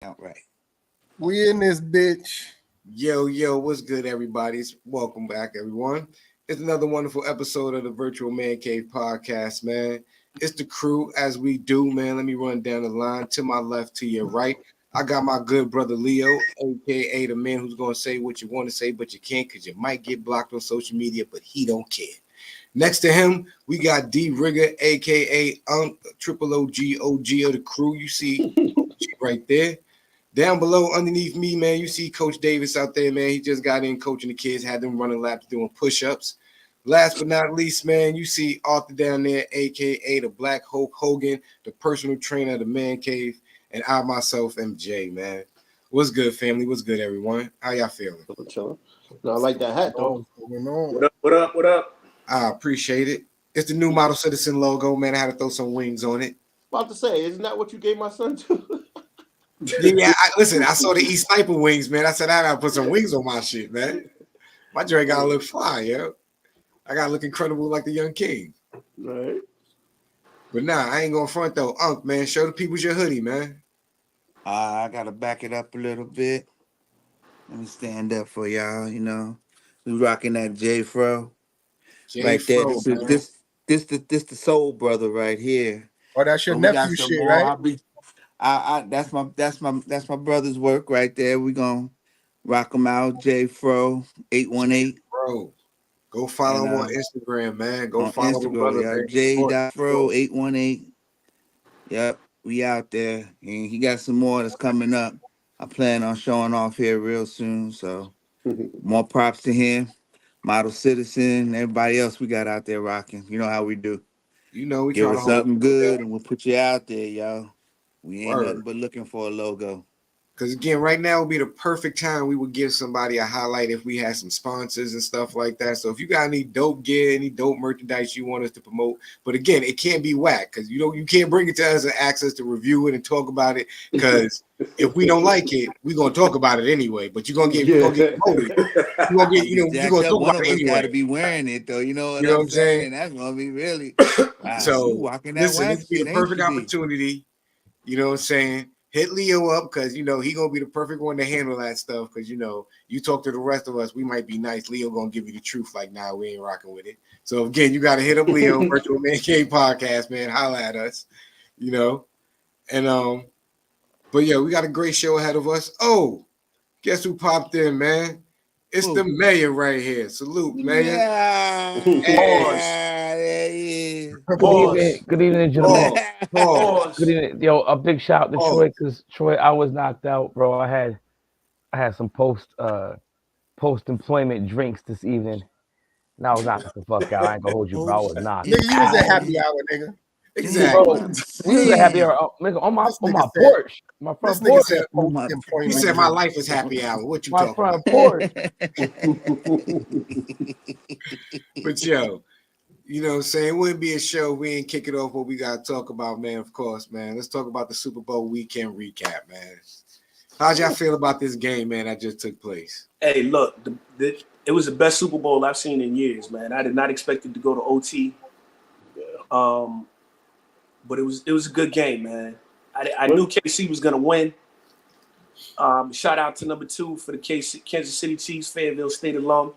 Outright. We in this bitch. Yo, what's good, everybody? Welcome back, everyone. It's another wonderful episode of the Virtual Mancave podcast, man. It's the crew as we do, man. Let me run down the line to my left, to your right. I got my good brother Leo, aka the man who's gonna say what you want to say, but you can't because you might get blocked on social media, but he don't care. Next to him, we got D Rigger, aka Triple OG of the crew. You see right there. Down below, underneath me, man, you see Coach Davis out there, man. He just got in coaching the kids, had them running laps, doing push-ups. Last but not least, man, you see Arthur down there, a.k.a. the Black Hulk Hogan, the personal trainer of the Man Cave, and I myself, MJ, man. What's good, family? What's good, everyone? How y'all feeling? No, I like that hat, though. What up? I appreciate it. It's the new Model Citizen logo, man. I had to throw some wings on it. About to say, isn't that what you gave my son to? Yeah, listen, I saw the East Sniper wings, man. I said, I gotta put some wings on my shit, man. My joint gotta look fly, yo. I gotta look incredible like the young king. Right. But nah, I ain't gonna front though. Unc, man, show the people your hoodie, man. I gotta back it up a little bit. Let me stand up for y'all. You know, we rocking that J Fro right there. This the soul brother right here. Oh, that's your nephew shit, right? That's my brother's work right there. We gonna rock him out. J Fro 818. Bro, go follow him on Instagram, man. Go on follow Instagram, the brother, yeah. man. J.Fro 818. Yep, we out there. And he got some more that's coming up. I plan on showing off here real soon. So more props to him. Model Citizen, everybody else we got out there rocking. You know how we do. You know, we give try us to something good and we'll put you out there, y'all. We ain't Word. nothing but looking for a logo. Because again, right now would be the perfect time we would give somebody a highlight if we had some sponsors and stuff like that. So if you got any dope gear, any dope merchandise you want us to promote, but again, it can't be whack because you can't bring it to us and ask us to review it and talk about it. Because if we don't like it, we're gonna talk about it anyway. But you're gonna get promoted. You're gonna get you're gonna talk one about of it us anyway. got to be wearing it though. You know what I'm saying? That's gonna be really so. walking that Listen, wax it'd be a perfect opportunity. You know what I'm saying? Hit Leo up because he gonna be the perfect one to handle that stuff. Because you talk to the rest of us, we might be nice. Leo gonna give you the truth. Like, nah, we ain't rocking with it. So again, you gotta hit up Leo Virtual Mancave podcast, man. Holla at us, and but yeah, we got a great show ahead of us. Oh, guess who popped in, man? It's the mayor right here. Salute, mayor. Yeah. Good evening, gentlemen. Good evening. Yo, a big shout out to Troy because Troy, I was knocked out, bro. I had some post employment drinks this evening, and I was knocked the fuck out. I ain't gonna hold you, bro. I was knocked. Nigga, you was at happy hour, nigga. Exactly. Bro, we was at happy hour, nigga, on my porch, my front porch. He said my life is happy hour. What you talking front about? porch. But yo, you know what I'm saying? It wouldn't be a show. We ain't kick it off what we got to talk about, man. Of course, man. Let's talk about the Super Bowl weekend recap, man. How'd y'all feel about this game, man, that just took place? Hey, look, it was the best Super Bowl I've seen in years, man. I did not expect it to go to OT. But it was a good game, man. I knew KC was going to win. Shout out to number 2 for the Kansas City Chiefs, Fayetteville State alum.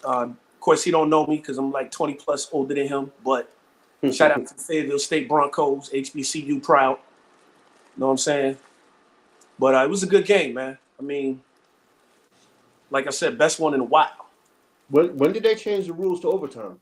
Of course, he don't know me because I'm like 20 plus older than him. But shout out to the Fayetteville State Broncos, HBCU proud. You know what I'm saying? But it was a good game, man. I mean, like I said, best one in a while. When did they change the rules to overtime?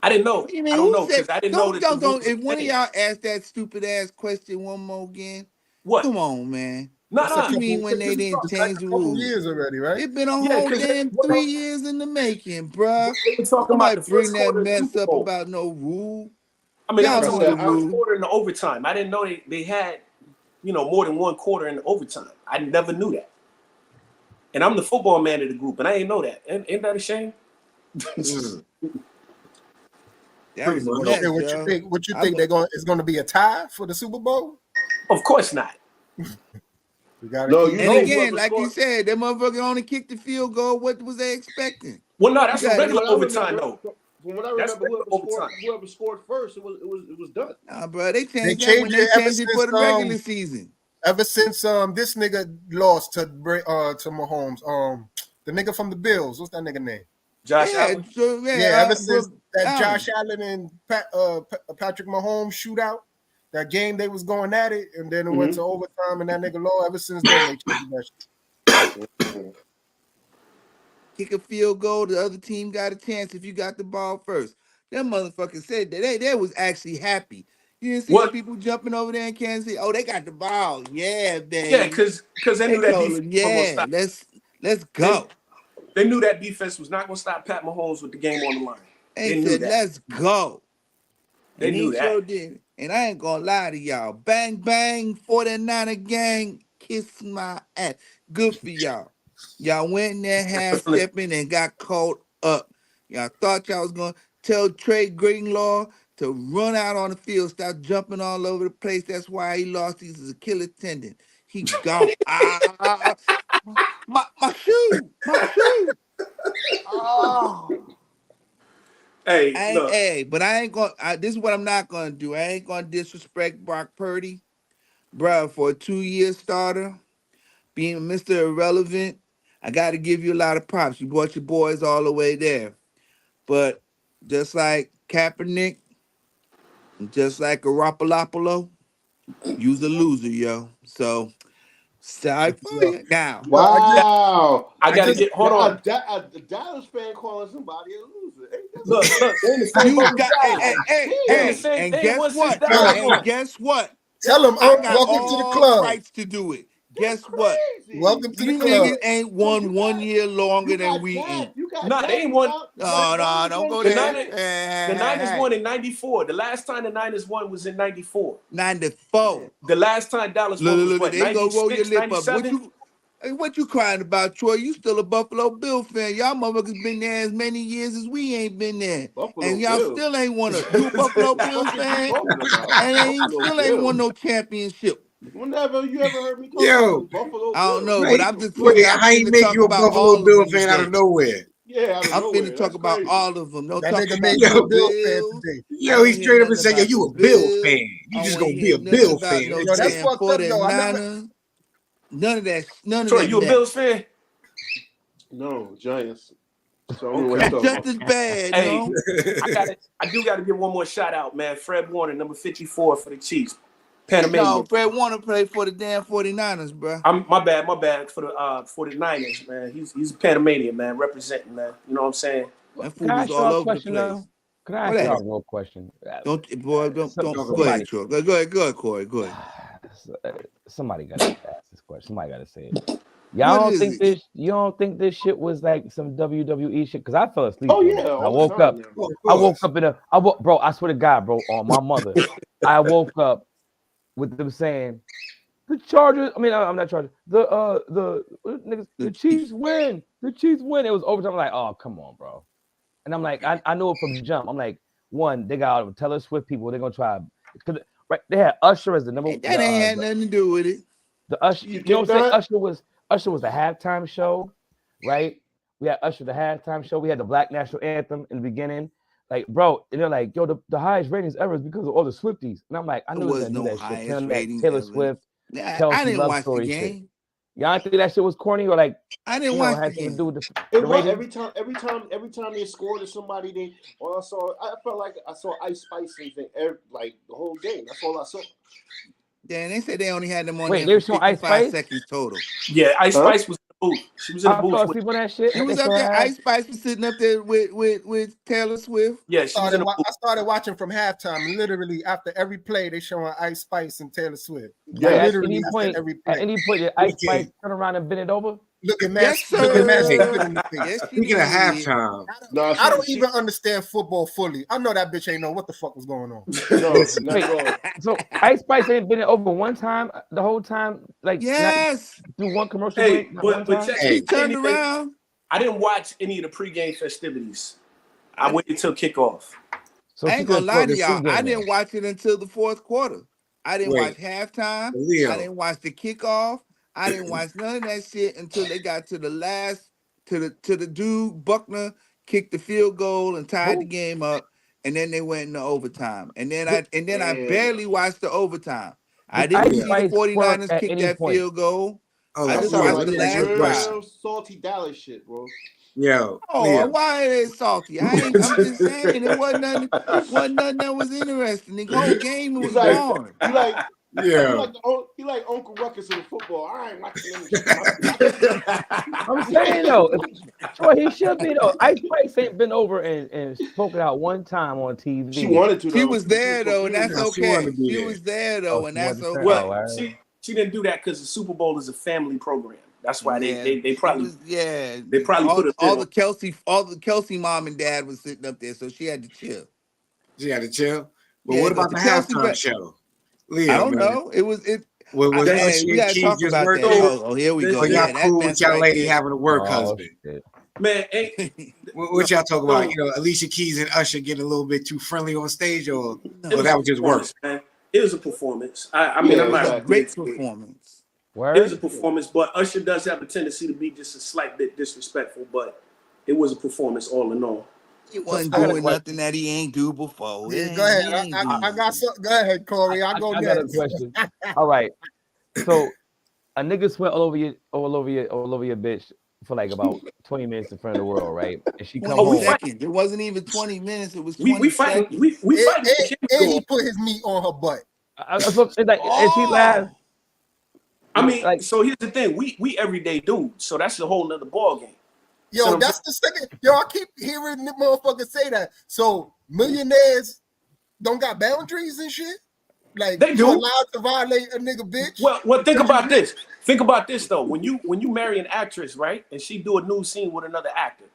I didn't know. I don't know because I didn't know that. Don't. If one of y'all asked that stupid ass question one more again, what? Come on, man. No. What you mean when they didn't change the rules? Years already, right? It's been a whole damn 3 years in the making, bruh. Somebody bring that mess up about no rule. I mean, that was the first quarter in the overtime. I didn't know they had, more than one quarter in the overtime. I never knew that. And I'm the football man of the group, and I didn't know that. Ain't that a shame? What you think it's going to be a tie for the Super Bowl? Of course not. And again, like you said, that motherfucker only kicked the field goal. What was they expecting? Well, no, that's a regular overtime, though. From what I remember, whoever scored first, it was done. Nah, bro, they changed that when they changed it for the regular season. Ever since this nigga lost to Mahomes, the nigga from the Bills, what's that nigga name? Josh Allen. So, Ever since that Allen. Josh Allen and Patrick Mahomes shootout, that game they was going at it, and then it went to overtime, and that nigga lost. Ever since then, they changed that shit. Kick a field goal, the other team got a chance if you got the ball first. Them motherfuckers said that they was actually happy. You didn't see the people jumping over there in Kansas City? Oh, they got the ball. Yeah, baby. Yeah, because they knew that defense was gonna stop. Let's go. They knew that defense was not gonna stop Pat Mahomes with the game on the line. They said, let's go. They knew that. Sure did. And I ain't gonna lie to y'all. Bang, bang, 49er gang, kiss my ass. Good for y'all. Y'all went in there half-stepping and got caught up. Y'all thought y'all was going to tell Trey Greenlaw to run out on the field, stop jumping all over the place. That's why he lost his Achilles tendon. He gone. My shoe. Oh. But I ain't going to, this is what I'm not going to do. I ain't going to disrespect Brock Purdy, bro, for a 2-year starter, being Mr. Irrelevant. I got to give you a lot of props. You brought your boys all the way there. But just like Kaepernick, just like Garoppolo, you's a loser, yo. So, sorry for you. Now. Wow. I got to get, hold on. A Dallas fan calling somebody a loser. Look, and guess what? Tell them, welcome to the club. Rights to do it. Guess what? Welcome to the club. Niggas ain't won 1 year longer than we ain't. They ain't won. No, don't go there. The Niners won in 94. The last time the Niners won was in 94. 94. The last time Dallas won was what, they go roll your 96, lip 97? up. What you crying about, Troy? You still a Buffalo Bill fan. Y'all motherfuckers been there as many years as we ain't been there. And y'all still ain't won you a Buffalo Bill fan. And still ain't won no championship. Whenever you ever heard me talk about Buffalo Bills. I don't know, but I'm just how you make you a Buffalo Bill fan out of nowhere? Yeah, I'm finna talk about all of them. Don't that talk nigga about made you a Bill fan today. Yo, he straight up and said, "Yo, you a Bill fan? You just gonna be a Bill fan?" No, yo, that's fucked up, though. None of that. Troy, you a Bills fan? No, Giants. So just as bad. Hey, I do got to give one more shout out, man. Fred Warner, number 54 for the Chiefs. Panamanian. No, Fred Warner played for the damn 49ers, bro. My bad for the 49ers, man. He's a Panamanian, man, representing, man. You know what I'm saying? That fool was all over the place. Can I ask y'all a real question? Don't go ahead, Troy. Go ahead, Corey. Go ahead. Somebody got to ask this question. Somebody got to say it. Y'all don't think this shit was like some WWE shit? Because I fell asleep. Oh yeah, I woke up. I woke up bro. I swear to God, bro, on my mother. I woke up with them saying the Chargers. I mean, I'm not Chargers. The Chiefs win. The Chiefs win. It was overtime. I'm like, oh come on, bro. And I'm like, I know it from the jump. I'm like, one, they got Taylor Swift people. They're gonna try. Right, they had Usher as the number. That ain't had nothing to do with it. The Usher, you know what I'm saying? Usher was the halftime show, right? We had Usher the halftime show. We had the Black National Anthem in the beginning. Like, bro, and they're like, yo, the highest ratings ever is because of all the Swifties. And I'm like, I knew there was no highest rating Taylor Swift. I didn't watch the game. Shit. Y'all think that shit was corny or like? I didn't watch the game. Do with it was every time they scored to somebody. I felt like I saw Ice Spice like the whole game. That's all I saw. Yeah, they said they only had them on there for 55 seconds total. Yeah, Ice Spice was in the booth. She was in the booth. People that shit. She was up there. Ice Spice was sitting up there with Taylor Swift. Yeah, I started watching from halftime. Literally after every play, they showing Ice Spice and Taylor Swift. Yeah, at any point, did Ice Spice turn around and bend it over? Looking mad stupid in the face. Yes, speaking of halftime, I don't even understand football fully. I know that bitch ain't know what the fuck was going on. So Ice Spice ain't been over one time the whole time, like yes, through one commercial. Hey, but check, he turned around. I didn't watch any of the pregame festivities. I waited till kickoff. So I ain't gonna lie to y'all. I didn't watch it until the fourth quarter. I didn't watch halftime. I didn't watch the kickoff. I didn't watch none of that shit until they got to the last, to the dude Buckner kicked the field goal and tied the game up, and then they went into overtime. And then I barely watched the overtime. I didn't see the Spice twerk 49ers at kick any that point. field goal. Oh, I That just sounds watched like the some last drive. real salty Dallas shit, bro. Yo, Oh, Leo. why it is salty? I'm just saying it wasn't nothing that was interesting. The whole game He's was like, boring. Yeah. he like Uncle Ruckus in the football. I ain't watching them shit. I'm saying though, Troy, he should be though. Ice Spice ain't been over and spoken out one time on TV. She wanted to. She Though. was there though, and that's Yeah, she wanted okay. to be She there. was there though, and she that's wanted to say, okay. oh, Well, she didn't do that because the Super Bowl is a family program. That's why they It probably was, yeah. they probably put us all in. the Kelsey mom and dad was sitting up there, so she had to chill. She had to chill. But Yeah, what but about the Kelsey halftime show? I Leo, don't man. know. It was it. Was Hey, Usher we and gotta Keys talk just about working? that. Oh, here we go. Or y'all Yeah, that cool with mess y'all right lady there. having a work oh, husband? shit. Man, What y'all talking about? You know, Alicia Keys and Usher getting a little bit too friendly on stage, or that was just work? Man. It was a performance. I Yeah, mean, I'm It was not a exactly. great performance. It was a Word? performance, but Usher does have a tendency to be just a slight bit disrespectful. But it was a performance all in all. He wasn't I got a doing question. nothing that he ain't do before. Yeah, go ahead. He ain't do I got nothing. some. Go ahead, Corey. I go I got a next. question. All right. So a nigga sweat all over your bitch for like about 20 minutes in front of the world, right? And she come 20 we home. fight. seconds. It wasn't even 20 minutes. It was We 20 fighting. seconds. We fighting. And he put his meat on her butt. And she laughed. I mean, Like, so here's the thing: we everyday dudes, so that's a whole nother ball game. Yo, that's the second. Yo, I keep hearing the motherfuckers say that. So millionaires don't got boundaries and shit. Like They do. you allowed to violate a nigga bitch. Well, think about this. Think about this though. When you marry an actress, right, and she do a nude scene with another actor,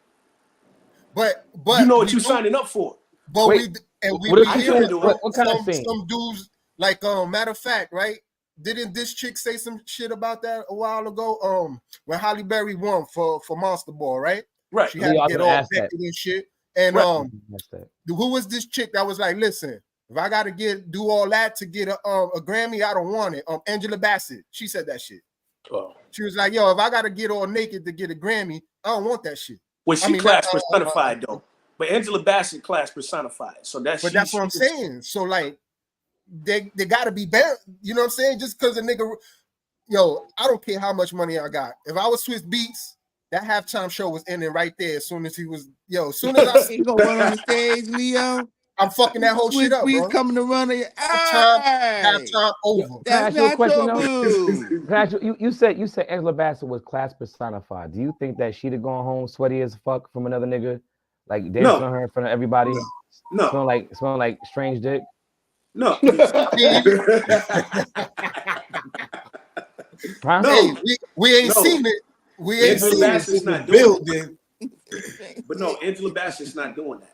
but you know what you signing up for. But wait, we what, be hearing what kind of scene? some dudes like matter of fact, right? Didn't this chick say some shit about that a while ago? When Halle Berry won for Monster Ball, right? Right. She had to get all naked and shit. And who was this chick that was like, listen, if I gotta do all that to get a Grammy, I don't want it. Angela Bassett, she said that shit. Oh. She was like, yo, if I gotta get all naked to get a Grammy, I don't want that shit. Well, she class personified though. But Angela Bassett class personified. So that's what I'm saying. So like they gotta be banned. You know what I'm saying? Just because a nigga, yo, I don't care how much money I got. If I was Swiss Beats, that halftime show was ending right there as soon as he was, as soon as I ain't gonna run on the stage, Leo. I'm fucking that whole shit up, bro. Coming to run it. Halftime over. That's not your move. Patrick, you said Angela Bassett was class personified. Do you think that she'd have gone home sweaty as fuck from another nigga, like dancing on her in front of everybody? No. Smelling like strange dick. No. Huh? Hey, we ain't seen it. We ain't Angela seen Bassett's it. Not building. But no, Angela Bassett's not doing that.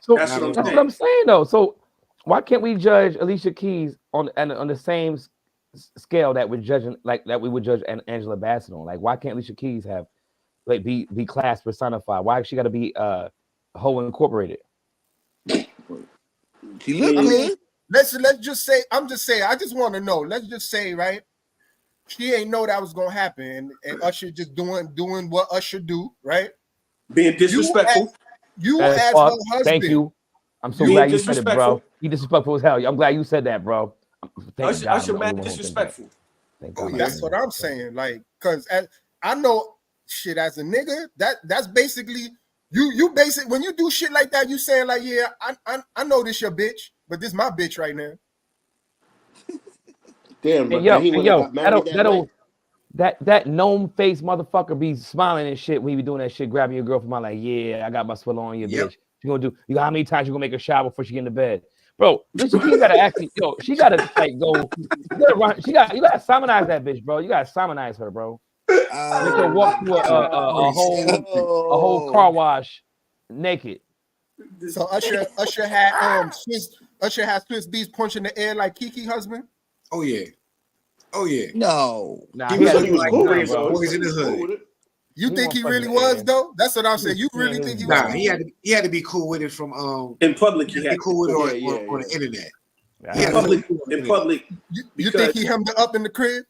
So that's what I'm saying though. So why can't we judge Alicia Keys on the same scale that we're judging, like that we would judge Angela Bassett on? Like, why can't Alicia Keys have like be class personified? Why she got to be Hoe Incorporated? She look good. Let's just say, I just want to know. Let's just say, right? She ain't know that was gonna happen, and Usher just doing what Usher do, right? Being disrespectful. You as her husband. Thank you. I'm so glad you said it, bro. He disrespectful as hell. I'm glad you said that, bro. Usher mad disrespectful. That's what I'm saying. Like, cause I know shit as a nigga. That's basically you basically when you do shit like that, you saying like, yeah, I know this your bitch, but this my bitch right now. Damn, that gnome face motherfucker be smiling and shit when he be doing that shit, grabbing your girl from my like, yeah, I got my sweater on your bitch. You gonna do? You got how many times you gonna make her shower before she get into bed, bro? She gotta actually, she gotta like go. You gotta simonize that bitch, bro. You gotta simonize her, bro. Make her walk through a whole car wash naked. So Usher had Swiss Beats punching the air like Kiki husband. Oh yeah. No. Nah, he was like boys in the hood. You think he really was though? That's what I'm saying. You really think he was? Nah, he had to be cool with it from in public. He had to be cool with it on the internet. In public. You think he hemmed her up in the crib?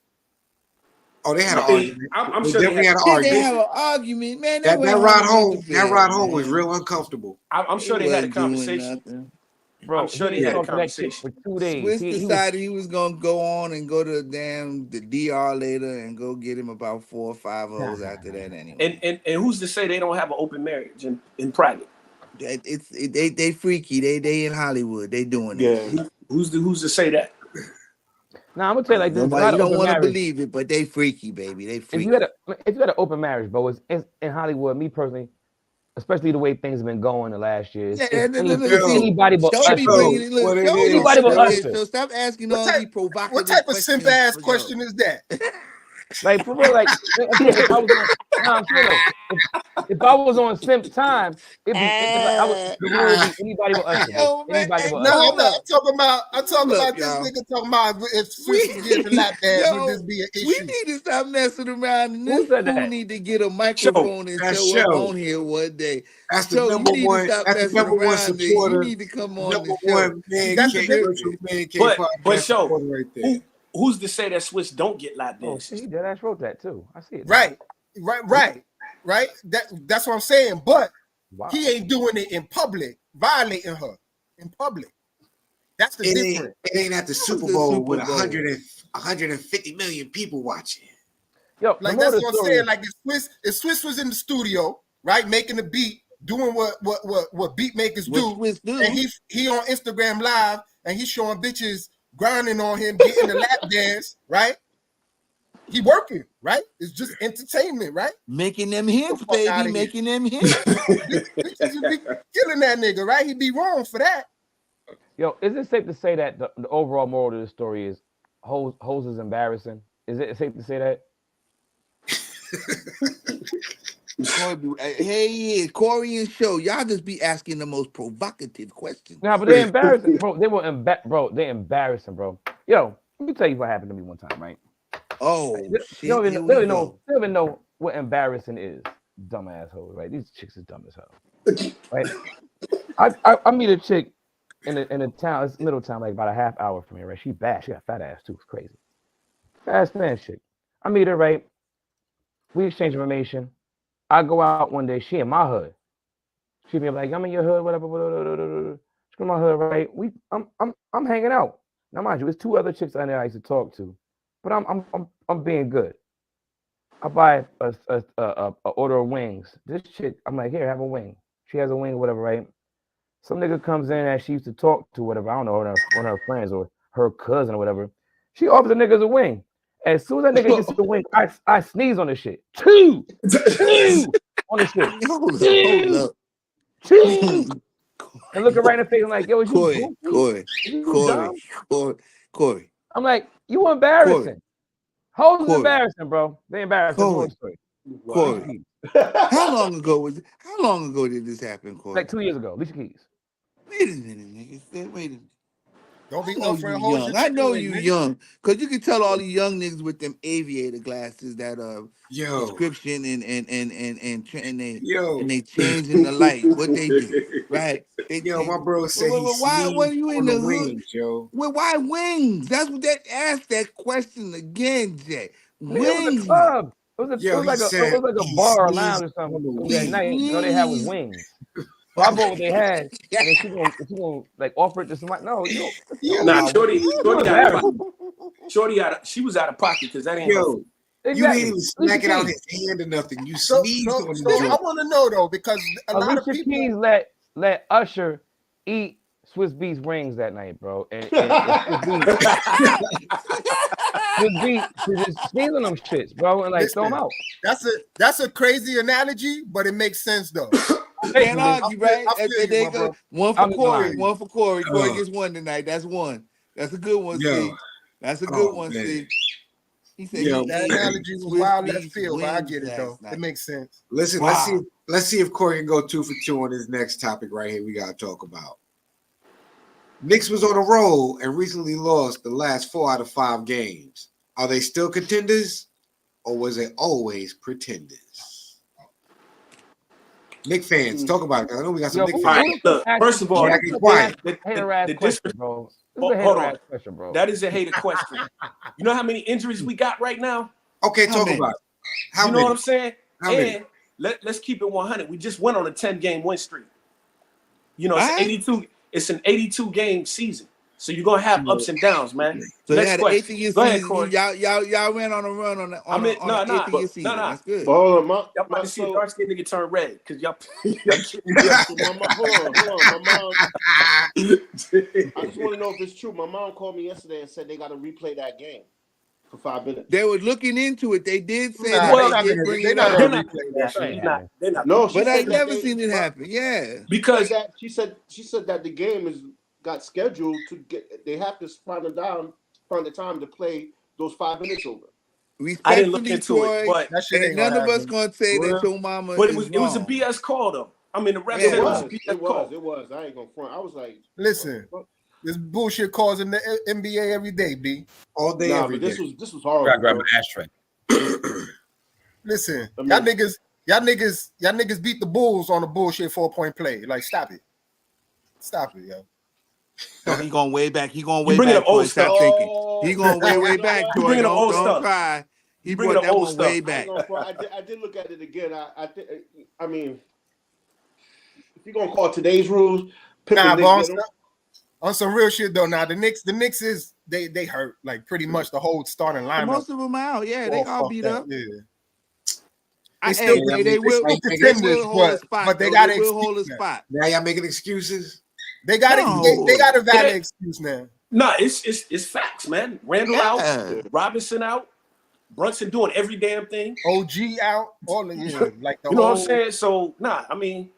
Oh, they had an argument. I'm sure they had an argument. They have an argument, man. That ride home was real uncomfortable. I'm sure they had a conversation. Bro, I'm sure he they had a talked to that chick conversation. for 2 days. Swiss decided he was gonna go on and go to the DR later and go get him about 4 or 5 hoes after that anyway. And who's to say they don't have an open marriage in private? They freaky. They in Hollywood. They doing this. Yeah. Who's to say that? Now I'm gonna tell you like this: if I Nobody had an don't open want to marriage, believe it, but they freaky, baby. They if freaky. you had an open marriage, bro, it's in Hollywood. Me personally, especially the way things have been going the last years, it's See, anybody but show me Usher. bringing it. Look, what it show me is. Anybody but Usher. So stop asking What all type, these what provocative type of questions. simp ass for question is that? Like for real, like I'm saying, if I was on, nah, I'm saying though, if I was on simp time, it'd be the rule would be anybody but Usher, bro. Yo, man, Anybody but No, Usher. hold I'm up. talking about. I'm talking Look, about this y'all. nigga talking about if Swiss was getting the lap dance, would this be an We issue? need to stop messing around, and Who this said fool that? need to get a microphone and That's show up Show. on here one day. That's the So you number need one. to stop That's the messing number one around. There. You supporter. need to come on Number the show. one man That's cave, the difference. Virtual Mancave podcast But Show, supporter right there. who's to say that Swiss don't get lap Oh, dances? see, dead ass wrote that too. I see it. Right. That's what I'm saying. But Wow. he ain't doing it in public, violating her in public. That's the difference. It ain't at the Super the Bowl Super with Bowl? 150 million people watching. Yo, Like the that's moral what of the I'm story saying. is, Like if Swiss was in the studio, right, making the beat, doing what beat makers What do, Swiss do? and he on Instagram Live and he's showing bitches grinding on him, getting the lap dance, right? He working, right? It's just entertainment, right? Making them hits, fuck outta baby. here. Making them hits. Bitches would be killing that nigga, right? He'd be wrong for that. yo, is it safe to say that the overall moral of the story is hoes is embarrassing? Is it safe to say that? Corey and Show, y'all just be asking the most provocative questions. Nah, but they're embarrassing, bro. They're embarrassing, bro. Yo, let me tell you what happened to me one time, right? Oh They shit! don't Here even, we they don't go. even know what embarrassing is. Dumb assholes, right? These chicks is dumb as hell, right? I meet a chick in a town, it's middle town, like about a half hour from here, right? She bad, she got fat ass too, it's crazy. Fast man chick. I meet her, right? We exchange information. I go out one day, she in my hood. She be like, I'm in your hood, whatever. She in my hood, right? I'm hanging out. Now mind you, there's 2 other chicks I used to talk to, but I'm being good. I buy a order of wings. This chick, I'm like, here, have a wing. She has a wing, whatever, right? Some nigga comes in that she used to talk to, whatever. I don't know, one of her friends or her cousin or whatever. She offers the niggas a wing. As soon as that nigga gets the wing, I sneeze on the shit. 2 on the shit. Hold up. 2. And looking right in the face, I'm like, yo, is you Corey. I'm like, you embarrassing. Hoes is embarrassing, bro. They embarrassing. Corey. How long ago did this happen, Corey? Like 2 years ago. Alicia Keys. Wait a minute, nigga. Wait a minute. Don't be I know offering you hoes young. your I know chicken you wing, nigga. young, cause you can tell all these young niggas with them aviator glasses that Yo, prescription and they yo, and they changing the light. What they do, right? They yo, my change. bro said he Why sneezed you on in the the hood? wings, yo. Well, why wings? That's what that. Ask that question again, Jay. Nigga, it was a Wings. club. It was Yo, like a he bar or sneezed lounge or something. on the That wings. night, all they had was wings. So I bought what they had, and then she gonna like offer it to somebody. No, you don't. Nah, Shorty she was out of pocket because that ain't her. Yo, Exactly. you didn't even smack it out his hand or nothing. You So sneezed on the I joint. want to know though, because a lot of Alicia people. Keys let Usher eat Swiss Beats rings that night, bro. And Swiss Beats just stealing them shits, bro, and like Listen, throw them out. That's a crazy analogy, but it makes sense though. Can't argue, right? I feel you, They my go bro. one for I'm Corey, lying. one for Corey. Corey gets one tonight. That's one. That's a good one, Yo. Steve. That's a good one, man. Steve. He said Yo. he That ate analogy was Swiss wild left Beats field, but I wings get it though. last night. It makes sense. Listen, Wow. let's see if Corey can go 2 for 2 on this next topic right here we gotta talk about. Knicks was on a roll and recently lost the last 4 out of 5 games. Are they still contenders, or was it always pretenders? Knicks fans, talk about it. I know we got some Knicks fans. Look, first of all, Jackie quiet. Hater-ass question, bro. Hold on. Question, bro. That is a hater question. You know how many injuries we got right now? Okay, How talk many? about it. How You know many? what I'm saying? How many? And let's keep it 100. We just went on a 10-game win streak. You know, it's Alright. It's an 82 game season. So you're gonna have ups and downs, man. So Next you had an question. 8th year Go ahead, season. Corey. Y'all ran on a run on the on an 8th year season. That's good. But hold on, Y'all about to see a dark skinned nigga turn red because y'all. hold on. My mom. I just want to know if it's true. My mom called me yesterday and said they got to replay that game for 5 minutes. They were looking into it. They did say Nah, that they did bring it up. They're not replay that shit. They're not. No, But I never seen it happen. Yeah, because she said that the game got scheduled to get. They have to find the time to play those 5 minutes over. I didn't look respectfully, into Troy, it, but That shit and ain't none gonna of us happen. gonna say that your mama but is it was a wrong. BS call though. I mean, the ref Yeah, said it it was a was. BS call. It was. I ain't gonna front. I was like, Listen, this bullshit calls in the NBA every day, B. All day, nah, every but day. this was horrible. Gotta grab Bro. an ashtray. Listen, I mean- y'all niggas beat the Bulls on a bullshit 4-point play. Like, stop it, yo. No, he going way back. He going You way bringing back. up old Troy, stop stuff. thinking. He going way You know back. what? You Troy, bringing up old don't stuff. cry. He You bringing brought up that old one stuff. way I ain't back. gonna front. I did look at it again. I mean, if you're gonna call today's rules, Nah, Pippen but on some real shit though. Now the Knicks is they hurt like pretty much the whole starting lineup. Most of them out. Yeah, they all beat up. Yeah, They still- they will contenders, hold a spot. but they though. gotta They will hold a excuse spot. Now y'all making excuses. They got No. they got a valid It ain't- excuse now. Nah, it's facts, man. Randall out, Robinson out, Brunson doing every damn thing. OG out, all of like the You know whole. what I'm saying? So I mean,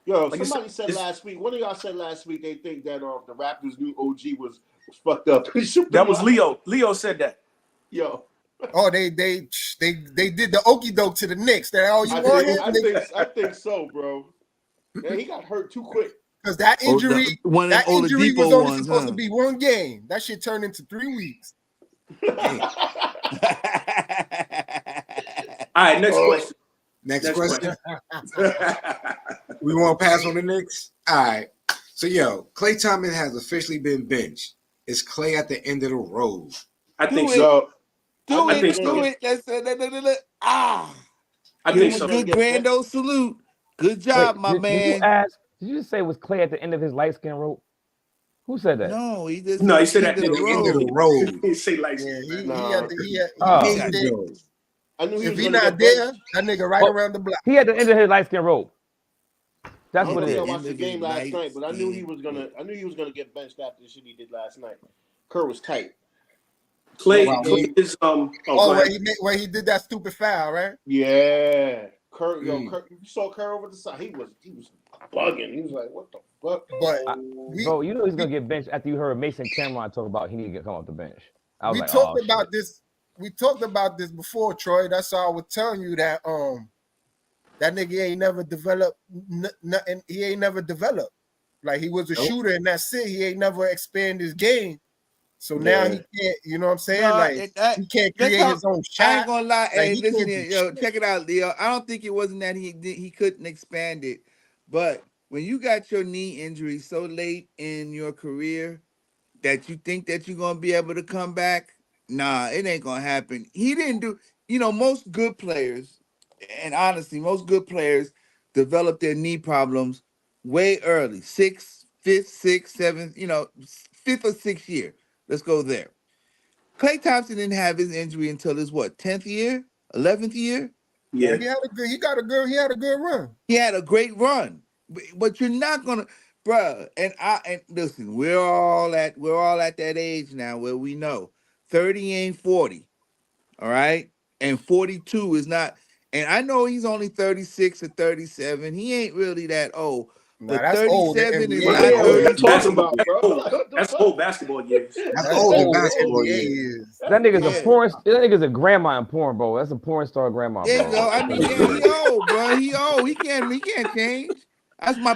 Yo, like somebody said it's- last week. One of y'all said last week they think that the Raptors' new OG was fucked up. that was Leo. Leo said that. Yo, Oh, they did the okie doke to the Knicks. That all you want him I think so, bro. Man, he got hurt too quick. because that injury, One of them was Oladipo only ones, supposed huh? to be one game. That shit turned into 3 weeks. All right, next question. Next question. We want to pass on the Knicks. All right. So Klay Thompson has officially been benched. Is Klay at the end of the road? I think Do so. Do I it. think so. Do it. Let's I give think him so. a good grand old salute. Good job, my Did you man. ask? Did you just say was Clay at the end of his light skin rope? Who said that? No, he just No, he said at at the the End of the road. road. He say like Yeah, he Nah. had the Oh. End of the road. I knew he if was he gonna not get there, benched. that nigga right Oh. around the block. He at the end of his light skin rope. I That's don't what know it if I is. watched the End of game his last light night, but I knew he skin. was gonna get benched after the shit he did last night. Kerr was tight. Clay. Wow. Clay is Oh, go ahead. where he did that stupid foul, right? Yeah, Kerr. Kerr, you saw Kerr over the side. He was bugging. He was like, "What the fuck?" But Bro, you know he's gonna get benched after you heard Mason Cameron talk about he need to come off the bench. I was we like, talked oh, about shit. this. We talked about this before, Troy. That's why I was telling you that that nigga ain't never developed nothing. He ain't never developed. Like he was a shooter and that's it. He ain't never expanded his game. So now he can't, you know what I'm saying? No, like he can't create his own shot. I ain't gonna lie. Hey, he listen can't here, do yo, shit. check it out, Leo. I don't think it wasn't that he couldn't expand it, but when you got your knee injury so late in your career that you think that you're gonna be able to come back, nah, it ain't gonna happen. He didn't do. Most good players, and honestly, most good players develop their knee problems way early, fifth, sixth, seventh, fifth or sixth year. Let's go there. Klay Thompson didn't have his injury until his 10th year, 11th year. Yeah. He had a good run. He had a great run, but you're not gonna, bruh. And listen, we're all at that age now where we know 30 ain't 40, all right, and 42 is not. And I know he's only 36 or 37. He ain't really that old. Nah, But that's old in 37 is NBA. not What you 32. talking about, bro? That's old basketball years. That's old in old basketball. NBA Yeah. is. That nigga's Yeah. a porn. That nigga's a grandma in porn, bro. That's a porn star grandma, There bro. you go. I mean, yeah, he old, bro. He old. He can't change. That's my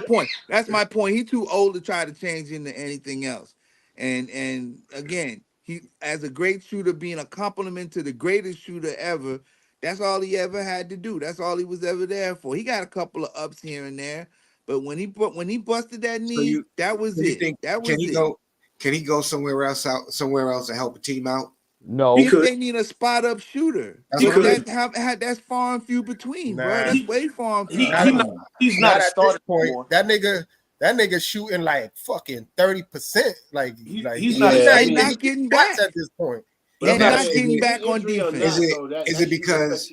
point. He too old to try to change into anything else. And again, he as a great shooter, being a compliment to the greatest shooter ever. That's all he ever had to do. That's all he was ever there for. He got a couple of ups here and there, but when he busted that knee, So that was you it. think That can was he it. go? Can he go somewhere else to help a team out? No. He If could. they need a spot up shooter, That's what I mean. that's far and few between, bro. Nah. That's way far and few. He's not a Not at this starter point. anymore. That nigga, That nigga shooting like fucking 30%. Like he's he's not not getting back at this point. But and I'm not saying, getting back on Injury or defense. not, Is it because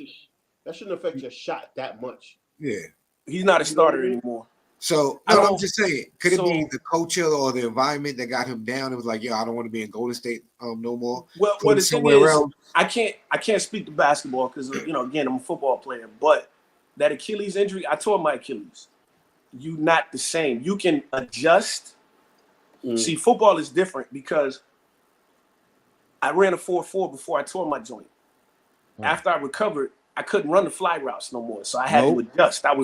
that shouldn't affect your shot that much? Yeah, he's not a starter anymore. So no, I'm just saying, could it be the culture or the environment that got him down? It was like, yo, I don't want to be in Golden State no more. Well, the thing is, I can't speak to basketball because again, I'm a football player. But that Achilles injury, I tore my Achilles. You not the same. You can adjust. See, football is different because I ran a 4.4 before I tore my joint. After I recovered, I couldn't run the fly routes no more, so I had to adjust. I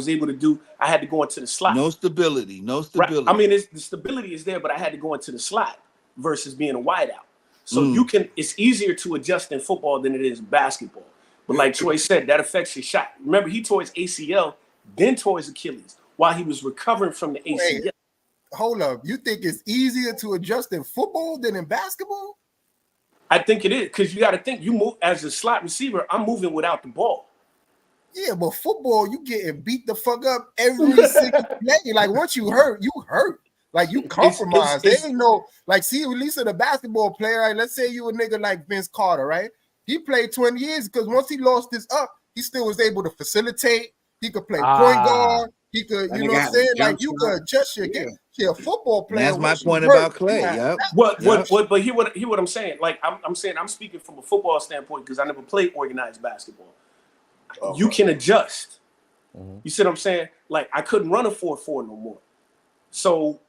had to go into the slot. No stability. Right. I mean, the stability is there, but I had to go into the slot versus being a wideout. So it's easier to adjust in football than it is in basketball. But like Troy said, that affects your shot. Remember, he tore his ACL, then tore his Achilles while he was recovering from the ACL. Wait, hold up. You think it's easier to adjust in football than in basketball? I think it is because you got to think you move as a slot receiver. I'm moving without the ball. Yeah, but football, you getting beat the fuck up every single play. Like once you hurt, you hurt. Like you compromised. There ain't no like. See, at least in a basketball player, right? Let's say you a nigga like Vince Carter, right? He played 20 years because once he lost his up, he still was able to facilitate. He could play point guard. He could, you know what I'm saying? Like you could adjust your game. See, a football player. And that's my point about Clay. But hear what I'm saying. Like I'm saying, I'm speaking from a football standpoint because I never played organized basketball. You can adjust. You see what I'm saying? Like I couldn't run a 4.4 no more. So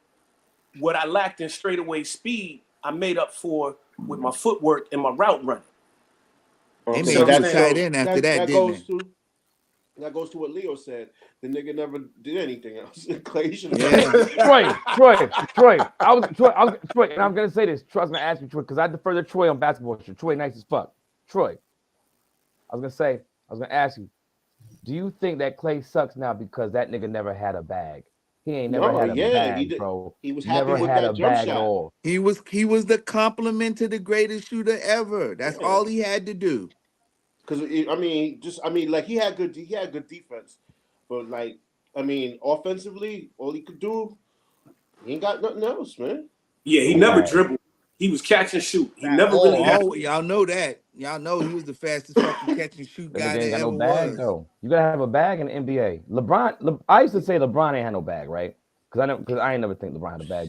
what I lacked in straightaway speed, I made up for with my footwork and my route running. They made you tight end after that, didn't they? That goes to what Leo said. The nigga never did anything else. Clay should Troy. Troy, and I'm gonna say this. I was gonna ask you, Troy, because I defer to Troy on basketball. Troy, nice as fuck. Troy, I was gonna ask you, do you think that Clay sucks now because that nigga never had a bag? He ain't never had a bag, bro. He was happy never with had that a jump bag shot. at all. He was the compliment to the greatest shooter ever. That's all he had to do. Because like he had good defense, but like offensively, all he could do, he ain't got nothing else, man. Yeah, he never dribbled. He was catch and shoot. He never really had. Y'all know that. Y'all know he was the fastest fucking catch and shoot guy that ever was. Though. You gotta have a bag in the NBA. LeBron, I used to say LeBron ain't had no bag, right? Because I ain't never think LeBron had a bag.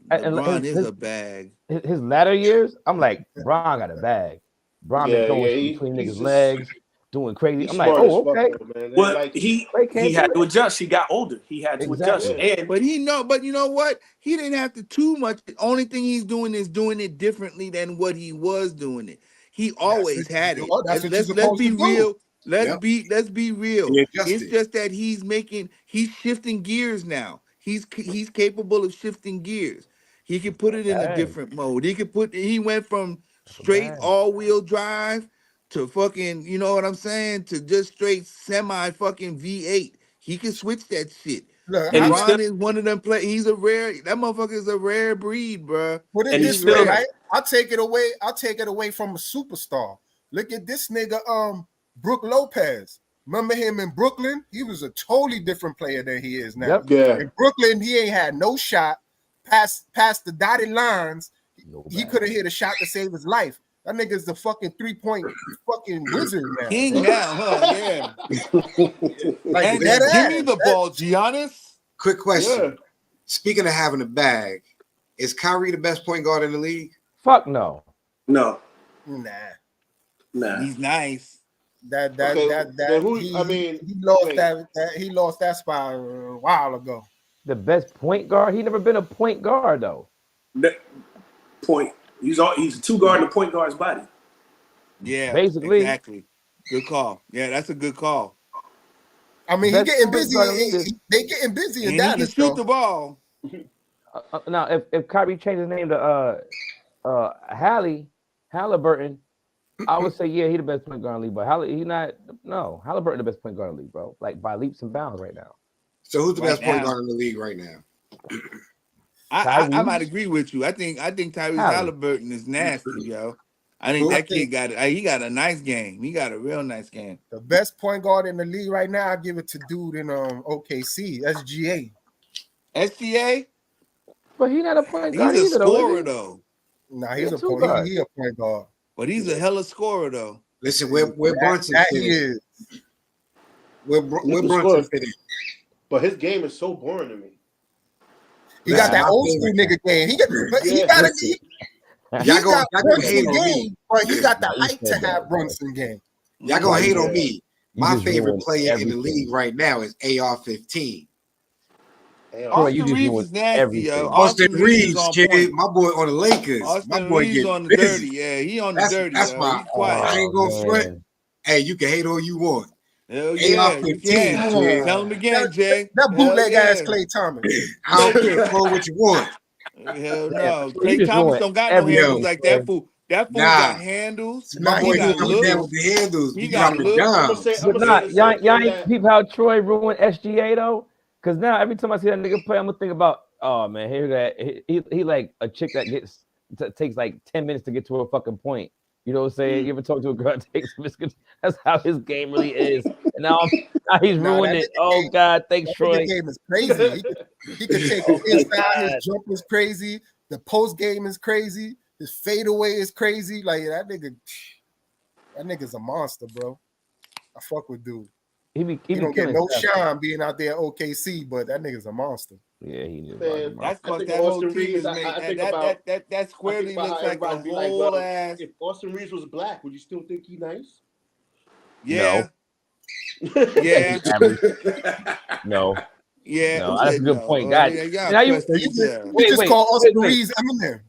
But LeBron is a bag. His latter years, I'm like, LeBron got a bag. LeBron been throwing between niggas' legs, doing crazy. I'm like, oh, okay. Well, he had to adjust. He got older. He had to adjust. But you know what? He didn't have to too much. The only thing he's doing is doing it differently than what he was doing it. He always had it. Let's be real. Let's be real. It's just that he's shifting gears now. He's capable of shifting gears. He can put it in a different mode. He went from straight all-wheel drive to fucking, you know what I'm saying, to just straight semi fucking V8. He can switch that shit. LeBron is one of them that motherfucker is a rare breed, bro. Put it this way, right? I'll take it away from a superstar. Look at this nigga, Brook Lopez. Remember him in Brooklyn? He was a totally different player than he is now. In Brooklyn, he ain't had no shot past the dotted lines. He could have hit a shot to save his life. That nigga's the fucking 3-point fucking wizard now. King now, huh? Yeah. Like, give me the ball, Giannis. Quick question. Speaking of having a bag, is Kyrie the best point guard in the league? Fuck no. No. Nah. He's nice. He lost that spot a while ago. The best point guard? He never been a point guard though. He's a two guard in the point guard's body. Yeah, basically. Exactly. Good call. Yeah, that's a good call. I mean, he's getting busy. They getting busy in Dallas. He can shoot the ball. Now, if Kyrie changed his name to Halliburton, I would say he the best point guard in the league. But Halliburton the best point guard in the league, bro. Like by leaps and bounds right now. So who's the best point guard in the league right now? I might agree with you. I think Tyrese Halliburton is nasty, yo. I think that kid got a nice game. He got a real nice game. The best point guard in the league right now, I give it to dude in OKC. That's GA. SGA? But he's not a point guard He's a either, though. scorer, Is he? though. Nah, He's he's a a two point. guard. He a point guard. But he's a hella scorer, though. Listen, where Brunson That fit he in? is. Where He can Brunson score. fit in? But his game is so boring to me. He got that my old school favorite nigga game. He got Listen, he y'all got gonna Brunson hate on me. game, but he got the Nah, you height to said that, have bro. Brunson game. Y'all gonna hate on Yeah. me. You My just favorite ruined player in the everything. league right now is AR-15. Damn. Troy, you Austin just Reeves ruined is nasty, yo. everything. Austin Austin Reeves is Reeves, on kid, point. my boy on the Lakers. My Austin boy Reeves getting on the busy. dirty. Yeah, he on the dirty, That's yo. my. He's quiet. I ain't gonna front. Man. Hey, you can hate all you want. Hell yeah, you AR-15, can. kid. Tell him again, Jay. That Hell bootleg yeah. ass Klay Thomas. I don't care. Call what you want. Hell Man, no. you Klay just Thomas ruined don't got no everything, handles like that Troy. fool. That fool Nah. got handles. See, my Nah, boy he be do. coming He down do. with the handles. He Be got dropping look. I'm dimes. gonna say But not the y'all, same y'all thing ain't that peep how Troy ruined SGA though. Cause now every time I see that nigga play, I'm gonna think about, oh man, here that he like a chick that takes like 10 minutes to get to a fucking point. You know what I'm saying? You ever talk to a girl that takes minutes? That's how his game really is. And now he's Nah, ruined that it. nigga Oh game, God, thanks, that Troy. nigga game is crazy. He could take Oh it my inside. His God. jump is crazy. The post game is crazy. His fadeaway is crazy. Like that nigga's a monster, bro. I fuck with dude. He be He don't get killing no stuff. shine being out there at OKC, but that nigga's a monster. Yeah, he just Man, That's I because think that whole Austin team Reeves. is made. I think That about. that I think squarely about looks how like a everybody be like, whole well, ass. if Austin Reeves was black, would you still think he nice? Yeah, No. yeah, Average. No, yeah. no, Who that's a said good no? point. God, Yeah, y'all now you So crusty as hell. you just call Austin wait. Reeves Eminem.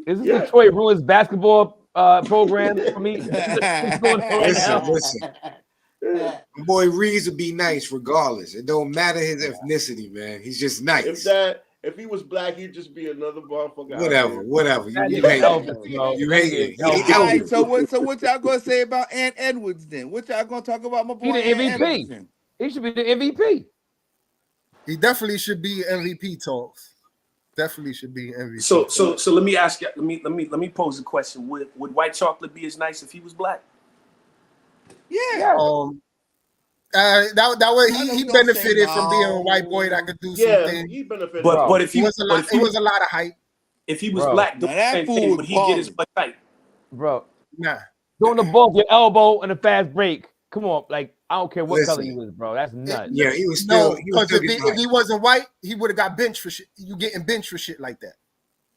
Is this Yeah. the Troy Ruins basketball program for me? What's going on right now? Listen. My boy Reeves would be nice regardless. It don't matter his ethnicity, man. He's just nice. If he was black, he'd just be another motherfucker. out Whatever. there. That You nigga hate Elvis, it. bro. You That hate nigga it. He ain't Elvis. All right, Elvis. so what y'all gonna say about Ant Edwards then? What y'all gonna talk about my He boy the Ant MVP. Edwards then? He should be the MVP. He definitely should be MVP talks. Definitely should be MVP. So let me ask you. Let me pose a question. Would white chocolate be as nice if he was black? Yeah. That way I know he we gonna say benefited from being a white boy that no. could do Yeah, something. he benefited. But if It he was a lot. It was a lot of hype. if he was Bro. black, Now doing that the same fool thing, was would he get his balling. butt tight? Bro, Nah, throwing the ball with your elbow in a fast break. Come on, like I don't care what color Listen. he was, bro. That's nuts. Yeah, he was no, still because if getting he wasn't white, he would have got benched for shit. You getting benched for shit like that,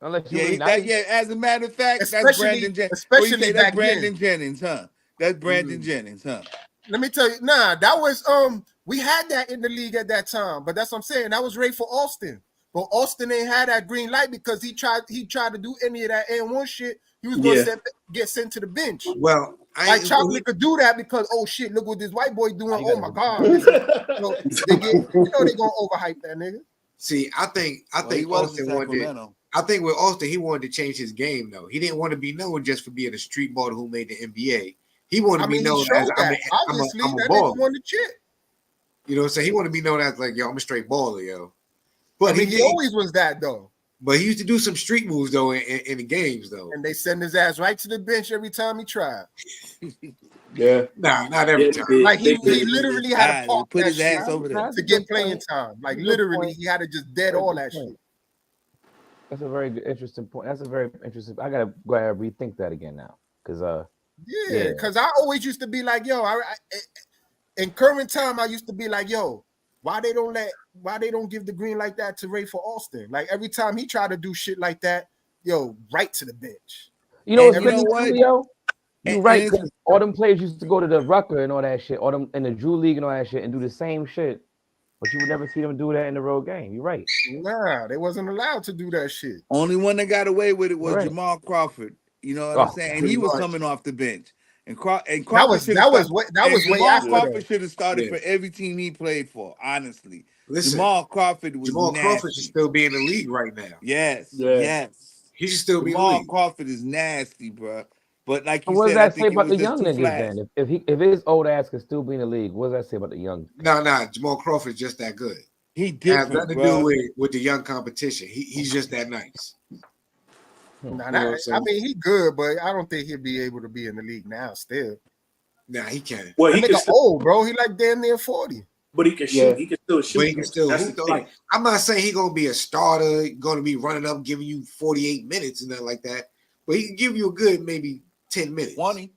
Unless you Yeah, really nice. as a matter of fact, that's especially Brandon Jennings. What you say? That's back Brandon then. Jennings, huh? That's Brandon Jennings, huh? Let me tell you, nah, that was we had that in the league at that time, but that's what I'm saying. That was Ray for Austin. But Austin ain't had that green light because he tried to do any of that N1 shit. He was going to get sent to the bench. Well, Like Chocolate could do that because shit, look what this white boy doing. Oh my God. So they get they're gonna overhype that nigga. See, I think He was Austin in wanted. Sacramento. I think with Austin, he wanted to change his game though. He didn't want to be known just for being a street baller who made the NBA. He wanted to be known as obviously I'm a that baller. nigga won the chip. You know what I'm saying? He wanted to be known as like, yo, I'm a straight baller, yo. But he always was that though. But he used to do some street moves though in the games though. And they send his ass right to the bench every time he tried. Yeah. Nah, not every time. Like he literally had to park put that his ass shit over there to get playing time. Like literally, he had to just dead all that shit. That's a very good, interesting point. That's a very interesting. I gotta go ahead and rethink that again now, because because I always used to be like, yo, in current time, I used to be like, yo, why they don't give the green like that to Ray for Austin? Like every time he tried to do shit like that, yo, right to the bench. You know what's you know really what? true, yo? You're And right, it's- because all them players used to go to the Rucker and all that shit, all them in the Drew League and all that shit, and do the same shit. But you would never see them do that in the road game. You're right. Nah, they wasn't allowed to do that shit. Only one that got away with it was Right. Jamal Crawford. You know what I'm saying? And he was coming off the bench. And Crawford that was way Jamal after Crawford that. should have started for every team he played for. Honestly, Listen, Jamal Crawford Crawford should still be in the league right now. Yes. He should still be in the Jamal league. Crawford is nasty, bro. But like you What does said, I that say think about it the was young just too niggas flash. then? If his old ass can still be in the league, what does that say about the young? Nah, Jamal Crawford's just that good. He It has different, nothing to bro. do with the young competition. He's just that nice. Nah, You know what I'm saying? I mean, he good, but I don't think he'll be able to be in the league now. Still, Nah, he can. Well, that he nigga can still, old, bro. He like damn near 40. But he can shoot. He can still shoot. But he can still That's hoop the though. thing. Like, I'm not saying he's gonna be a starter, gonna be running up, giving you 48 minutes and nothing like that. But he can give you a good maybe 10 minutes. 20.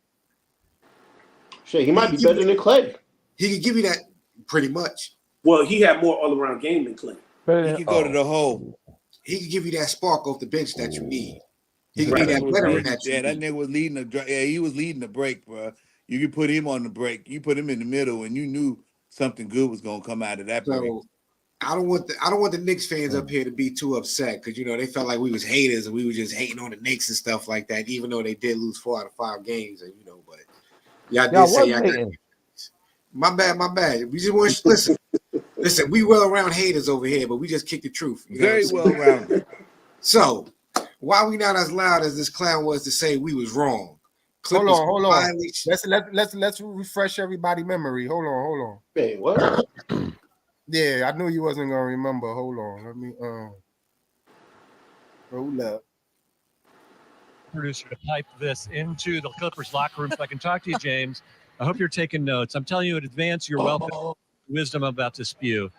Shit, he might be better than Clay. He can give you that pretty much. Well, he had more all-around game than Clay. He could go to the hole. He can give you that spark off the bench that you need. He can That be that nigga was veteran leading- that you yeah, that need. nigga was leading the he was leading the break, bro. You could put him on the break. You put him in the middle, and you knew something good was gonna come out of that break. So I don't want the Knicks fans up here to be too upset because they felt like we was haters and we were just hating on the Knicks and stuff like that, even though they did lose 4 out of 5 games, and but y'all did say y'all got my bad. We just want to listen. We well around haters over here, but we just kick the truth. Very well rounded. So why we not as loud as this clown was to say we was wrong? Hold on. Let's refresh everybody's memory. Hold on. Wait, what? Yeah, I knew you wasn't gonna remember. Hold on. Let me hold up. Producer to pipe this into the Clippers locker room so I can talk to you, James. I hope you're taking notes. I'm telling you in advance, you're welcome. Wisdom I'm about to spew.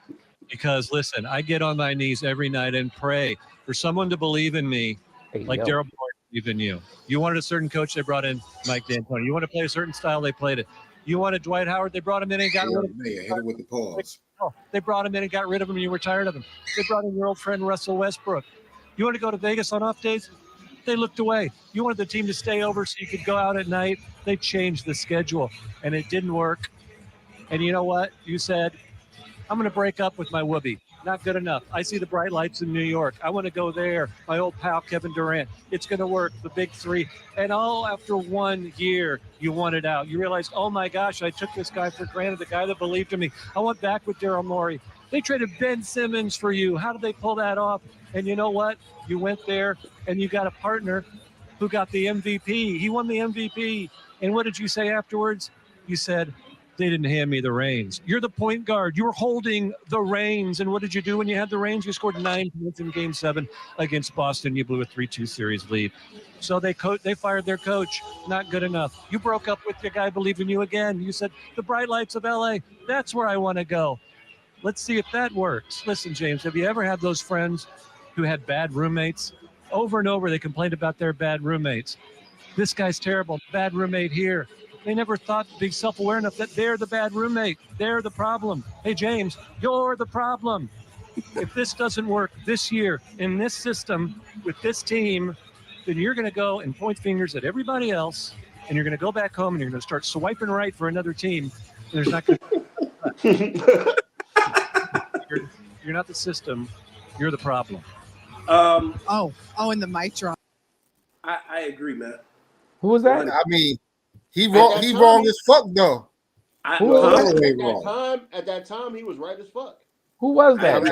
Because listen, I get on my knees every night and pray for someone to believe in me, like Daryl Morey believed in you. You wanted a certain coach, they brought in Mike D'Antoni. You want to play a certain style, they played it. You wanted Dwight Howard, they brought him in and got rid of him. Hit it with the pause. They brought him in and got rid of him, and you were tired of him. They brought in your old friend Russell Westbrook. You want to go to Vegas on off days? They looked away. You wanted the team to stay over so you could go out at night. They changed the schedule, and it didn't work. And you know what? You said, I'm going to break up with my whoopee. Not good enough. I see the bright lights in New York. I want to go there. My old pal, Kevin Durant. It's going to work. The big three. And all after 1 year, you wanted out. You realized, oh, my gosh, I took this guy for granted, the guy that believed in me. I went back with Daryl Morey. They traded Ben Simmons for you. How did they pull that off? And you know what? You went there, and you got a partner who got the MVP. He won the MVP. And what did you say afterwards? You said, they didn't hand me the reins. You're the point guard. You're holding the reins. And what did you do when you had the reins? You scored 9 points in Game 7 against Boston. You blew a 3-2 series lead. So they fired their coach. Not good enough. You broke up with your guy believing you again. You said, the bright lights of L.A., that's where I want to go. Let's see if that works. Listen, James, have you ever had those friends who had bad roommates? Over and over, they complained about their bad roommates. This guy's terrible. Bad roommate here. They never thought to be self-aware enough that they're the bad roommate. They're the problem. Hey, James, you're the problem. If this doesn't work this year in this system with this team, then you're going to go and point fingers at everybody else, and you're going to go back home and you're going to start swiping right for another team. There's not going to you're not the system. You're the problem. And the mic drop. I agree, man. Who was that? I mean, he wrong. He wrong as fuck though. At that time, he was right as fuck. Who was that?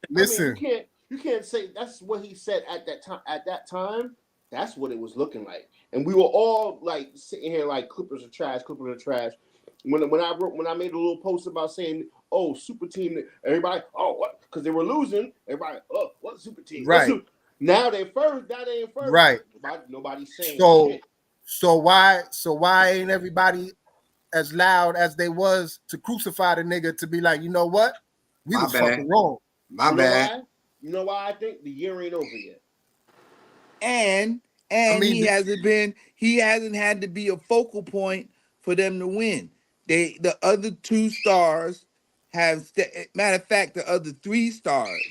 Listen, I mean, you can't say that's what he said at that time. At that time, that's what it was looking like, and we were all like sitting here like Clippers are trash. Clippers are trash. When I made a little post about saying, oh, super team, everybody, oh, what? Because they were losing. Everybody, oh, what super team? Right. Now they're first. Now they ain't first. Right. Nobody's saying shit. So why ain't everybody as loud as they was to crucify the nigga to be like, you know what? We was fucking wrong. My bad. You know why I think the year ain't over yet. And he hasn't had to be a focal point for them to win. The other 2 stars have matter of fact, the other 3 stars,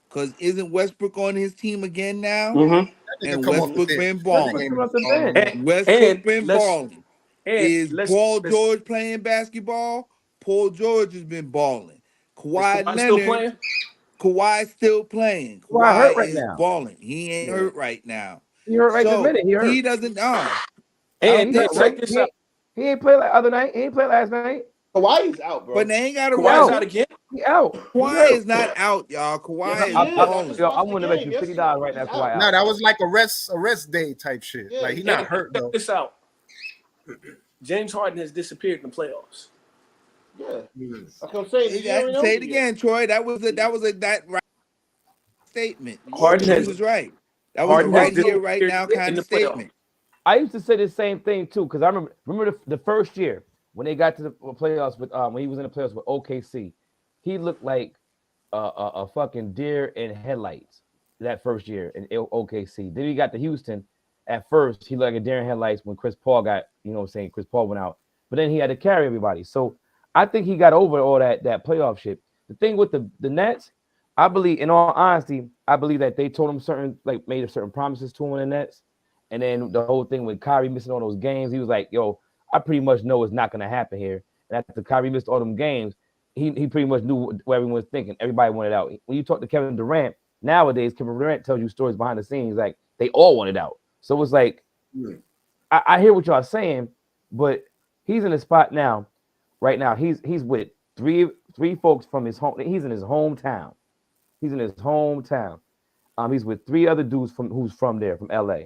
because isn't Westbrook on his team again now? Mm-hmm. And Westbrook been balling. Westbrook been balling. Is Paul George playing basketball? Paul George has been balling. Kawhi Leonard, Kawhi's still playing. Kawhi is balling. He ain't hurt right now. He hurt right this minute. He doesn't know. And check this out. He ain't played like other night. He ain't played last night. Kawhi's out, bro. But they ain't got to Kawhi's out again. He out. Kawhi is not out, y'all. Kawhi is balling. I'm going to bet you $50 right now. Kawhi out. No, that was like a rest day type shit. Yeah, like he's not hurt though. Check this out. James Harden has disappeared in the playoffs. Yeah, that's what I'm saying. Say it again, Troy. That was that right statement. Harden was right. That was right here, right now kind of statement. I used to say the same thing too, because I remember the first year when they got to the playoffs with when he was in the playoffs with OKC, he looked like a fucking deer in headlights that first year in OKC. Then he got to Houston. At first, he looked like a deer in headlights when Chris Paul got, you know what I'm saying, Chris Paul went out. But then he had to carry everybody. So I think he got over all that playoff shit. The thing with the Nets, I believe, in all honesty, I believe that they told him made certain promises to him in the Nets. And then the whole thing with Kyrie missing all those games, he was like, yo, I pretty much know it's not going to happen here. And after Kyrie missed all them games, he pretty much knew what everyone was thinking. Everybody wanted out. When you talk to Kevin Durant, nowadays, Kevin Durant tells you stories behind the scenes, like they all wanted out. So it's like, I hear what y'all saying, but he's in a spot now. Right now, he's with three folks from his home. He's in his hometown. He's with three other dudes who's from there, from LA.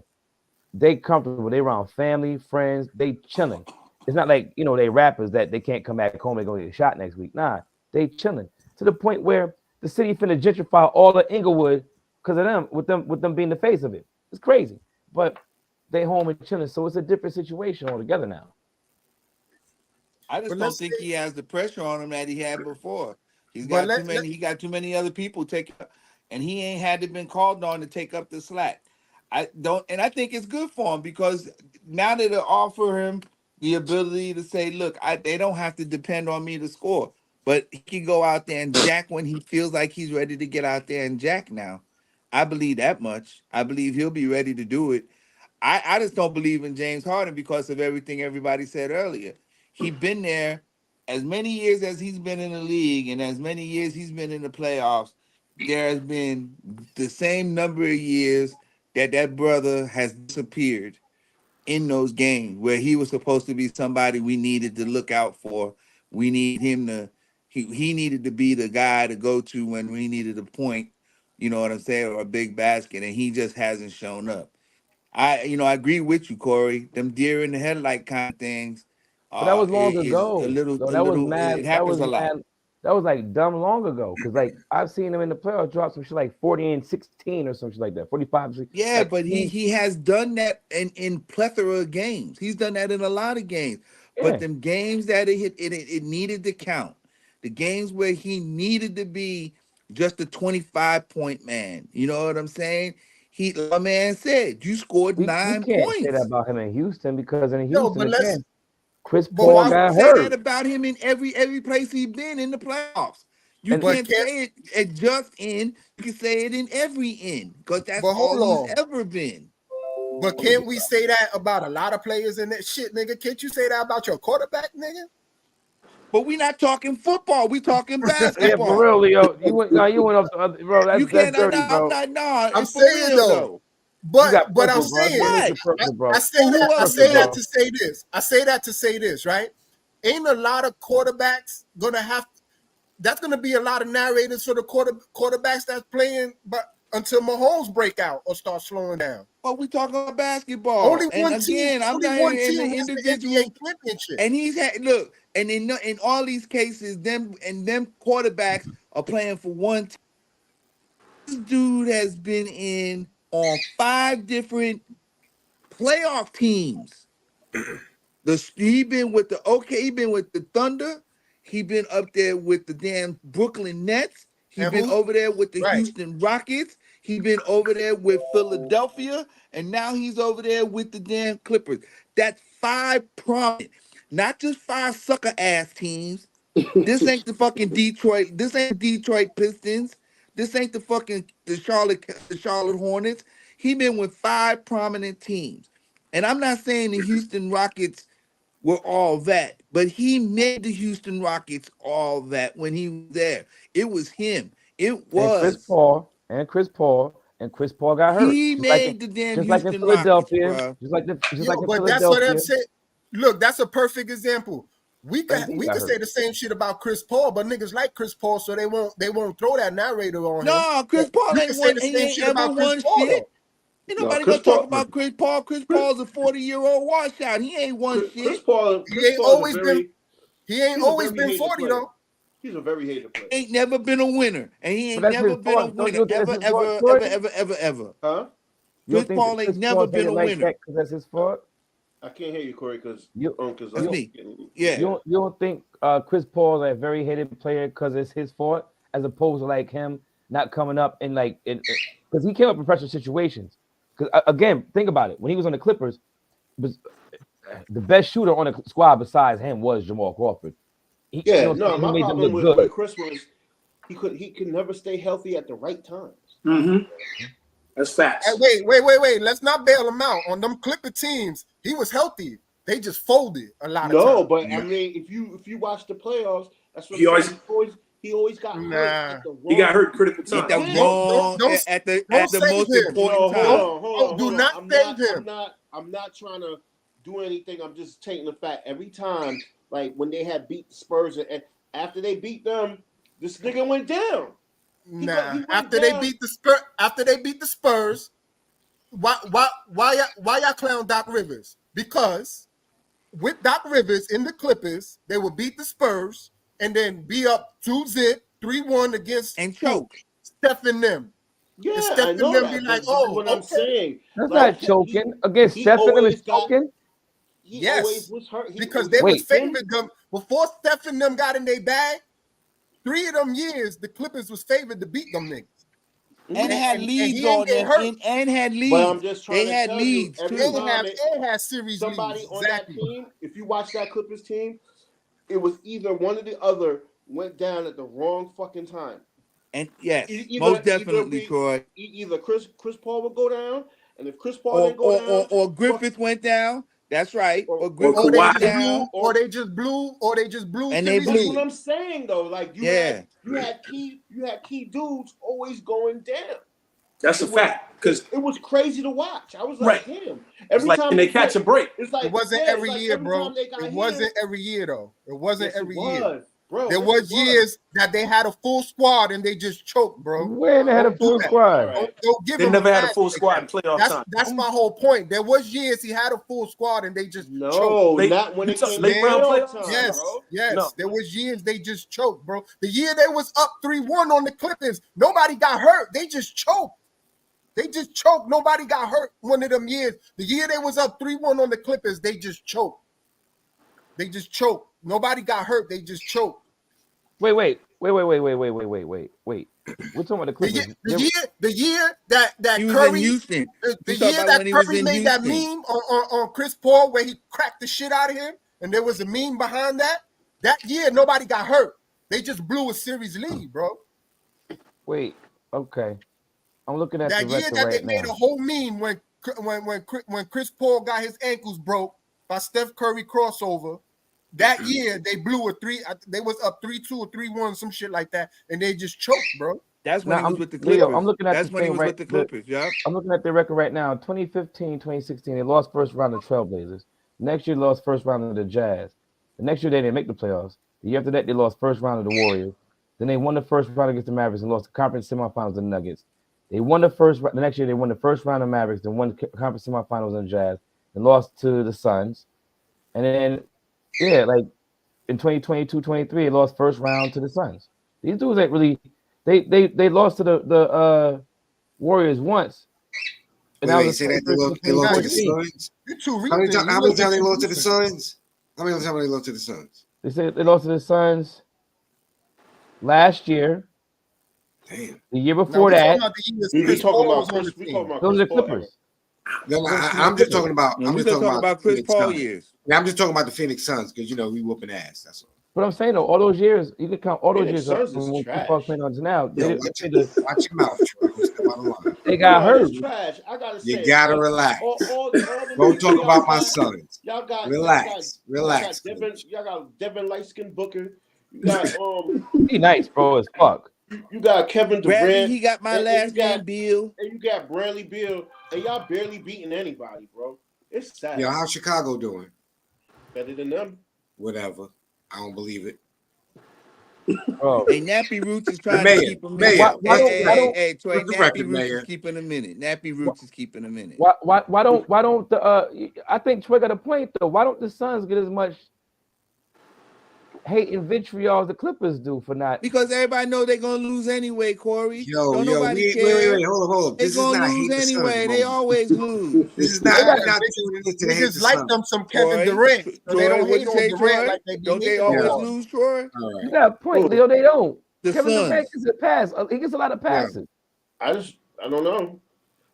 They comfortable. They around family, friends. They chilling. It's not like, you know, they rappers that they can't come back home and go get shot next week. Nah, they chilling to the point where the city finna gentrify all of Inglewood because of them, with them being the face of it. It's crazy, but they home and chilling. So it's a different situation altogether now. I just don't think he has the pressure on him that he had before. He got too many other people taking, and he ain't had to been called on to take up the slack. I think it's good for him because now that they offer him the ability to say, look, they don't have to depend on me to score, but he can go out there and jack when he feels like he's ready to get out there and jack now. I believe that much. I believe he'll be ready to do it. I just don't believe in James Harden because of everything everybody said earlier. He's been there as many years as he's been in the league and as many years he's been in the playoffs. There has been the same number of years that brother has disappeared in those games where he was supposed to be somebody we needed to look out for. We need him to, he needed to be the guy to go to when we needed a point, you know what I'm saying, or a big basket, and he just hasn't shown up. I agree with you, Corey. Them deer in the headlight kind of things, But that was long is ago. it happens a lot. That was like dumb long ago. Cause like I've seen him in the playoffs drop some shit like 40 and 16 or some shit like that. 45. Yeah, but he has done that in plethora of games. He's done that in a lot of games. Yeah. But them games that it needed to count, the games where he needed to be just a 25-point man. You know what I'm saying? My man said, you scored we 9 can't points. say that about him in Houston because in Houston again, Chris But Paul got hurt. Say that about him in every place he's been in the playoffs. You can't say it just in. You can say it in every end because that's all he's ever been. But can't we say that about a lot of players in that shit, nigga? Can't you say that about your quarterback, nigga? But we not talking football. We talking basketball. Yeah, for real, Leo. You went up to other, bro. That's dirty, bro. I'm saying though. But I'm saying, I say that to say this. I say that to say this, right? Ain't a lot of quarterbacks gonna have. That's gonna be a lot of narrators for the quarterbacks that's playing, but until Mahomes break out or start slowing down. But we talking about basketball. Only one team. I'm not in the individual championship. And he's had and in all these cases, them quarterbacks are playing for one team. This dude has been on 5 different playoff teams. He been with the Thunder. He been up there with the damn Brooklyn Nets. He been over there with the Houston Rockets. He been over there with Philadelphia, and now he's over there with the damn Clippers. That's 5 prominent, not just 5 sucker ass teams. This ain't the fucking Detroit. This ain't Detroit Pistons. This ain't the Charlotte Hornets. He been with 5 prominent teams, and I'm not saying the Houston Rockets were all that, but he made the Houston Rockets all that when he was there. It was him. It was Chris Paul got hurt. He made the damn Houston Philadelphia, Rockets, just like but Philadelphia. That's what I'm saying. Look, that's a perfect example. We could say the same shit about Chris Paul, but niggas like Chris Paul, so they won't throw that narrator on him. No, Chris Paul ain't ever won shit. Ain't nobody gonna talk about Chris Paul. Chris Paul's a 40-year-old washout. He ain't won shit. Chris Paul he ain't always been 40 though. He's a very hated player. Ain't never been a winner, and he ain't never been a winner ever. Huh? Chris Paul ain't never been a winner. Because that's his fault. I can't hear you, Corey, because That's me. Yeah. You don't think Chris Paul is a very hated player because it's his fault, as opposed to like him not coming up in like because he came up in pressure situations. Because again, think about it. When he was on the Clippers, was the best shooter on the squad besides him was Jamal Crawford. My made them problem look with Chris was he could never stay healthy at the right times. Mm-hmm. That's facts. Hey, wait. Let's not bail him out. On them Clipper teams, he was healthy. They just folded a lot of times. No, but I mean, if you watch the playoffs, that's what he always got hurt. At the wrong, he got hurt critical time. At the most important time. Do not save him. I'm not trying to do anything. I'm just taking the fact. Every time, like when they had beat the Spurs, and after they beat them, this nigga went down. After they beat the Spurs, why y'all clown Doc Rivers? Because with Doc Rivers in the Clippers, they would beat the Spurs and then be up 2-0, 3-1 against and choke. Steph and them. Yeah, and Steph I know and them that. Be like, I'm saying. That's not choking against Steph and them is choking. He always was hurt. Because they was favored them before Steph and them got in their bag. 3 of them years, the Clippers was favored to beat them niggas. And had leads on them. And had leads. But I'm just trying they had leads you, too. They had series somebody leads. On that team, if you watch that Clippers team, it was either one or the other went down at the wrong fucking time. And yes, most definitely, Troy. Either Chris Paul would go down, and if Chris Paul didn't go down, or Griffith went down. That's right. Or they just blew. And they blew. That's what I'm saying, though. Like you had key dudes always going down. That's a fact, because it was crazy to watch. I was like, damn. Every time they catch a break. It's like it wasn't every year, bro. It wasn't every year, though. It wasn't every year. Bro, there was years that they had a full squad and they just choked, bro. When they had a full squad, they never had a full squad in playoff time. That's my whole point. There was years he had a full squad and they just choked. Not when it came to playoff time. Yes. There was years they just choked, bro. The year they was up 3-1 on the Clippers, nobody got hurt. They just choked. Nobody got hurt one of them years. The year they was up 3-1 on the Clippers, they just choked. Nobody got hurt. They just choked. Wait. We're talking about the Clippers. The year that he was Curry, in Houston. The year that Curry made that meme on Chris Paul where he cracked the shit out of him, and there was a meme behind that. That year, nobody got hurt. They just blew a series lead, bro. Wait. Okay. I'm looking at that the year record that right they made now. a whole meme when Chris Paul got his ankles broke by Steph Curry crossover. That year they blew a 3. They was up 3-2 or 3-1, some shit like that, and they just choked, bro. That's when he was with the Clippers. I'm looking at That's when he was with the Clippers. Yeah. I'm looking at their record right now. 2015, 2016, they lost first round of Trailblazers. Next year, lost first round of the Jazz. The next year, they didn't make the playoffs. The year after that, they lost first round of the Warriors. Then they won the first round against the Mavericks and lost the conference semifinals of the Nuggets. They won the next year, they won the first round of Mavericks, then won the conference semifinals of the Jazz, and lost to the Suns. And then, in 2022-23, they lost first round to the Suns. These dudes ain't really. They lost to the Warriors once. And they lost to the Suns. How many times they lost to the Suns? How many times they lost to the Suns? They said they lost to the Suns last year. Damn. The year before that. We talking about those are the Clippers. No, I'm just talking about. I'm just talking about Chris Paul years. Yeah, I'm just talking about the Phoenix Suns because we whooping ass. That's all. But I'm saying though, all those years you can count all those years up from when Chris Paul playing on to now. Watch your mouth, Troy. They got hurt. Trash. I gotta say, you gotta relax. Don't talk about my Suns. Y'all got relax. Y'all got Devin Light-Skin Booker. You got He nice, bro, as fuck. You got Kevin Durant. Bradley, he got my last name, Beal. And you got Bradley Beal. And y'all barely beating anybody, bro. It's sad. Yeah, how's Chicago doing? Better than them. Whatever. I don't believe it. Oh. Hey, Nappy Roots is trying to keep him. Hey, Troy, Nappy Roots is keeping a minute. Nappy Roots is keeping a minute. Why don't the I think Troy got a point though. Why don't the Suns get as much hating vitriol the Clippers do for not. Because everybody know they're gonna lose anyway, Corey. Don't nobody wait, care. hold up. They This is gonna not lose hate the Suns anyway. They moment. always lose. This is not, Yeah, we're not tuning into the hate niggas the like Suns. them some Kevin Troy, Durant, so they Troy, don't what hate you on say, Durant Troy? like they be Don't they hating always on. lose, Troy? All You right. got a point, Leo. They don't. The Kevin Suns. Durant gets a pass. He gets a lot of passes. I don't know.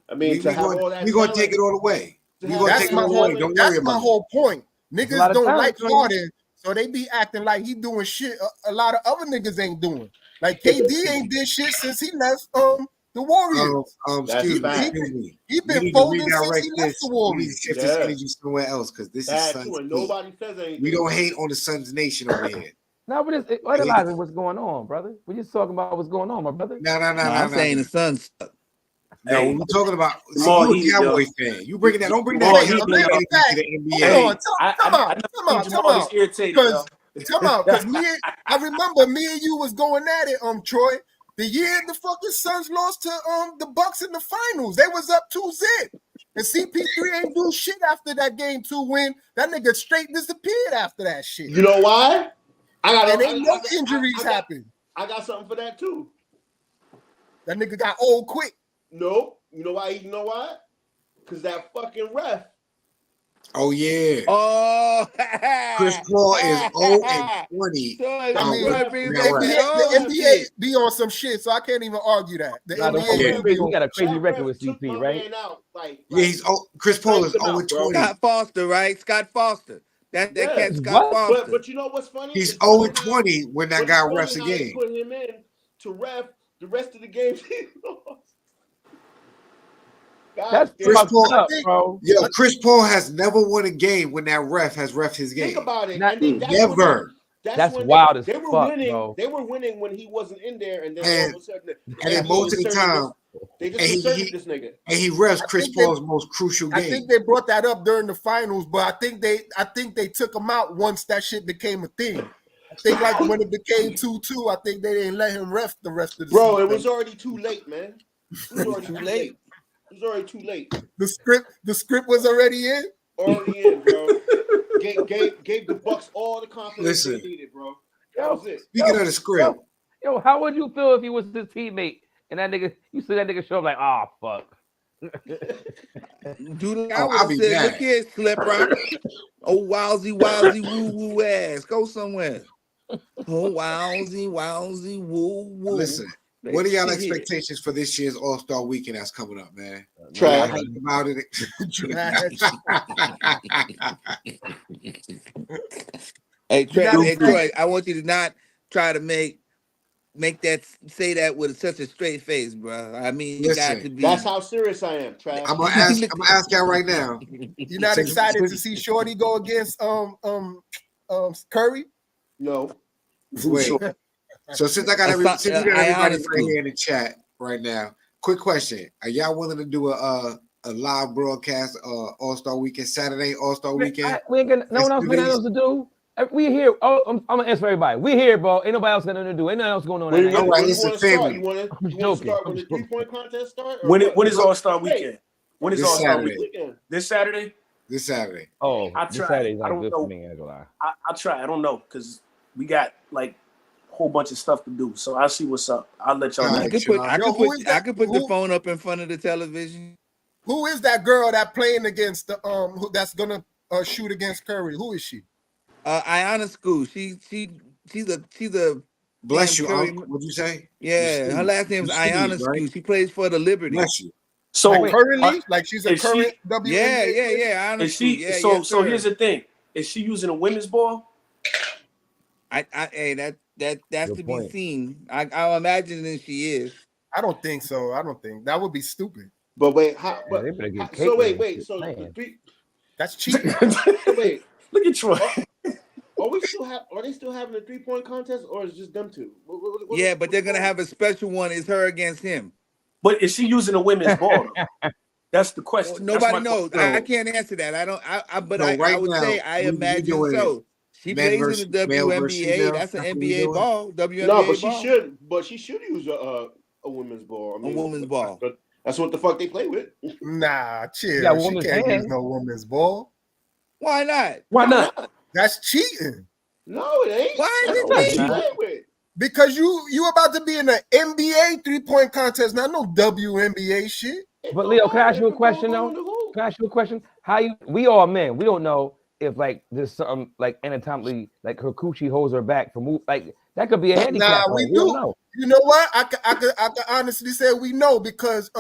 I mean, We're going to take it all away. We're going to take it all away. Don't worry That's about my it. whole point. a lot Niggas of don't talent, like Tony. Harden, so they be acting like he doing shit a lot of other niggas ain't doing. Like KD ain't did shit since he left the Warriors. Excuse me. He We been need to folding since redirect he left this. the We need to Warriors. shift this energy somewhere else because this is Suns. Too, and nobody says anything. We don't hate on the Suns Nation over here. No, we're just analyzing what's going on, brother. We're just talking about what's going on, my brother. No. I'm saying the Suns. No, Hey, we're talking about Jamal you a Heat, Cowboy yo. fan. You bringing that? Don't bring Jamal that Heat, energy yo. to the NBA. Hold on, I know Jamal is irritated, yo. Because I remember me and you was going at it, Troy. The year the fucking Suns lost to the Bucks in the finals, they was up 2-0. And CP3 ain't do shit after that game 2 win. That nigga straight disappeared after that shit. You know why? No injuries happened. I got something for that too. That nigga got old quick. Nope. You know why? Because that fucking ref. Oh yeah. Oh, Chris Paul is 0-20. The NBA be on some shit, so I can't even argue that. The NBA he got a crazy record with CP, right? Chris Paul is 0-20. Scott Foster, right? Scott Foster. That cat Scott Foster. But you know what's funny? He's 0-20 when that guy refs a game. Put him in to ref the rest of the games he lost. That's Chris Paul, up, bro. Yo, Chris Paul has never won a game when that ref has refed his game. Think about it. Never. That's wild as they were fuck, winning. bro. They were winning when he wasn't in there, and then all of a sudden, most of the time, they just inserted this nigga. And he refs Chris Paul's most crucial game. I think they brought that up during the finals, but I think they took him out once that shit became a thing. I think like when it became 2-2, I think they didn't let him ref the rest of the season. It was already too late, man. It was already too late. It was already too late. The script was already in? Already in, bro. Gave the Bucks all the confidence they needed, bro. That was it. Speaking of the script. Yo, how would you feel if he was his teammate and that nigga, you see that nigga show up like, fuck. Dude, I would have said, look here, Slip Rock. Oh, wowsy, woo ass. Go somewhere. Oh, wowsy, woo woo. Listen, what are y'all expectations for this year's All-Star Weekend that's coming up, man? Trash. About it. Hey, Troy, I want you to not try to make that say that with such a straight face, bro. I mean, you got to be. That's how serious I am, Trash. I'm gonna ask y'all right now. You're not excited to see Shorty go against Curry? No. Wait. So since I got everybody right here in the chat right now, quick question: are y'all willing to do a live broadcast All-Star Weekend Saturday All-Star Weekend? We ain't got no one else to do. We here. Oh, I'm gonna answer everybody. We here, bro. Ain't nobody else got nothing to do. Ain't nothing else going on. All right, listen, family. You want to start when the 3-point contest starts? When is All-Star Weekend? When is All-Star Weekend? This Saturday? This Saturday. Oh, I this try. Saturday's I not don't good know. for me. I go lie. I'll try. I don't know because we got like a whole bunch of stuff to do. So I'll see what's up. I'll let y'all know. I could put the phone up in front of the television. Who is that girl that playing against the that's gonna shoot against Curry? Who is she? Iana School. She's a bless you, Uncle. What'd you say? Yeah, her last name is Iana School. She plays for the Liberty. Bless you. So like currently, like she's a current WNBA. Yeah. Is she? Yeah, so here's the thing: is she using a women's ball? That's to be seen. I'll imagine that she is. I don't think so. I don't think that would be stupid. But wait, So the three. That's cheating. Wait, look at Troy. Are they still having a 3-point contest, or is it just them two? But they're gonna have a special one. It's her against him. But is she using a women's ball? That's the question. Nobody knows. I can't answer that. I don't. I would say I imagine so. She plays in the WNBA. That's an NBA ball. WNBA no, but ball. she should use a women's ball. A women's ball. That's what the fuck they play with. Nah, chill. She can't use no women's ball. Why not? Why not? That's cheating. No, it ain't. Why is That's it what cheating? you play with. Because you about to be in an NBA 3-point contest, not no WNBA shit. But Leo, can I ask you a question though? Can I ask you a question? We all men, we don't know if like there's something like anatomically, like her coochie holds her back for move, like that could be a handicap. Nah, we We do. don't know. You know what? I could honestly say we know because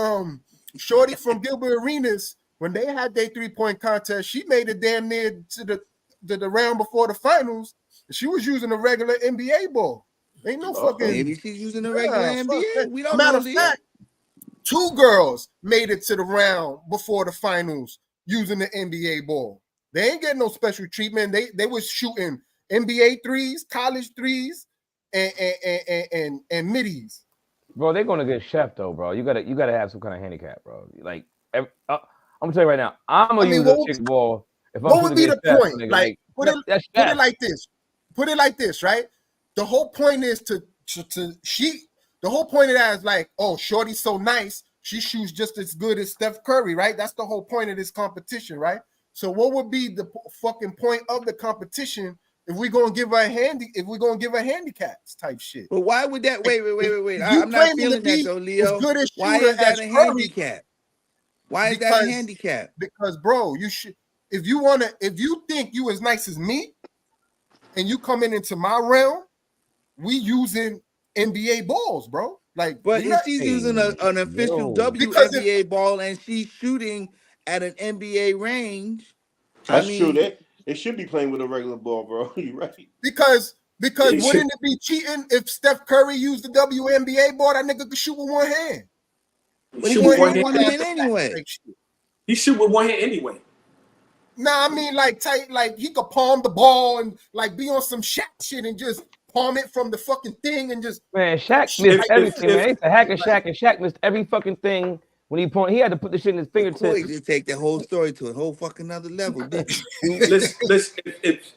Shorty from Gilbert Arenas, when they had their 3-point contest, she made it damn near to the round before the finals. She was using a regular NBA ball. Ain't no fucking. Maybe she's using a regular NBA. We don't Matter know. of fact, 2 girls made it to the round before the finals using the NBA ball. They ain't getting no special treatment. They was shooting NBA threes, college threes, and middies. Bro, they're gonna get chef though, bro. You gotta have some kind of handicap, bro. Like, I'm gonna tell you right now, I'm gonna use a chick ball. If I'm what would be the chef, point? nigga, Like, put it like this. Put it like this, right? The whole point is the whole point of that is like, oh, Shorty's so nice, she shoots just as good as Steph Curry, right? That's the whole point of this competition, right? So what would be the fucking point of the competition if we're gonna give her handicaps type shit? But why would that? Wait. I'm not feeling that though, Leo. Why is that a handicap? Why is that a handicap? Because, bro, you should. If you think you as nice as me, and you coming into my realm, we using NBA balls, bro. Like, but if she's using an official WNBA ball and she's shooting at an NBA range, that's true. They should be playing with a regular ball, bro. You're right. Because wouldn't it be cheating if Steph Curry used the WNBA ball? That nigga could shoot with one hand. But he shoot with one hand anyway. He shoot with one hand anyway. Nah, I mean like tight, like he could palm the ball and like be on some Shaq shit and just palm it from the fucking thing and just. Man, Shaq missed everything. Man, it's a hack of Shaq, and Shaq missed every fucking thing when he point. He had to put the shit in his fingertips. He just take the whole story to a whole fucking other level, didn't he? Listen,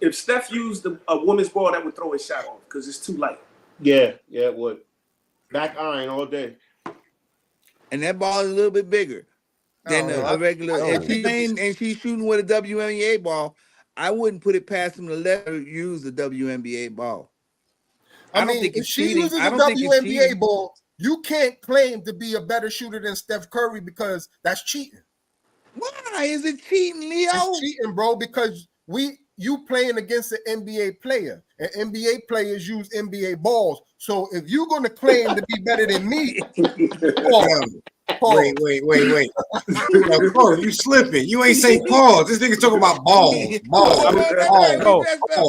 if Steph used a woman's ball, that would throw his shot off because it's too light. Yeah, it would. Back iron all day. And that ball is a little bit bigger than a regular. If she's playing and she's shooting with a WNBA ball, I wouldn't put it past him to let her use the WNBA ball. I don't think it's cheating. If she uses a WNBA ball, you can't claim to be a better shooter than Steph Curry because that's cheating. Why is it cheating, Leo? It's cheating, bro, because you playing against an NBA player, and NBA players use NBA balls. So if you're gonna claim to be better than me, Wait. Bro, you slipping. You ain't say pause. This nigga talking about balls.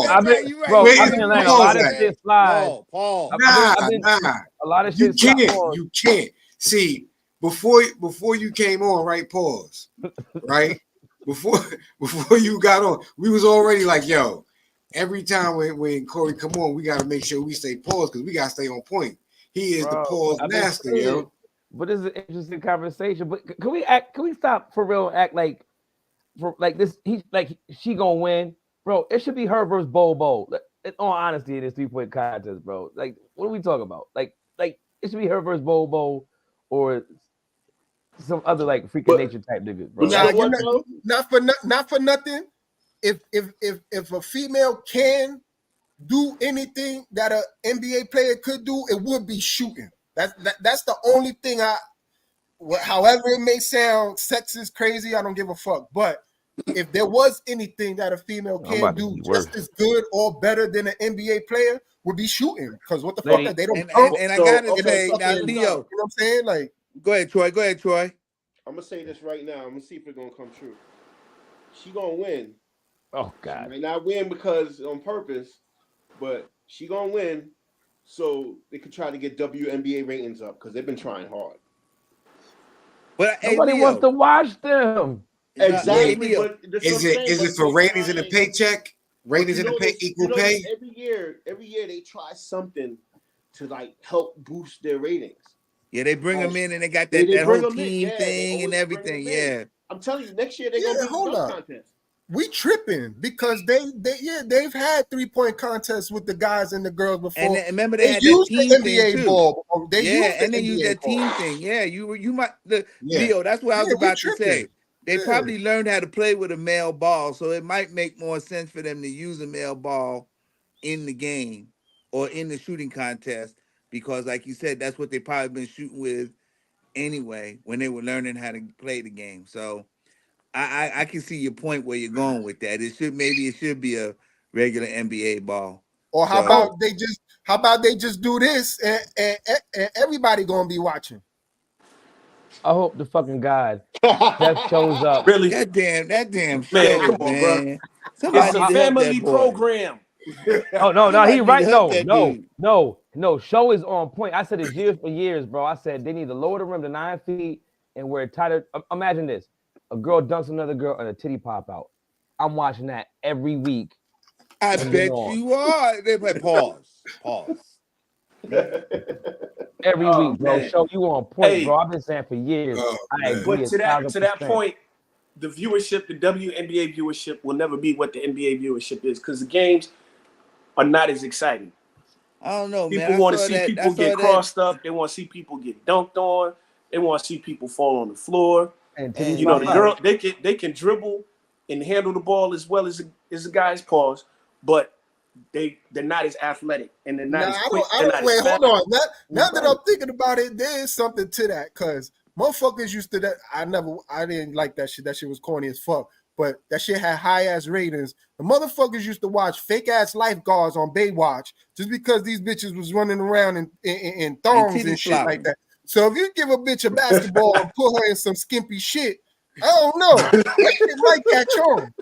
I've been letting a lot of shit slide. Nah. A lot of shit You can't. See, before you came on, right? Pause. Right? Before you got on, we was already like, yo, every time when Corey come on, we got to make sure we stay paused because we got to stay on point. He is the pause master, yo. But this is an interesting conversation. But can we stop for real and act like this? She gonna win, bro. It should be her versus Bobo. In all honesty, in this 3-point contest, bro. Like, what are we talking about? Like it should be her versus Bobo or some other like freaking nature type niggas, bro. Not for nothing. If a female can do anything that an NBA player could do, it would be shooting. That's the only thing however it may sound, sexist, crazy, I don't give a fuck. But if there was anything that a female can do just as good or better than an NBA player, would be shooting. Because what the fuck, they don't. And I gotta say, now, Leo, you know what I'm saying? Like, go ahead, Troy. I'm gonna say this right now. I'm gonna see if it's gonna come true. She gonna win. Oh God. She may not win because on purpose, but she gonna win. So they could try to get WNBA ratings up because they've been trying hard. But nobody wants to watch them. Exactly. Is it for ratings and a paycheck? Ratings and a pay equal pay? Every year they try something to like help boost their ratings. Yeah, they bring them in and they got that whole team thing and everything. Yeah. I'm telling you, next year they're gonna do a contest. We tripping because they've had 3-point contests with the guys and the girls before. And remember they had that team thing too. Ball. They used that team thing. Yeah, you might Leo. That's what I was about to say. They probably learned how to play with a male ball, so it might make more sense for them to use a male ball in the game or in the shooting contest because, like you said, that's what they probably been shooting with anyway when they were learning how to play the game. So I can see your point where you're going with that. It should be a regular NBA ball. Or how So- about they just do this and everybody gonna be watching? I hope the fucking God Steph shows up. Really? that damn show, Man, come on, bro. man. Somebody It's a need to help family that boy. program. Oh no, Somebody he need right. to help No, that no, dude. no. Show is on point. I said it's years for years, bro. I said they need to lower the rim to 9 feet and wear tighter. Imagine this: a girl dunks another girl and a titty pop out. I'm watching that every week. I from bet then on. you are. They play pause. Every Oh, week, bro. man. Show you on point, Hey. bro. I've been saying for years. I agree. But to that point, the viewership, the WNBA viewership will never be what the NBA viewership is because the games are not as exciting. I don't know, man. People want to see people get crossed up. They want to see people get dunked on. They want to see people fall on the floor. And You know, the girl, they can dribble and handle the ball as well as the guys pause, but they're not as athletic and they're not as quick. Wait, hold on. Now that I'm thinking about it, there is something to that because motherfuckers used to that. I didn't like that shit. That shit was corny as fuck. But that shit had high ass ratings. The motherfuckers used to watch fake ass lifeguards on Baywatch just because these bitches was running around in thongs and shit like that. So if you give a bitch a basketball and put her in some skimpy shit, I don't know. That shit might catch on.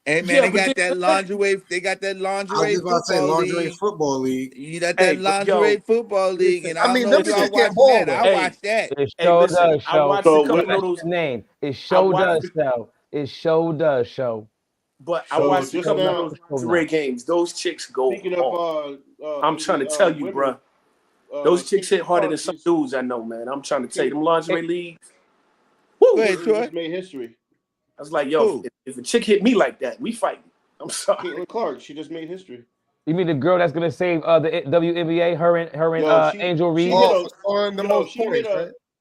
Hey man, they got that lingerie. They got that lingerie. I was about to say lingerie football league. You got that lingerie football league, and I mean, them bitches get ball. I watch that. It show does I show. watched a couple of those. Name. It show does show. It show does show. But I watched a couple of those lingerie games. Those chicks go hard. I'm trying to tell you, bro. Those chicks hit harder than some dudes I know, man. I'm trying to tell you, them lingerie leagues. Woo! Go ahead, Troy. Just made history. I was like, yo, if a chick hit me like that, we fighting. I'm sorry. Caitlin Clark, she just made history. You mean the girl that's gonna save the WNBA? Her and Angel Reese.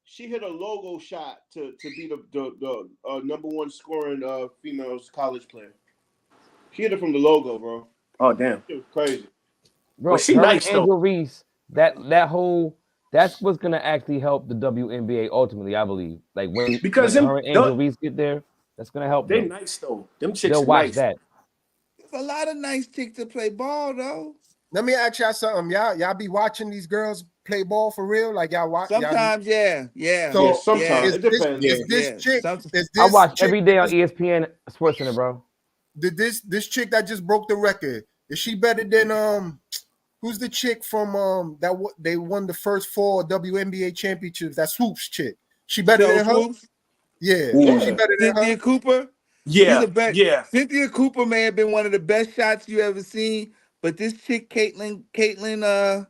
She hit a logo shot to be the number one scoring female college player. She hit it from the logo, bro. Oh damn, it was crazy. Bro, well, she nice though. Angel Reese. That's what's gonna actually help the WNBA ultimately, I believe. Like when her and Angel Reese get there, that's gonna help. They nice though. Them chicks. They'll watch that. There's a lot of nice chicks that play ball though. Let me ask y'all something. Y'all be watching these girls play ball for real? Like y'all watch? Sometimes, yeah. So sometimes it depends. Is this chick? I watch every day on ESPN Sports Center, bro. Did this chick that just broke the record? Is she better than who's the chick from they won the first 4 WNBA championships? That Swoops chick. She better than her? Yeah. She better than Cynthia her? Cooper? Yeah. Cynthia Cooper may have been one of the best shots you ever seen, but this chick, Caitlin, Caitlin.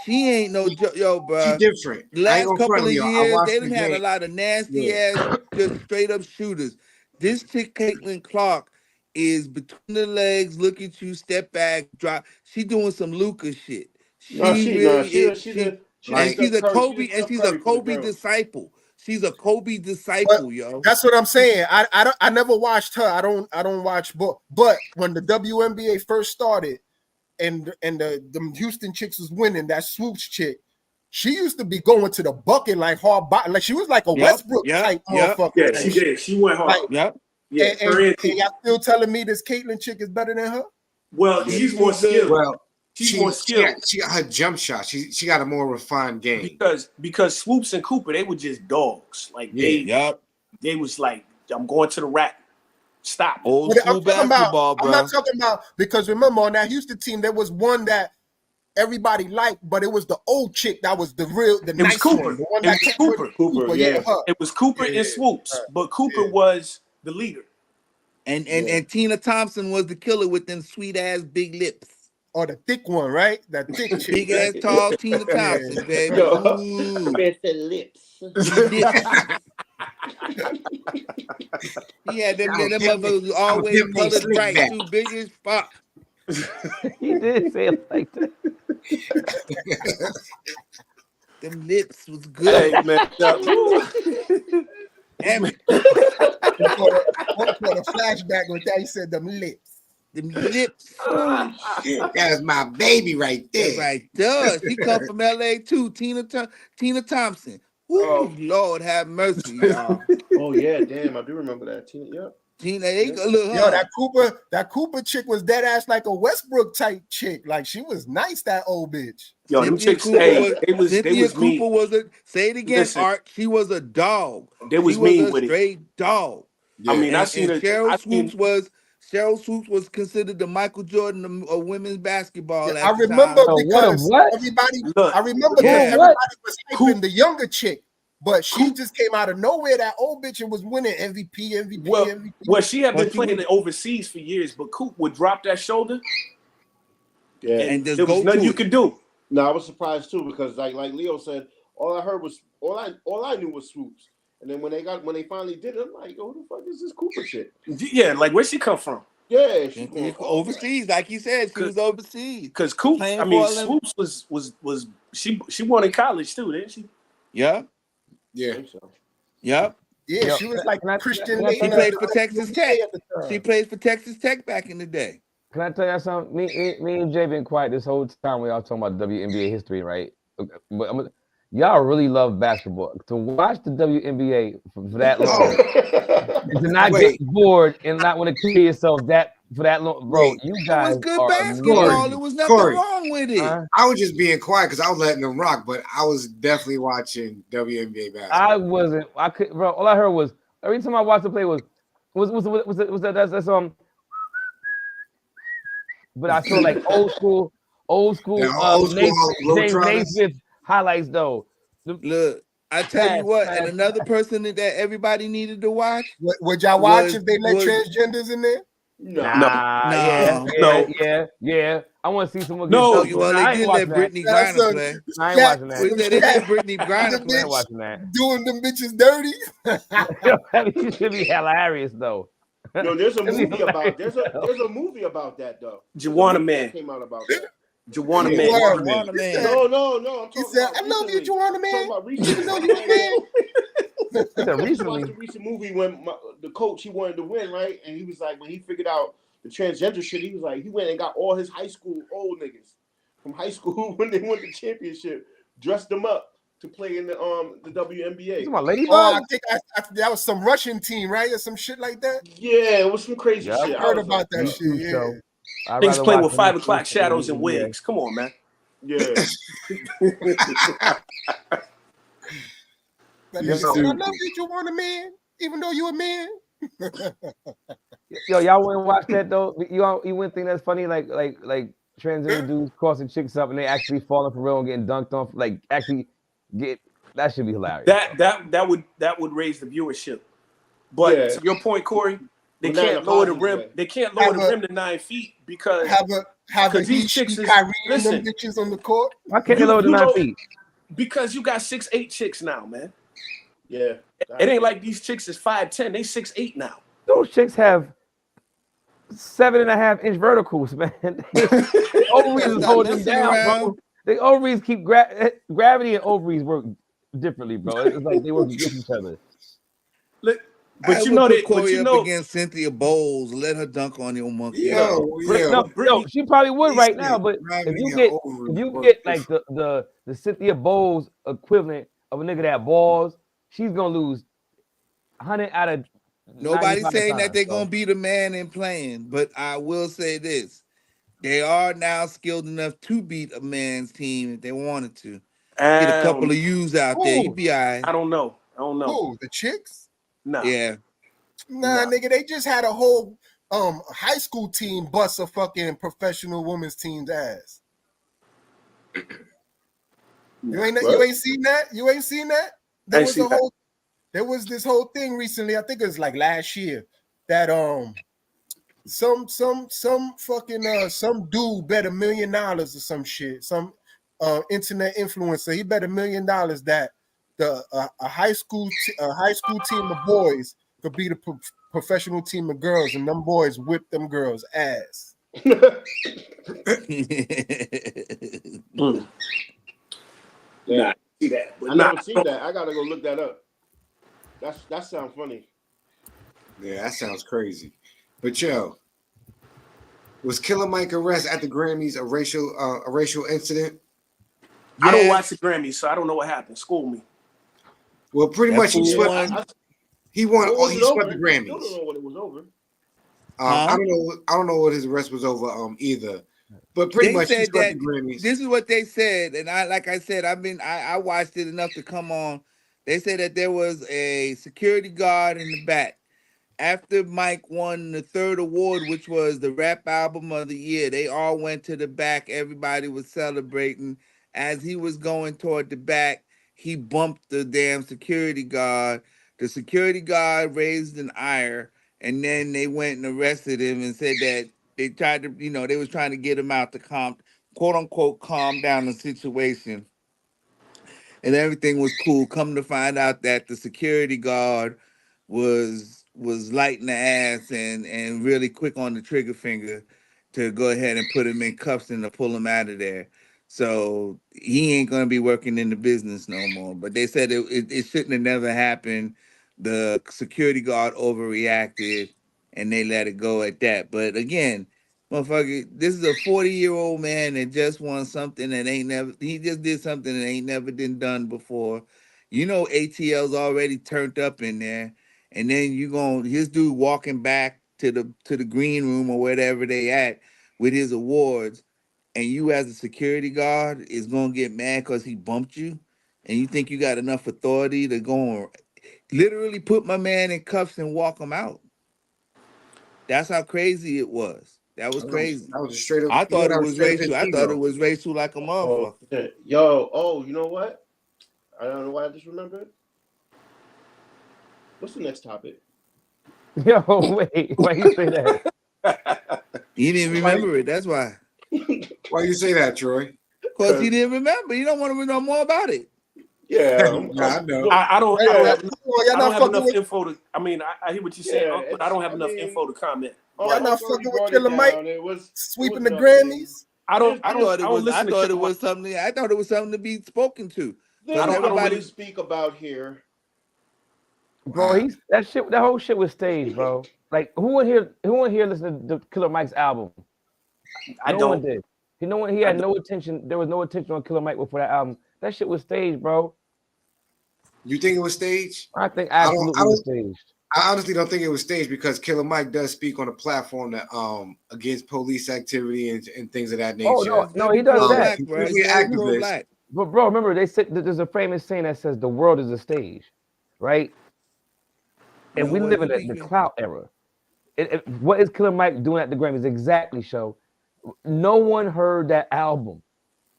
she ain't no yo, bro. She different. Last couple of years, they done had game. a lot of nasty ass, just straight up shooters. This chick, Caitlin Clark, is between the legs, look at you, step back, drop. She doing some Luka shit. She's a Kobe disciple. She's a Kobe disciple, yo. That's what I'm saying. I never watched her. I don't watch, but when the WNBA first started, and the Houston chicks was winning, that Swoops chick, she used to be going to the bucket like hard, like she was like a Westbrook type motherfucker. Yeah, she did. She went hard. And y'all still telling me this Caitlin chick is better than her? Well, she's more skilled. Well, she's more skilled. She got her jump shot. She got a more refined game. Because Swoops and Cooper, they were just dogs. Like they was like, I'm going to the rack. Stop. Old school basketball, bro. I'm not talking about, because remember on that Houston team, there was one that everybody liked, but it was the old chick that was the nice Cooper. one. The one that was Cooper. Yeah. It was Cooper and Swoops, but Cooper was the leader. And Tina Thompson was the killer with them sweet ass big lips. Or the thick one, right? That thick chick. Big ass tall Tina Thompson, baby. Ooh. With the lips. He had them motherfuckers always colored bright, too big as fuck. He did say it like that. Them lips was good. Hey, man. Damn it. For the flashback with that, he said them lips. Them lips. That's my baby right there. That's right there. She come from LA too. Tina Thompson. Ooh, Lord have mercy, y'all. Oh yeah, damn, I do remember that. Tina, they look, Yo, that Cooper chick was dead ass like a Westbrook type chick. Like she was nice, that old bitch. Yo, them Cynthia chicks, Cooper they was mean. was a, say it again, Listen, Art. She was a dog. They was she was mean a with straight dog. Yeah. I mean, and Cheryl Swoops was considered the Michael Jordan of women's basketball. I remember because everybody was hyping the younger chick, but she just came out of nowhere. That old bitch and was winning MVP. Well, she had been playing overseas for years, but Coop would drop that shoulder. Yeah, and there was nothing you could do. No, I was surprised too because like Leo said, all I knew was Swoops. And then when they finally did it, I'm like, yo, who the fuck is this Cooper shit? Yeah, like where'd she come from? Yeah, she overseas, like he said, she was overseas. Because Coop, Swoops was she won in college too, didn't she? Yeah. Yeah. Yeah, she was like Christian. She played for Texas Tech. She played for Texas Tech back in the day. Can I tell you something? Me and Jay been quiet this whole time. We all talking about WNBA history, right? But y'all really love basketball. To watch the WNBA for that long, and to not get bored and not want to kill yourself for that long, bro. You guys, it was good basketball. There was nothing wrong with it. I was just being quiet because I was letting them rock, but I was definitely watching WNBA basketball. I wasn't. I could, bro. All I heard was every time I watched the play was that. But I saw like old school James Naismith highlights though. Look, I tell you what, and another person that everybody needed to watch. Would y'all watch if they let transgenders in there? No. Yeah. I want to see someone. Well, they did let Brittany Griner play. I ain't watching that. They let Brittany Griner play. I ain't watching that. Doing them bitches dirty. It should be hilarious though. No, there's a movie about that though. Juwanna Mann came out about that. Juwanna Mann. No. He said, "I love you, Juwanna Mann." Even though you a man. Recently, the recent movie when the coach he wanted to win, right? And he was like, when he figured out the transgender shit, he was like, he went and got all his high school old niggas from high school when they won the championship, dressed them up to play in the WNBA. I think that was some Russian team, right, or some shit like that. Yeah, it was some crazy shit. I heard about that shit. Yeah. Things play with 5 o'clock shadows and wigs. Come on, man. Yeah. I love you, Juwanna Mann, even though you a man. Yo, y'all wouldn't watch that though. You wouldn't think that's funny, like transgender dudes crossing chicks up and they actually falling for real and getting dunked on. Like actually that should be hilarious. That would raise the viewership. But to your point, Corey, they can't lower the rim. They can't lower the rim to 9 feet because have these chicks Kyrie and them bitches on the court. Why can't they lower to 9 feet? Because you got 6'8" chicks now, man. Yeah. It ain't like these chicks is 5'10". They 6'8" now. Those chicks have 7.5-inch verticals, man. They ovaries is holding them down, bro. The ovaries keep gravity and ovaries work differently, bro. It's like they work against each other. Look, but you know that. Corey up against Cynthia Bowles, let her dunk on your monkey. No, she probably would right now. But if you get like the Cynthia Bowles equivalent of a nigga that balls, she's gonna lose 100 out of. Nobody's saying that they're gonna be the man in playing, but I will say this: they are now skilled enough to beat a man's team if they wanted to. Get a couple of U's out there, you'd be all right. I don't know. Who, the chicks? No. Yeah. Nah, nigga, they just had a whole high school team bust a fucking professional women's team's ass. You ain't seen that? You ain't seen that? There was this whole thing recently. I think it was like last year that some fucking some dude bet $1 million or some shit. Some internet influencer. He bet $1 million that a high school team of boys could beat a professional team of girls, and them boys whipped them girls' ass. Yeah, see that. I never seen that. I gotta go look that up. That sounds funny. Yeah, that sounds crazy. But yo, Was Killer Mike arrest at the Grammys a racial incident? I don't watch the Grammys, so I don't know what happened. School me. Well, pretty much he swept. He won. He swept the Grammys. I don't know when it was over. I don't know what his arrest was over either. But pretty much he swept the Grammys. This is what they said, and I watched it enough to come on. They said that there was a security guard in the back. After Mike won the third award, which was the rap album of the year, they all went to the back. Everybody was celebrating. As he was going toward the back, he bumped the damn security guard. The security guard raised an ire, and then they went and arrested him and said that they tried to, they was trying to get him out to quote unquote, calm down the situation. And everything was cool. Come to find out that the security guard was light in the ass and really quick on the trigger finger to go ahead and put him in cuffs and to pull him out of there. So he ain't gonna be working in the business no more. But they said it shouldn't have never happened. The security guard overreacted and they let it go at that. But again, motherfucker, this is a 40-year-old man that just won something that he just did something that ain't never been done before. ATL's already turned up in there. And then his dude walking back to the green room or wherever they at with his awards, and you as a security guard is gonna get mad because he bumped you, and you think you got enough authority to go and literally put my man in cuffs and walk him out. That's how crazy it was. That was crazy. That was straight up. I thought it was racial. I thought it was racial like a motherfucker. You know what? I don't know why I just remembered. What's the next topic? Yo, wait. Why you say that? You didn't remember it. That's why. Why you say that, Troy? Because you didn't remember. You don't want to know more about it. Yeah, I know. I don't have enough info to. I mean, I hear what you're saying, but I don't have enough info to comment. Y'all not fucking with Killer Mike sweeping the Grammys. I thought it was something to be spoken to. I don't really speak about here. Bro, that whole shit was staged, bro. Like who in here listened to Killer Mike's album? No one did. He had no attention. There was no attention on Killer Mike before that album. That shit was staged, bro. You think it was staged? I think absolutely it was staged. I honestly don't think it was staged because Killer Mike does speak on a platform that against police activity and things of that nature. Oh no, he does that. He's an activist. But bro, remember they said that there's a famous saying that says the world is a stage, right? And we live in the clout era. What is Killer Mike doing at the Grammys exactly, show? No one heard that album.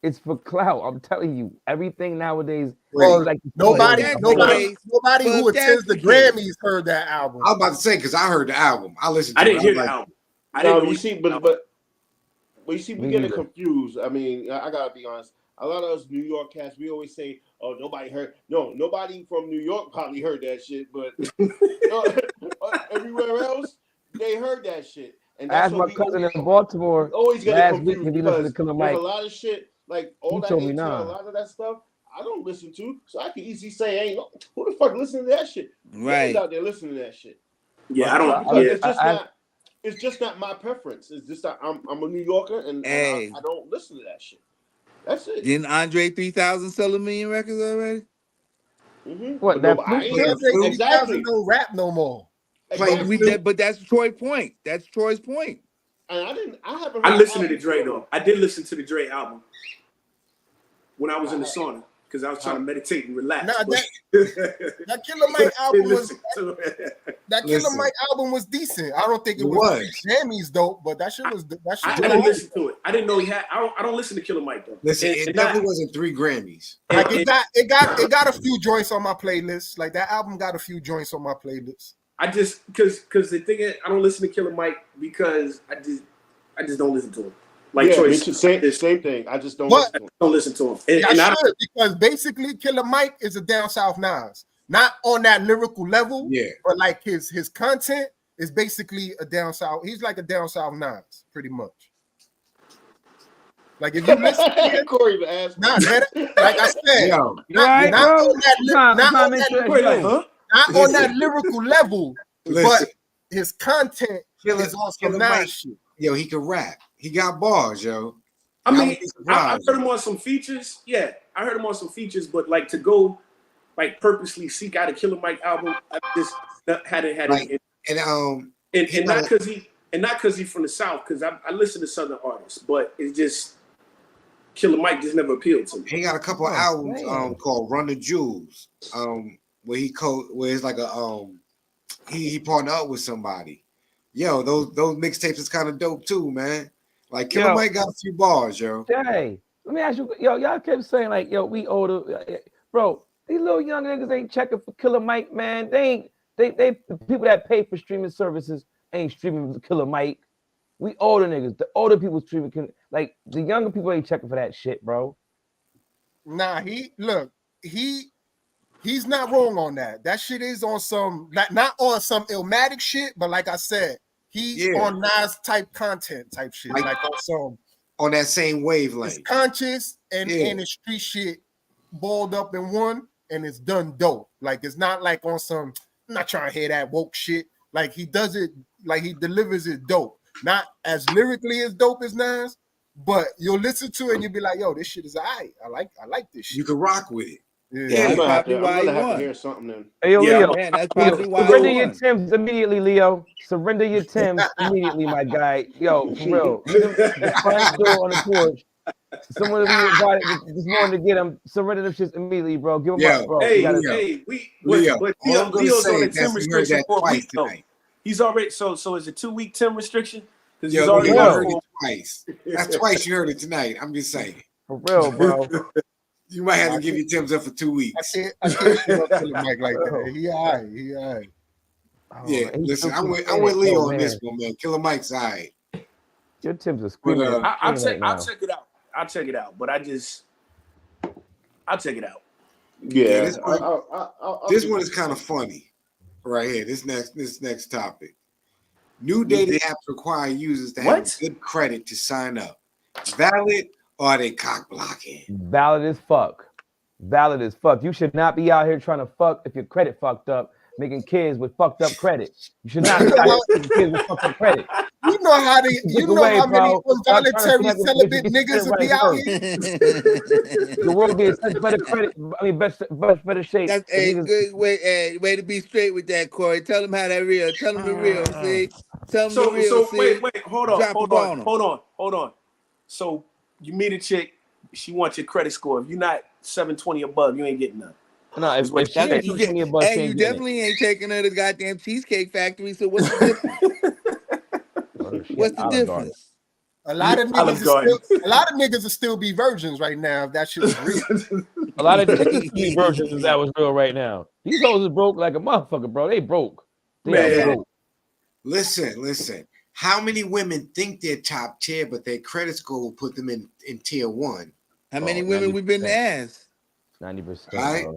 It's for clout. I'm telling you, everything nowadays. Like nobody who attends the Grammys heard that album. I was about to say because I heard the album. I listened. I didn't hear the album. I didn't. You see, but you see, we get it confused. I mean, I gotta be honest. A lot of us New York cats, we always say, "Oh, nobody heard." No, nobody from New York probably heard that shit, but everywhere else, they heard that shit. And that's I asked my cousin in Baltimore always last week if he listened to Killer Mike. A lot of shit, like all that, a lot of that stuff, I don't listen to, so I can easily say, "Ain't who the fuck listening to that shit?" Right out there listening to that shit. Yeah, I don't. It's just not my preference. It's just that I'm a New Yorker and I don't listen to that shit. That's it. Didn't Andre 3000 sell 1 million records already? Mm-hmm. What? Exactly. No rap no more. Exactly. But that's Troy's point. That's Troy's point. And I listened to the Dre though. I did listen to the Dre album when I was in the sauna because I was trying to meditate and relax. That Killer Mike album was decent. I don't think it was Grammys dope, but that shit was. I didn't listen to it. I didn't know he had. I don't listen to Killer Mike though. Listen, it definitely wasn't 3 Grammys. Like it got a few joints on my playlist. Like that album got a few joints on my playlist. I just because the thing is, I don't listen to Killer Mike because I just don't listen to him. Like Choice, same thing. I just don't listen to him. Because basically Killer Mike is a down south Nas, not on that lyrical level. But like his content is basically a down south. He's like a down south Nas, pretty much. Like if you listen to him, Corey, like I said, not on that lyrical level, but his content is on some Nas shit. yo, he can rap. He got bars, yo. I mean, I heard him on some features. Yeah, I heard him on some features, but like to go like purposely seek out a Killer Mike album, I just hadn't had like, it. And not because he's from the South, because I listen to Southern artists, but it's just Killer Mike just never appealed to me. He got a couple of albums called Run the Jewels, where it's like a he partnered up with somebody. Yo, those mixtapes is kind of dope too, man. Like Killer Mike got a few bars, yo. Hey, let me ask you, yo, y'all kept saying like, yo, we older, bro. These little young niggas ain't checking for Killer Mike, man. They the people that pay for streaming services ain't streaming Killer Mike. We older niggas, the older people streaming, like the younger people ain't checking for that shit, bro. Nah, he's not wrong on that. That shit is on some not on some Illmatic shit, but like I said, he's on Nas type content type shit, like on that same wavelength. It's conscious and it's street shit balled up in one, and it's done dope. Like it's not like on some. I'm not trying to hear that woke shit. Like he does it, like he delivers it dope. Not as lyrically as dope as Nas, but you'll listen to it and you'll be like, yo, this shit is alright. I like this shit. You can rock with it. Yeah, that's probably why he won. Hear something then. Hey, yo, Leo, man, that's probably why surrender your Timbs immediately, Leo. Surrender your Timbs immediately, my guy. Yo, for real. The front door on the porch. Someone we invited this morning to get him. Surrender them shits immediately, bro. Give them up, bro. Leo's on a Tim restriction for a week though. He's already so is it 2 week Tim restriction? Because he's already heard it twice. That's twice you heard it tonight. I'm just saying. For real, bro. You might have to give your Tim's up for 2 weeks. I can't give up to the mic like that. He all right. Oh, yeah, listen, I'm with Leo on this one, man. Killer Mike's all right. Your Tim's are screaming. I'll check it out. I'll check it out. But I'll check it out. Yeah, this one is kind of funny. Right here, this next topic. New dating apps require users to have good credit to sign up. Valid or are they cock blocking? Valid as fuck. Valid as fuck. You should not be out here trying to fuck if your credit fucked up, making kids with fucked up credit. You should not be out here making kids with fucked up credit. You know how many involuntary celibate niggas will be out here. The world be in such better credit. I mean, better shape. That's a good way to be straight with that, Corey. Tell them how that real. Tell them the real. See. Tell them the real. Wait. Hold on. So you meet a chick. She wants your credit score. If you're not 720 above, you ain't getting none. No, if you definitely ain't taking her to the goddamn Cheesecake Factory. So what's the difference? What's the difference? A lot of niggas will still be virgins right now if that shit was real. A lot of niggas be virgins if that was real right now. These hoes are broke like a motherfucker, bro. They broke. Broke. Listen. How many women think they're top tier, but their credit score will put them in tier one? How many women we've been to ask? 90%. Right?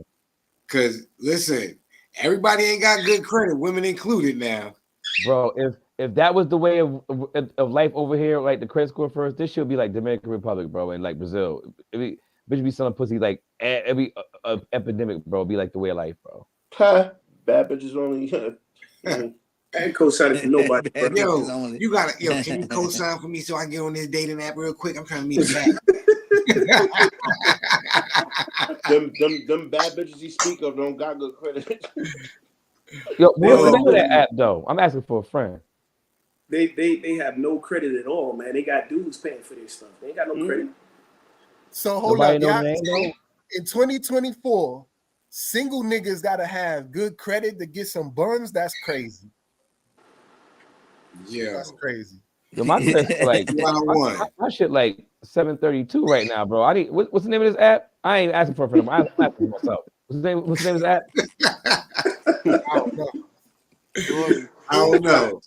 Because listen, everybody ain't got good credit, women included now. Bro, if that was the way of life over here, like the credit score first, this should be like Dominican Republic, bro, and like Brazil. Bitch be selling pussy like every epidemic, bro. Be like the way of life, bro. Bad bitches only. I ain't co-signing for nobody. Can you co-sign for me so I can get on this dating app real quick? I'm trying to meet a back. them bad bitches you speak of don't got good credit. What's the name of that app though? I'm asking for a friend. They have no credit at all, man. They got dudes paying for their stuff. They ain't got no credit. So hold up, in 2024, single niggas gotta have good credit to get some buns. That's crazy. Yeah, that's crazy. Yo, my credit like my shit like 732 right now, bro. I need what's the name of this app? I ain't asking for a friend. I'm asking for myself. What's the name of this app? I don't know.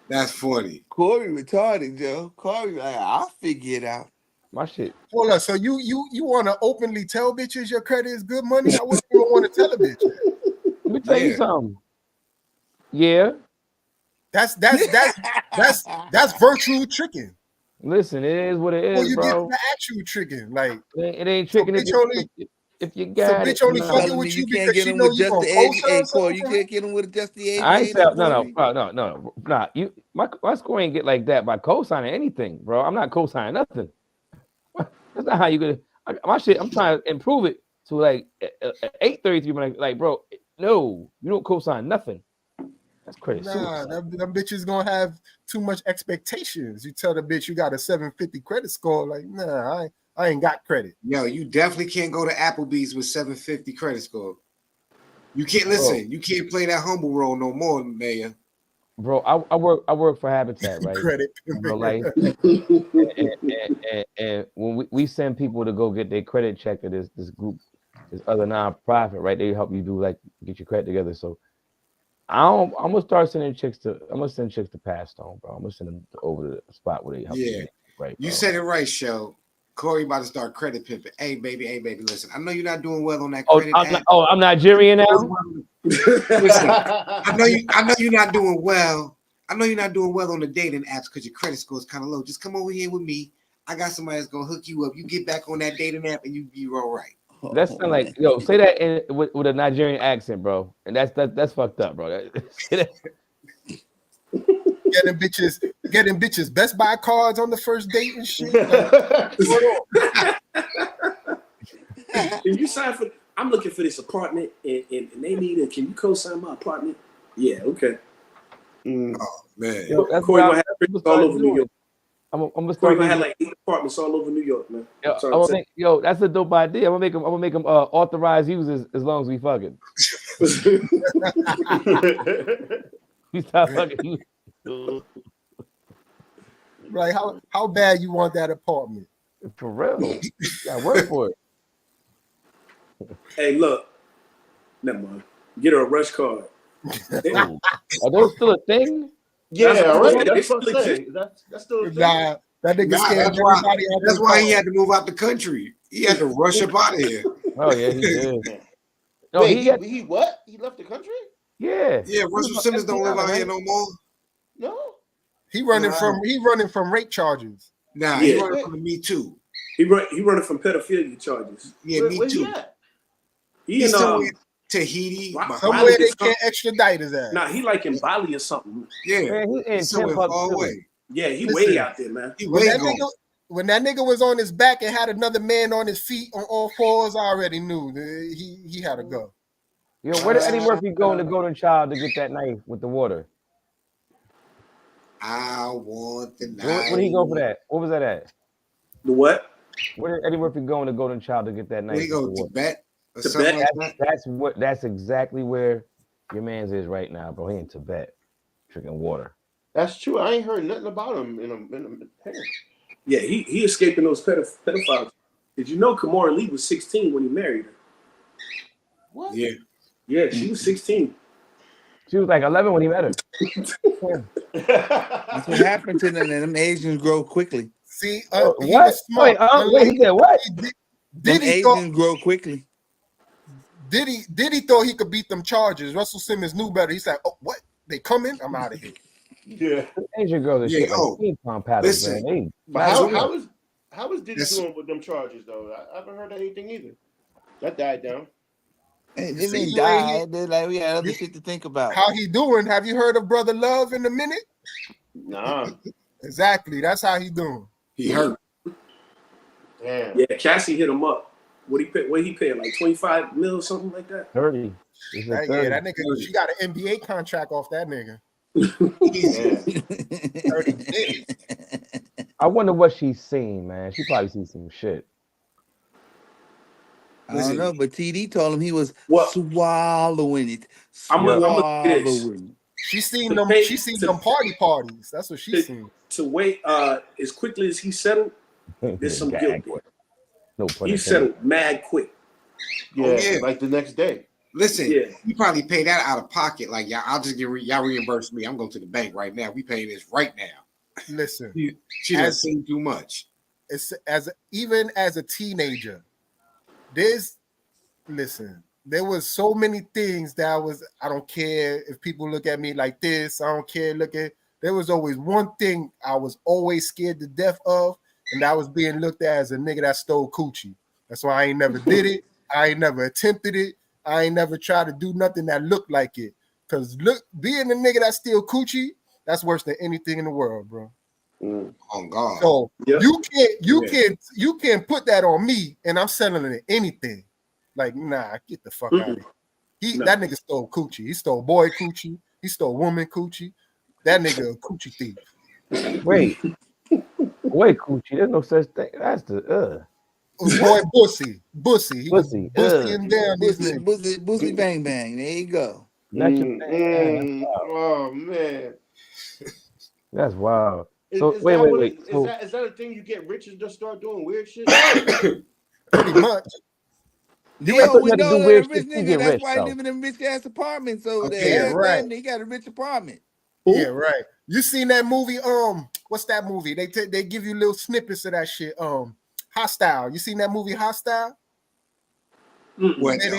That's funny. Corey retarded, Joe. Corey, like, I'll figure it out. My shit. Hold on. So you want to openly tell bitches your credit is good money? I wouldn't even want to tell a bitch. Let me tell you something. Yeah. That's virtual tricking. Listen, it is what it is, Well, you bro. get the actual tricking. Like it ain't tricking. So If you So got bitch it, only no. fucking Telling me with you you can't because get she him know with you just gonna the co-sign Hey, Corey, you something. can't get him with just the I ain't aviator, say no, Corey. no. Nah, you my score ain't get like that by co-signing anything, bro. I'm not co-signing nothing. That's not how you gonna my shit. I'm trying to improve it to like 833. Like, bro, no, you don't co-sign nothing. That's credit Nah, suicide. them bitches gonna have too much expectations. You tell the bitch you got a 750 credit score, like, nah, I ain't got credit. Yo, you definitely can't go to Applebee's with 750 credit score. You can't listen. You can't play that humble role no more, Mayor. Bro, I work for Habitat, right? Credit. In real life. And when we send people to go get their credit checked at this group, this other nonprofit, right? They help you do like get your credit together. So I'm gonna start sending chicks to Passtone, bro. I'm gonna send them over to the spot where they help you get right, bro. You said it right, Show. Corey about to start credit pimping. Hey, baby, listen. I know you're not doing well on that credit app. I'm Nigerian now. Listen, I know you're not doing well. I know you're not doing well on the dating apps because your credit score is kind of low. Just come over here with me. I got somebody that's gonna hook you up. You get back on that dating app and you be all right. That's not like say that with a Nigerian accent, bro. And that's fucked up, bro. Getting bitches Best Buy cards on the first date and shit. Like, Can you sign for? I'm looking for this apartment, and they need it. Can you co-sign my apartment? Yeah, okay. Oh man, Yo, Corey gonna have all over New York. I'm gonna Corey start gonna have like 8 apartments all over New York, man. That's a dope idea. I'm gonna make them authorized users as long as we fucking. We stop fucking. Like how bad you want that apartment? For real, I work for it. Hey, look, never mind. Get her a rush card. Are those still a thing? Yeah, right. That's That's what I'm saying. That's still a thing. Nah, that nigga scared everybody. That's why he had to move out the country. He had to rush up out of here. Oh yeah, he did. No, wait, he what? He left the country? Yeah. Yeah, Russell Simmons don't live out here no more. No. He running from rape charges. Nah, he running from the Me Too. He running from pedophilia charges. Yeah, Me Where's Too. he at? He's somewhere Tahiti. Somewhere they can't extradite his ass. Nah, he like in Bali or something. Yeah, man, he's somewhere far away. Yeah, he way out there, man. When that nigga was on his back and had another man on his feet on all fours, I already knew he had to go. Yo, where did Eddie Murphy go in The Golden Child to get that knife with the water? I want the knife. Where did he go for that? What was that at? The what? Where did Eddie Murphy go in The Golden Child to get that knife? Where he go? Tibet? Or something like that? That's exactly where your man's is right now, bro. He in Tibet drinking water. That's true. I ain't heard nothing about him in a Yeah, he escaping those pedophiles. Did you know Kimora Lee was 16 when he married her? What? Yeah. Yeah, she was 16. She was like 11 when he met her. That's what happened to them. Them Asians grow quickly. See, what? he was smart. Wait, he said what? Them Asians grow quickly. Diddy thought he could beat them charges. Russell Simmons knew better. He said, "Oh, what? They coming? I'm out of here." Yeah. Asian girls are shit like ping pong paddles, man. But how is Diddy doing with them charges though? I haven't heard anything either. That died down. Hey, they didn't die. They're like, we got other shit to think about. How he doing? Have you heard of Brother Love in a minute? Nah. Exactly. That's how he doing. He hurt. Damn. Yeah, Cassie hit him up. What he paid? Like 25 mil, something like that? 30. Yeah, that nigga, she got an NBA contract off that nigga. 30 days. I wonder what she's seen, man. She probably seen some shit. I don't know, but TD told him he was swallowing it. I'm gonna get this. She seen them parties. That's what she seen. To wait as quickly as he settled, there's some guilt there. No pun he settled mad quick. Yeah, like the next day. Listen, you probably pay that out of pocket. Like, y'all just get y'all reimburse me. I'm going to the bank right now. We paying this right now. Listen, she done seen too much. It's even as a teenager. There was so many things that I don't care if people look at me like this. I don't care. There was always one thing I was always scared to death of, and that was being looked at as a nigga that stole coochie. That's why I ain't never did it. I ain't never attempted it. I ain't never tried to do nothing that looked like it. Cause look, being a nigga that steal coochie, that's worse than anything in the world, bro. On God. So you can't put that on me, and I'm selling it anything. Like, nah, get the fuck out of here. That nigga stole coochie. He stole boy coochie. He stole woman coochie. That nigga a coochie thief. Wait, coochie. There's no such thing. That's the Boy, bussy. He was Pussy. bussying down these niggas. Bussy bang bang. There you go. Oh man, that's wild. Is So wait. Is that a thing you get rich and just start doing weird shit? Pretty much. Yeah, we know that a rich shit, nigga. That's why he live in them rich ass apartments over there. Yeah, right. He got a rich apartment. Yeah, right. You seen that movie? What's that movie? They give you little snippets of that shit. Hostile. You seen that movie Hostile? When it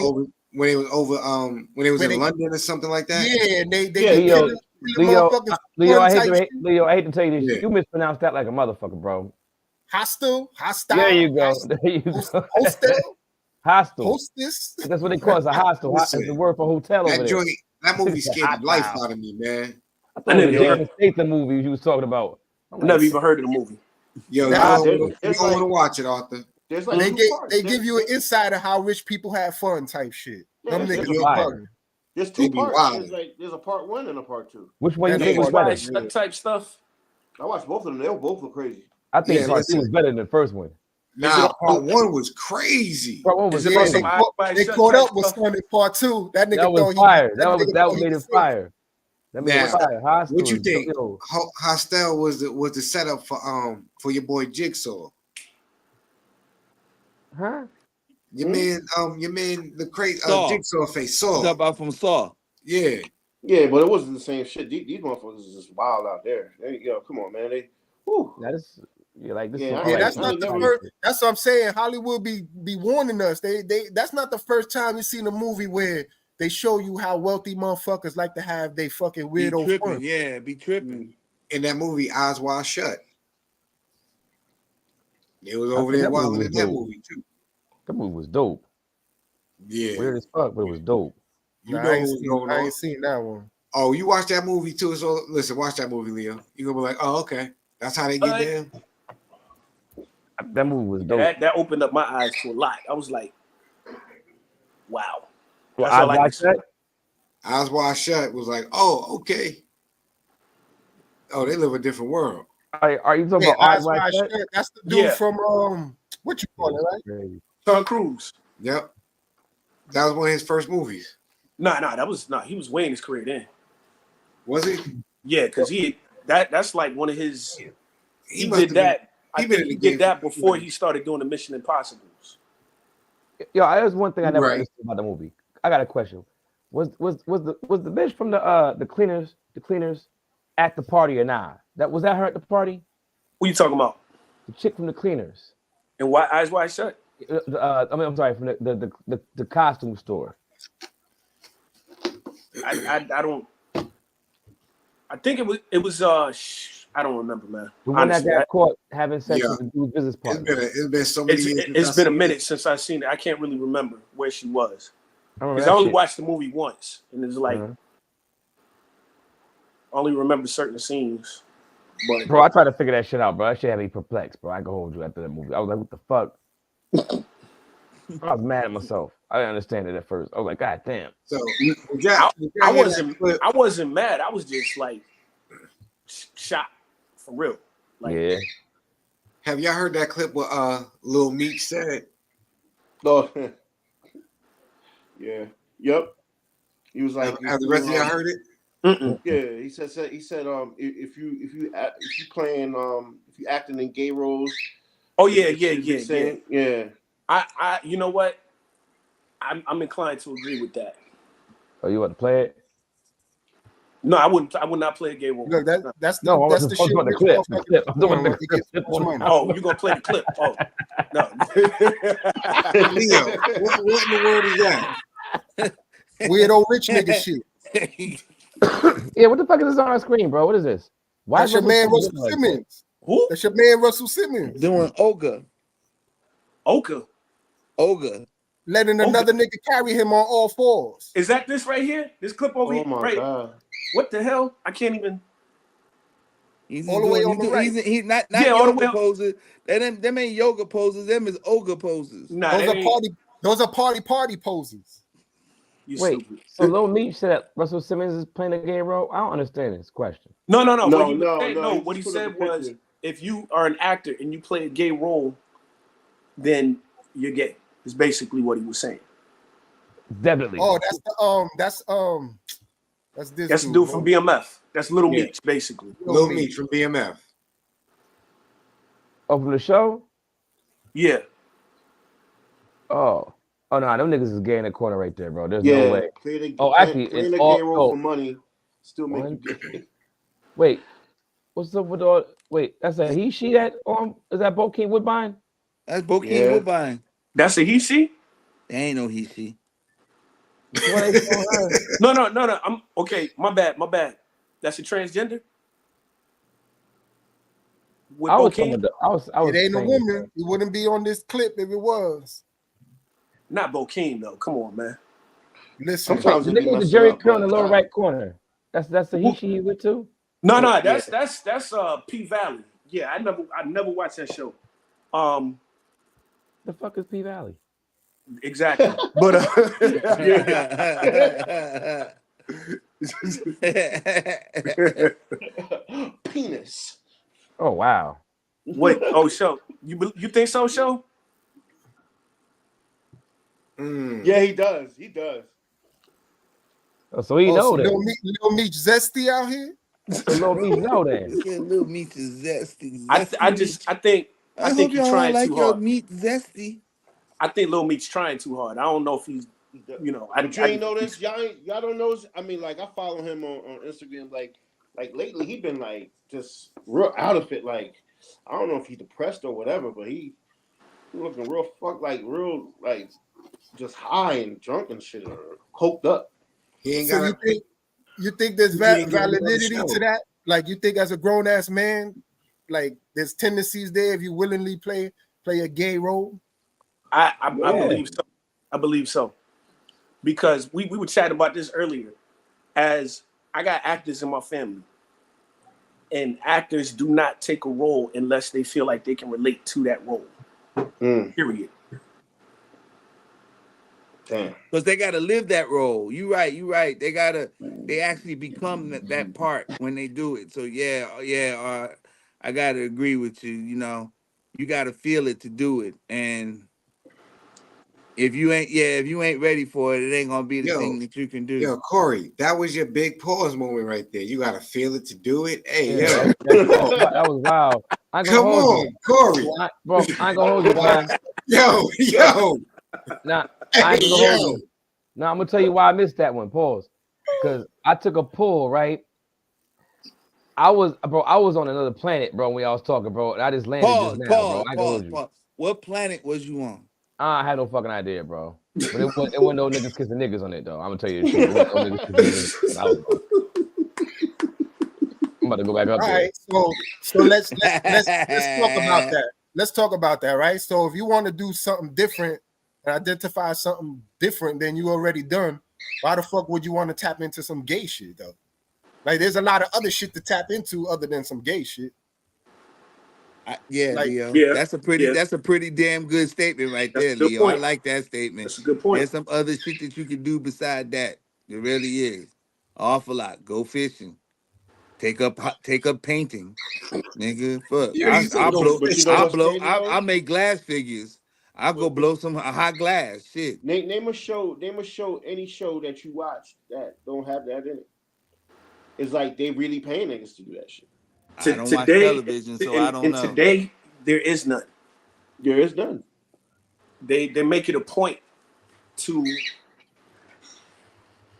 was in London or something like that. Yeah, they Leo, I hate to tell you this. You mispronounced that like a motherfucker, bro. Hostile. There you go. Hostel. Hostel. Hostess. That's what they call it. A hostel. It's the word for hotel over there. That movie scared the life out of me, man. I never even state the movie you was talking about. I never even heard of the movie. Yo, you don't want to watch it, Arthur. Like they give you an insight of how rich people have fun type shit. Yeah, Them niggas are fun. There's two parts. There's a part 1 and a part 2. Which one you think was better? That type stuff. I watched both of them. They were both look crazy. I think part 2 was better than the first one. Nah, part 1 was crazy. Part 1 was crazy. They caught up with one in part 2. That nigga was fire. That made it fire. That made it fire. Hostile. What you think? Hostel was the setup for your boy Jigsaw. Huh? Your man, the crazy Jigsaw face Saw. Talk about from Saw. Yeah. Yeah, but it wasn't the same shit. These motherfuckers is just wild out there. Come on, man. That's that's not the first. That's what I'm saying. Hollywood be warning us. They that's not the first time you seen a movie where they show you how wealthy motherfuckers like to have they fucking weirdo fun. Yeah, be tripping. In that movie, Eyes Wide Shut. It was over there wilding in that movie too. That movie was dope. Yeah. Weird as fuck, but it was dope. I ain't seen that one. Oh, you watched that movie too? So listen, watch that movie, Leo. You're gonna be like, oh, okay. That's how they get there. That movie was dope. That opened up my eyes to a lot. I was like, wow. Well, Eyes Wide Shut was like, oh, okay. Oh, they live a different world. Are you talking about Eyes Wide Shut? That's the dude from what you call it, right? Tom Cruise. Yep. That was one of his first movies. He was way in his career then. Was he? Yeah, because that's like one of his. He did that. I think he did that before he started doing the Mission Impossibles. Yo, there's one thing I never understood about the movie. I got a question. Was the bitch from the cleaners at the party or not? Was that her at the party? What are you talking about? The chick from the cleaners. And why Eyes Wide Shut? I'm sorry, from the costume store. I don't. I think it was I don't remember, man. The one that got caught having sex with the dude's business partner. It's been so many years. It's been a minute since I've seen it. I can't really remember where she was. Because I only watched the movie once, and it's like I only remember certain scenes. But bro, I tried to figure that shit out, bro. That shit had me perplexed, bro. I can hold you after that movie. I was like, what the fuck? I was mad at myself. I didn't understand it at first. I was like, God damn. So I wasn't mad. I was just like shocked for real. Like, yeah. Have y'all heard that clip where Lil Meech said? Oh, yeah. Yep. He was like, have the rest of y'all heard it? Yeah, he said if you acting in gay roles. Oh yeah. I you know what? I'm inclined to agree with that. Oh, you want to play it? No, I wouldn't. I would not play a gay role. Look, that's the shit. The clip. Oh, you're gonna play the clip? Oh, no. Leo, what in the world is that? Weirdo rich nigga shit. Yeah, what the fuck is this on our screen, bro? What is this? Why that's your man Russell Simmons. Who? That's your man Russell Simmons. Doing Oga. Oka. Oga. letting another nigga carry him on all fours. Is that this right here? This clip over here? Oh my God. What the hell? I can't even. He's All the way on the right. He's not Yeah, all the yoga way poses. Them ain't yoga poses. Them is ogre poses. Nah, Those that are ain't. party poses. You Wait, stupid. so Lil Meech said that Russell Simmons is playing a gay role? I don't understand this question. No. No, What he was no, saying, no, no. he What he just put up said a was, picture. if you are an actor and you play a gay role, then you're gay. Is basically what he was saying. Definitely. Oh, that's this. That's the dude from BMF. That's Little Yeah. Meech, basically. Lil Meech from BMF. Oh, from the show? Yeah. Oh no, them niggas is gay in the corner right there, bro. There's Yeah. no way. Playing Actually, a it's gay all role for money still make you gay. Wait, what's up with all? Wait, that's a he, she that is that Bokeem Woodbine? That's Bokeem Woodbine. That's a he, she? There ain't no he, she. Why they showing her? No. I'm okay. My bad. That's a transgender. With I was Bokeem? It ain't a woman. It wouldn't be on this clip if it was. Not Bokeem though. Come on, man. Listen, Sometimes the nigga with the Jerry curl in the lower right corner. That's the he, she, he with too. No, that's P Valley. Yeah, I never watched that show. The fuck is P Valley? Exactly. But Penis. Oh wow. Wait, show. You think so, show? Yeah, he does. He does. Oh, so he know that. Lil Meech zesty out here. So Lil Meech know that. Lil Meech is zesty. I think I he's hope y'all trying like too your hard. meat zesty. I think Lil Meech's trying too hard. I don't know if he's, But you ain't noticed. Y'all don't know. I mean, like, I follow him on Instagram. Like lately, he been like just real out of it. Like, I don't know if he's depressed or whatever, but he looking real real just high and drunk and shit, or coked up. He ain't So got. you think there's validity to that? Like, you think as a grown ass man, like there's tendencies there if you willingly play a gay role? I believe so. I believe so. Because we were chatting about this earlier. As I got actors in my family, and actors do not take a role unless they feel like they can relate to that role. Period. Damn. Because they gotta live that role. You right. They actually become that part when they do it. So I gotta agree with you. You know, you gotta feel it to do it. And if you ain't ready for it, it ain't gonna be the thing that you can do. Yo, Corey, that was your big pause moment right there. You gotta feel it to do it. Hey, Yeah, that was wild. Come on, Corey. Bro, I ain't gonna hold you, man. Yo. Nah, I ain't gonna hold you. Now I'm gonna tell you why I missed that one. Pause. Because I took a pull, right? I was on another planet, bro, when y'all was talking, bro. And I just landed just now, bro. I ain't gonna hold you. What planet was you on? I had no fucking idea, bro. But it wasn't no niggas kissing niggas on it, though. I'm gonna tell you the truth. It wasn't no niggas kissing niggas. I'm about to go back up there. All right, so let's talk about that. Let's talk about that, right? So if you want to do something different and identify something different than you already done, why the fuck would you want to tap into some gay shit though? Like, there's a lot of other shit to tap into other than some gay shit. Leo. That's a pretty damn good statement right there, Leo. I like that statement. That's a good point. There's some other shit that you can do beside that. There really is. Awful lot. Go fishing. Take up painting. Nigga, fuck. I'll make glass figures. I'll go blow some hot glass. Shit. Name a show, any show that you watch that don't have that in it. It's like they really paying niggas to do that shit. I don't watch television, so I don't know. Today, there is none. There is none. They make it a point to,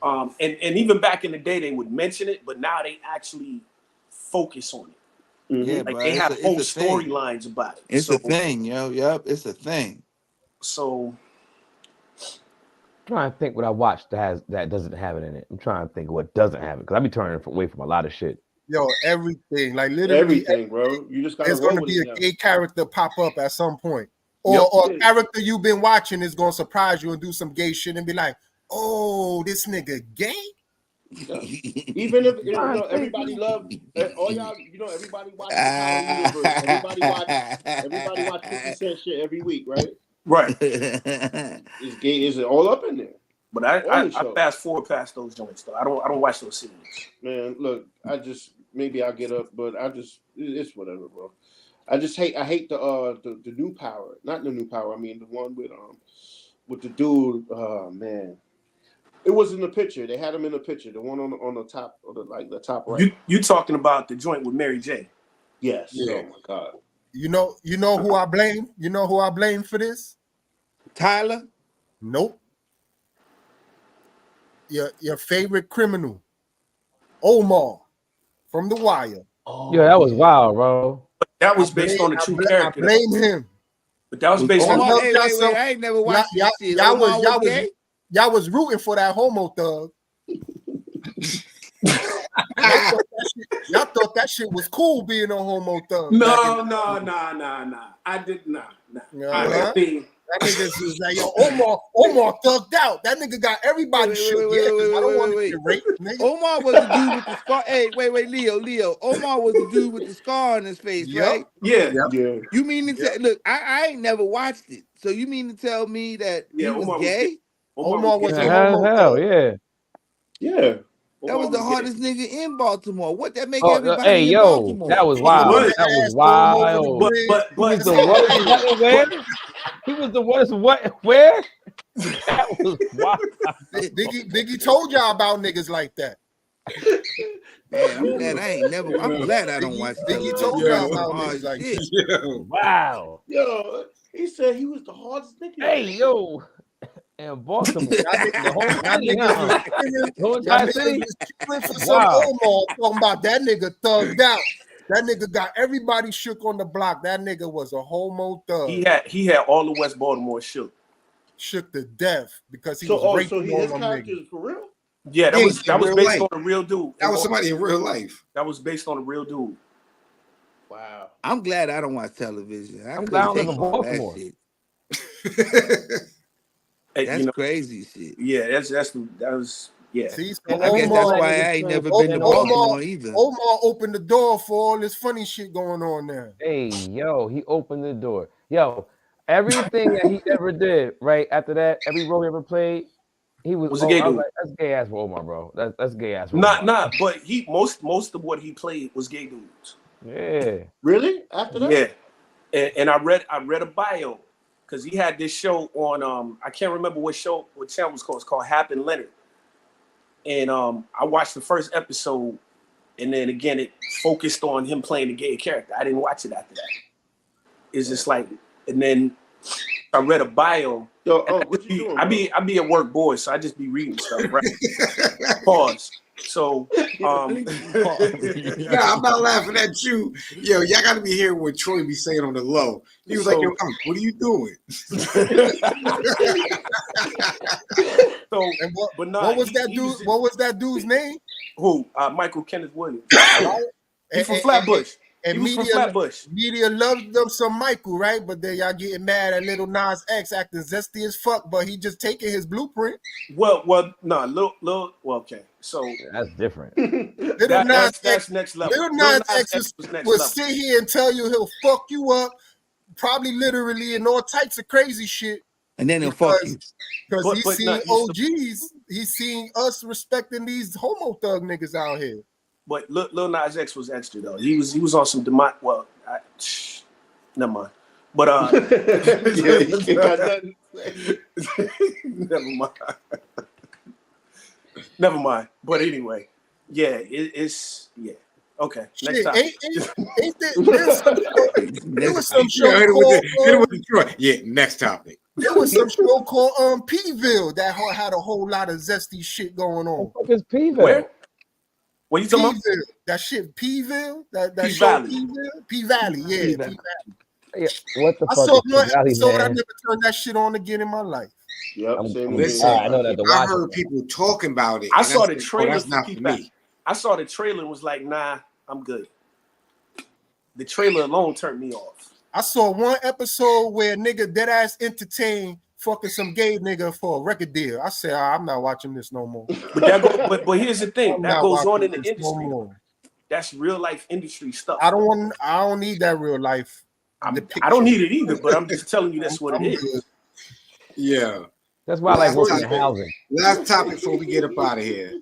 and even back in the day, they would mention it, but now they actually focus on it. Mm-hmm. Yeah, like bro, they have whole storylines about it. It's a thing, yo. Yep, it's a thing. So, I'm trying to think what I watched that doesn't have it in it. I'm trying to think what doesn't have it because I be turning away from a lot of shit. Yo, everything, like literally everything, bro. You just gotta. There's gonna be a gay character pop up at some point. or a character you've been watching is gonna surprise you and do some gay shit and be like, oh, this nigga gay. Even if everybody loved all y'all, everybody watch the Power Universe. Everybody watch 50 Cent shit every week, right? Right. It's gay. Is it all up in there? But I fast forward past those joints though. I don't watch those scenes. Man, look, maybe I'll get up, but it's whatever, bro. I hate the new Power, not the new Power. I mean the one with the dude. Oh man. It was in the picture. They had him in the picture. The one on the top, or the top right. You talking about the joint with Mary J? Yes. Yeah. Oh my God. You know who I blame? You know who I blame for this? Tyler? Nope. Your favorite criminal, Omar, from The Wire. Oh, yeah, that was wild, bro. That was based on a true character. I blame him. But that was based on. Wait, I ain't never watched that shit. Y'all was rooting for that homo thug. Y'all thought that shit was cool being a homo thug. No. I did not. That nigga was like, yo, Omar thugged out. That nigga got everybody shit. I don't want to get raped, nigga. Omar was the dude with the scar. Hey, wait, Leo. Omar was the dude with the scar on his face, right? Yeah. You mean to tell? Look, I ain't never watched it. So you mean to tell me that he was gay? Omar was hell, yeah. Yeah. That was the hardest nigga in Baltimore. What that make everybody in Baltimore? That was wild. That was wild. But the what? He was the worst. What? Where? That was wild. Biggie told y'all about niggas like that. Man, I'm glad I don't watch Biggie told y'all about niggas like that. Wow. Yo, he said he was the hardest nigga. Hey, yo. In Baltimore, the whole entire city. Omar talking about that nigga thugged out. That nigga got everybody shook on the block. That nigga was a homo thug. He had all the West Baltimore shook to death because he was raping his character is for real. Yeah, that was based on a real dude. That was somebody in real life. That was based on a real dude. Wow. I'm glad I don't watch television. I'm glad I don't live in Baltimore. That's crazy shit. Yeah, that was yeah. See, so I guess that's why I ain't never been to Baltimore either. Omar opened the door for all this funny shit going on there. Hey, yo, he opened the door. Yo, everything that he ever did, right after that, every role he ever played, he was a gay dude. Like, that's gay ass for Omar, bro. That's gay ass. Nah. But most of what he played was gay dudes. Yeah. Really? After that? Yeah. And I read a bio. Because he had this show on, I can't remember what channel it was called. It's called Happen Leonard. And I watched the first episode, and then again, it focused on him playing the gay character. I didn't watch it after that. It's just like, and then I read a bio. Yo, what you doing? I be at work, boy, so I just be reading stuff, right? Pause. So, nah, I'm not laughing at you. Yo, y'all got to be hearing what Troy be saying on the low. He was like, yo, what are you doing? What was that dude? What was that dude's name? Who? Michael Kenneth Williams. He's from Flatbush. And he was from Flatbush. Media loves them some Michael, right? But then y'all getting mad at Lil Nas X acting zesty as fuck, but he just taking his blueprint. Well, no, okay. So that's different. That's next level. Lil Nas X will sit here and tell you he'll fuck you up, probably literally, and all types of crazy shit. And then he'll fuck you. Because he's seen OGs, he's seen us respecting these homo thug niggas out here. But Lil Nas X was extra though. He was on some never mind. But never mind. But anyway, yeah, it's okay. Next time. There was some show called next topic. There was some show called P-ville that had a whole lot of zesty shit going on. What is P-ville? Where? What you talking about? That shit, P-ville? That P show Valley. P-ville? P-Valley, yeah. P-Valley. Yeah, what the I fuck saw is P-Valley, I man? never turned that shit on again in my life. Yep, listen, I know that. I heard people talking about it. I saw the trailer. That's not for me. I saw the trailer and was like, nah, I'm good. The trailer alone turned me off. I saw one episode where a nigga dead ass entertained fucking some gay nigga for a record deal. I said, I'm not watching this no more. But here's the thing, I'm that not goes on watching in the this no industry. more. That's real life industry stuff. I don't need that real life. I don't need it either, but I'm just telling you that's what it is. Good. Yeah. That's why I like working in housing. Last topic before we get up out of here.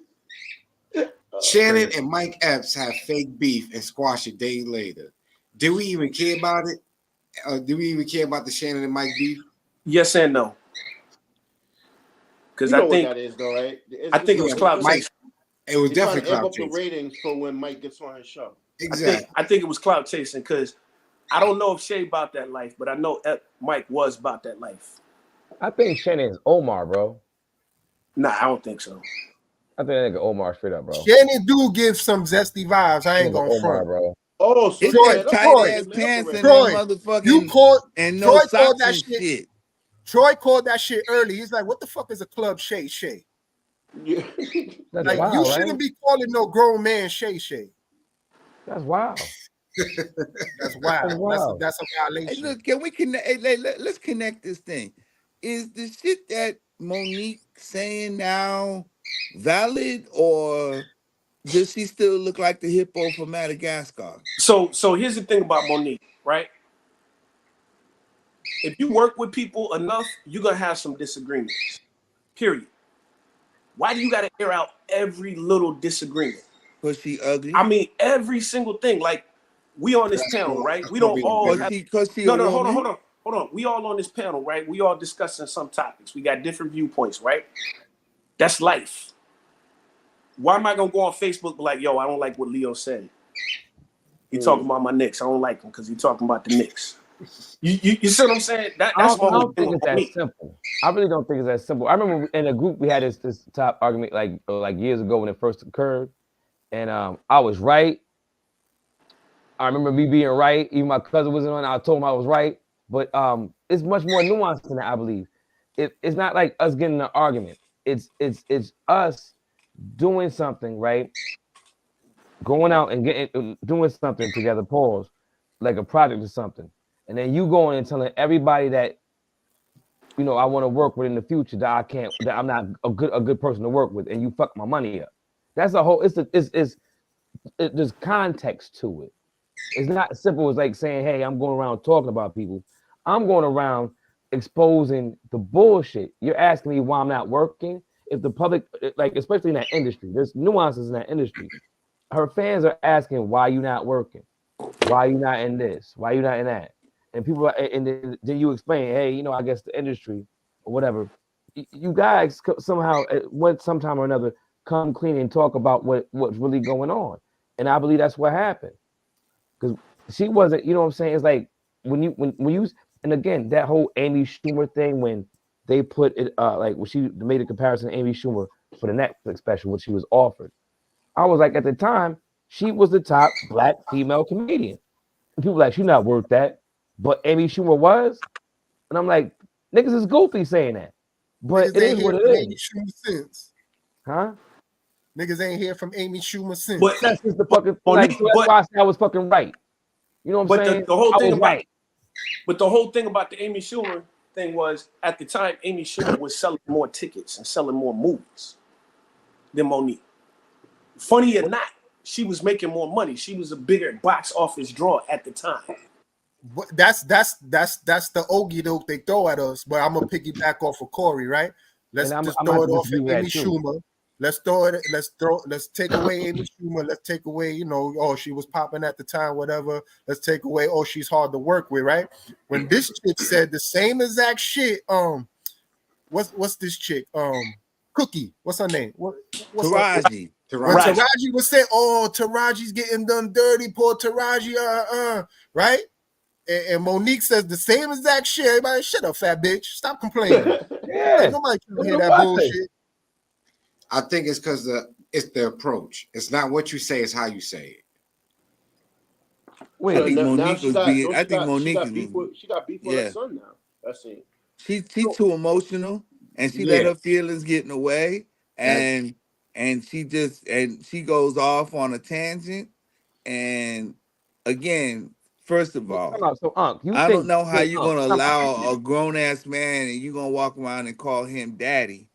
Shannon and Mike Epps have fake beef and squash it days later. Do we even care about it? Do we even care about the Shannon and Mike beef? Yes and no. Because I think what that is, though, right? I think it was clout chasing. It was definitely clout chasing. The ratings for when Mike gets on his show. Exactly. I think it was clout chasing because I don't know if Shay about that life, but I know Mike was about that life. I think Shannon is Omar, bro. Nah, I don't think so. I think that nigga Omar straight up, bro. Shannon do give some zesty vibes. I ain't gonna Omar, front, bro. Oh, so Troy, tight ass pants and no motherfucking you called and no Troy socks that and shit. Troy called that shit early. He's like, "What the fuck is a club Shay Shay?" Yeah. That's like wild, you right? shouldn't be calling no grown man Shay Shay. That's wild. That's wild. That's a violation. Hey, look, can we connect? Hey, let's connect this thing. Is the shit that Monique saying now valid, or does she still look like the hippo from Madagascar? So here's the thing about Monique, right? If you work with people enough, you're gonna have some disagreements. Period. Why do you gotta air out every little disagreement? Because she ugly. I mean, every single thing. Like, we on this panel, right? We don't all have. No, hold on. We all on this panel, right? We all discussing some topics. We got different viewpoints, right? That's life. Why am I gonna go on Facebook and be like, yo, I don't like what Leo said? He talking about my Knicks. I don't like him because he talking about the Knicks. You see what I'm saying? That's I don't think it's that simple. I really don't think it's that simple. I remember in a group we had this top argument like years ago when it first occurred, and I was right. I remember me being right. Even my cousin wasn't on. I told him I was right, but it's much more nuanced than that. I believe it's not like us getting in an argument. It's us doing something, right? Going out and doing something together. Pause, like a project or something. And then you going and telling everybody that, you know, I want to work with in the future, that I'm not a good person to work with, and you fuck my money up. That's a whole. There's context to it. It's not as simple as like saying, hey, I'm going around talking about people. I'm going around exposing the bullshit. You're asking me why I'm not working. If the public, like especially in that industry, there's nuances in that industry. Her fans are asking why you not working, why you not in this, why you not in that. And people, and then you explain, hey, you know, I guess the industry or whatever. You guys somehow, sometime or another, come clean and talk about what's really going on. And I believe that's what happened. Because she wasn't, you know what I'm saying? It's like when you, and again, that whole Amy Schumer thing, when they put it, like when she made a comparison to Amy Schumer for the Netflix special, which she was offered. I was like, at the time, she was the top black female comedian. And people were like, she's not worth that. But Amy Schumer was, and I'm like, niggas is goofy saying that, but niggas it is what it is. Amy Schumer since. Huh? Niggas ain't hear from Amy Schumer since. But that's just the fucking like. So that's why I said I was fucking right. You know what I'm saying? The whole thing about, right. But the whole thing about the Amy Schumer thing was, at the time, Amy Schumer was selling more tickets and selling more movies than Monique. Funny or not, she was making more money. She was a bigger box office draw at the time. That's the ogie doke they throw at us. But I'm gonna piggyback off of Corey, right? Let's just throw it off at Amy Schumer. Let's take away Amy Schumer. Let's take away, you know, oh, she was popping at the time, whatever. Let's take away, oh, she's hard to work with, right? When this chick said the same exact shit, what's this chick? Cookie, what's her name? What's Taraji. When Taraji was saying, oh, Taraji's getting done dirty, poor Taraji, right? And Monique says the same exact shit. Everybody, shut up, fat bitch. Stop complaining. Yeah. Nobody can hear that bullshit. I think it's because it's the approach. It's not what you say, it's how you say it. Wait, I think Monique was being. I think Monique she got beef with her son now. That's it. She's too emotional, and she let her feelings get in the way, and she goes off on a tangent, and again, First of all, So, Unc, you I don't think? know how Wait, you're Unc, gonna come on. allow a grown ass man and you're gonna walk around and call him daddy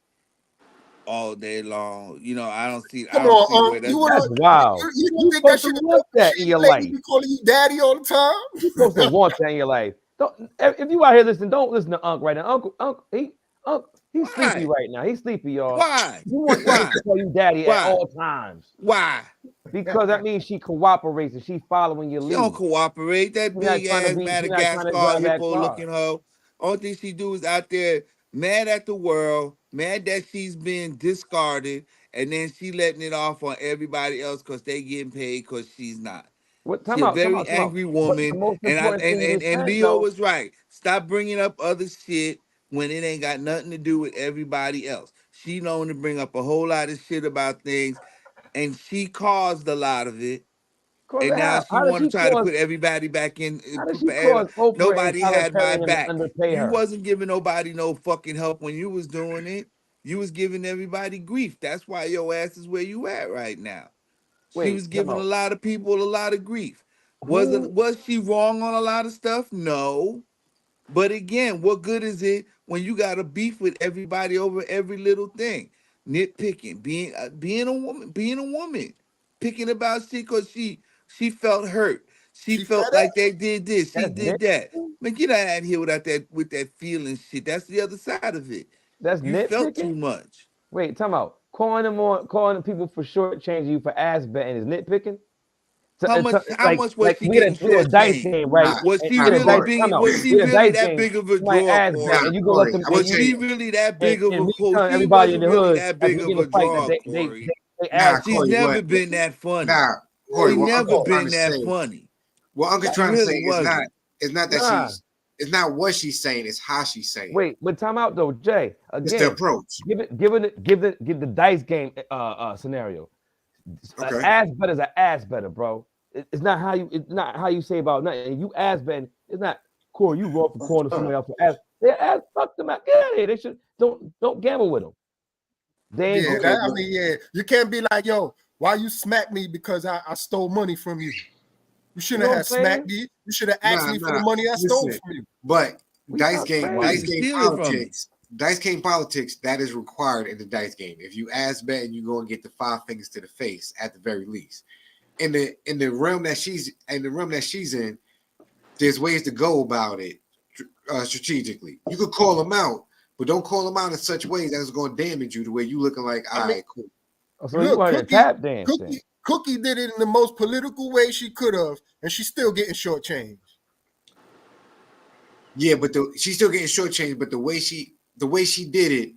all day long. You know, I don't see Come where on, that's That's going. wild. you don't You think that supposed to shit is want dope? that in She your lady life. be calling you daddy all the You're supposed to time. want that in your life. Don't. If you out here listening, don't listen to Unc right now. He's sleepy Why? right now. He's sleepy, y'all. Why? You want your lady Why? to call you daddy at Why? all times Why? because that means she cooperates and she's following your She don't lead. cooperate. That She's not big trying to ass be. She's not trying to Madagascar drive that hippo car. looking hoe. Only thing she do is out there mad at the world, mad that she's been discarded, and then she letting it off on everybody else because they getting paid because she's not. What? She Time a out. Time very out. Time out. angry But the woman, most and important thing you and said Leo though. was right. Stop bringing up other shit when it ain't got nothing to do with everybody else. She known to bring up a whole lot of shit about things, and she caused a lot of it. Cause And now how? she want to try to put everybody back in. How does she cause Oprah and Nobody Tyler had my Perry and back. underpay You her? wasn't giving nobody no fucking help when you was doing it. You was giving everybody grief. That's why your ass is where you at right now. She Wait. was Time giving a out. lot of people a lot of grief. Who? Was she wrong on a lot of stuff? No. But again, what good is it when you got a beef with everybody over every little thing? Nitpicking, being a woman, picking about shit because she felt hurt. She She fed felt up. like they did this, she That's did that. nitpicking. Man, get out of here with that feeling shit. That's the other side of it. That's You felt nitpicking. too much. Wait. Time out. Calling the people for shortchanging you for ass betting is nitpicking. So it's How much was like she getting we had a dice shortchanged? game, right? Was And she we had a really dice. big? Come out. Was she We had a really dice that game. big of a Somebody draw, ass bet, Corey? and you go let Corey, them. I'm gonna Was tell she you. really that And, big of and a me quote? telling She everybody in wasn't the really hood that as big we of get in a a fight that draw, Corey. they Nah, ass She's Corey, betting. never what? been that funny. Nah, Corey, She what never Uncle trying been to that say. funny. What Uncle She trying to say really is not. wasn't. It's not that Nah. It's not what she's saying. It's how she's saying. Wait, but time out though, Jay. It's the Again, approach. give the dice game scenario. An Okay. ass better is an ass better, bro. It's not how you say about nothing. You ass betting. It's not Corey. You wrong for calling somebody else for ass. They ass fuck them out. Get out of here. They should don't gamble with them. They ain't Yeah, good. Okay, I mean, yeah. You can't be like, yo, why you smack me because I stole money from you? You You shouldn't know what I'm have smacked saying? me. You should have asked nah, me for the nah. money I stole Listen, from you. but We not Why dice you friends. game steal it from me? politics, dice game politics. That is required in the dice game. If you ass bet and you go and get the 5 fingers to the face at the very least. In the realm that she's in, there's ways to go about it strategically. You could call them out, but don't call them out in such ways that it's going to damage you the way you looking like, all right, cool. Oh, so you Look, want to tap dancing? Cookie did it in the most political way she could have, and she's still getting shortchanged. Yeah, but she's still getting shortchanged. But the way she did it,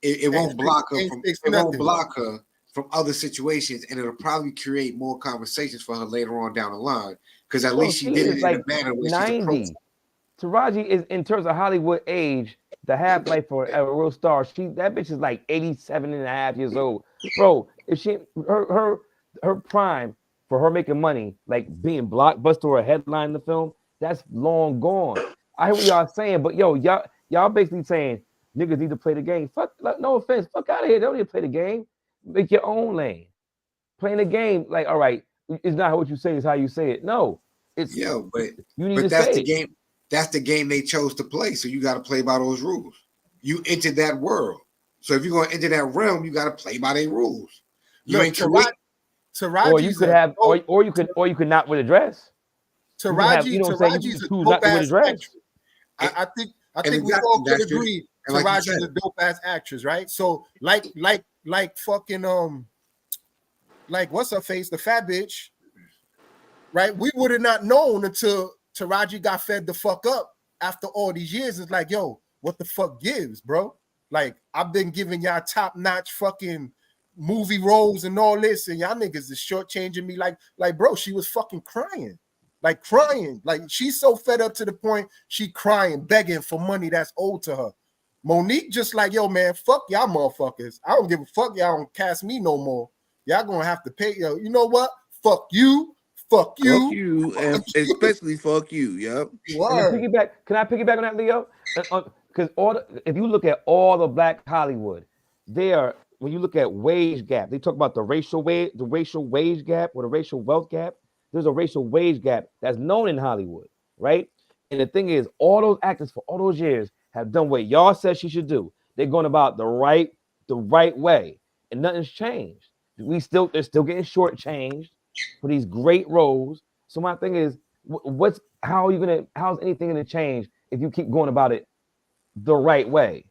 it won't block her from other situations, and it'll probably create more conversations for her later on down the line. Because at least she did it in a manner where she's approaching. Taraji is in terms of Hollywood age, the half life for a real star. That bitch is like 87 and a half years old, bro. If she her prime for her making money, like being blockbuster or a headline in the film, that's long gone. I hear what y'all saying, but yo, y'all basically saying niggas need to play the game. Fuck, no offense, fuck out of here. They don't need to play the game. Make your own lane. Playing the game, like, all right, it's not what you say, it's how you say it. No, it's you need to that's say the it. game. That's the game they chose to play. So you got to play by those rules. You entered that world. So if you're going to enter that realm, you got to play by their rules. You ain't create. Or you could have, or you could not wear a dress. Taraji's a dope ass actress. I think we all could agree Taraji's a dope ass actress, right? So like fucking like what's her face, the fat bitch, right? We would have not known until Taraji got fed the fuck up after all these years. It's like, yo, what the fuck gives, bro? Like, I've been giving y'all top-notch fucking movie roles and all this, and y'all niggas is shortchanging me like, bro, she was fucking crying. Like crying. Like she's so fed up to the point she crying, begging for money that's owed to her. Monique just like, yo, man, fuck y'all motherfuckers. I don't give a fuck. Y'all don't cast me no more. Y'all gonna have to pay. Yo, you know what? Fuck you. Fuck you. Fuck you, and especially fuck you. Yep. Can I piggyback on that, Leo? Because if you look at all the Black Hollywood, when you look at wage gap, they talk about the racial wage gap or the racial wealth gap. there's a racial wage gap that's known in Hollywood, right? And the thing is, all those actors for all those years have done what y'all said she should do. They're going about the right way, and nothing's changed. They're still getting shortchanged for these great roles. So my thing is, how's anything gonna change if you keep going about it the right way?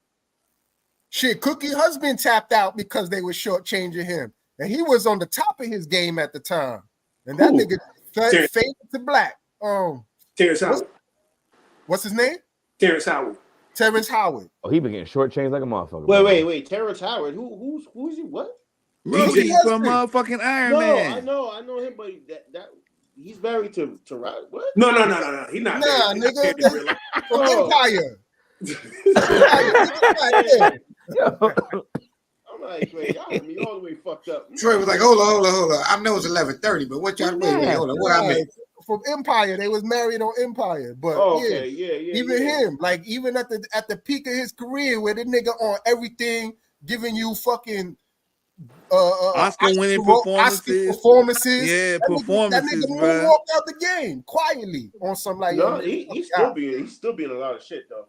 Shit, Cookie husband tapped out because they were shortchanging him, and he was on the top of his game at the time. And that nigga faded to black. Terrence Howard. What's his name? Terrence Howard. Terrence Howard. Oh, he been getting shortchanged like a motherfucker. Wait. Terrence Howard. Who's he? What? He's from motherfucking Iron Man. I know him, but that he's married to what? No. He's not. Nah, nigga. From Empire. I'm like, wait, y'all had me all the way fucked up. Troy was like, hold on. I know it's 11:30, but what y'all wait, hold on. What I mean? From Empire, they was married on Empire, but even him, like even at the peak of his career, where the nigga on everything, giving you fucking Oscar-winning performances. Yeah, performances, that nigga walked out the game quietly on some like. No, he's still being a lot of shit though.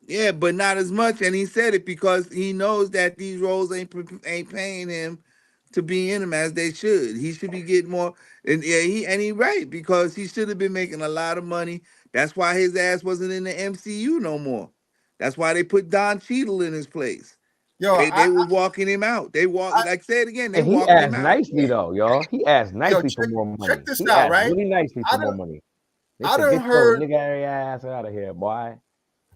Yeah, but not as much, and he said it because he knows that these roles ain't paying him to be in them as they should. He should be getting more, and he right, because he should have been making a lot of money. That's why his ass wasn't in the MCU no more. That's why they put Don Cheadle in his place. They were walking him out. They say it again. They walked him out. Nicely though, y'all. He asked nicely for more money. Check this out, right? Really nicely for more money. I done heard nigga ass out of here, boy.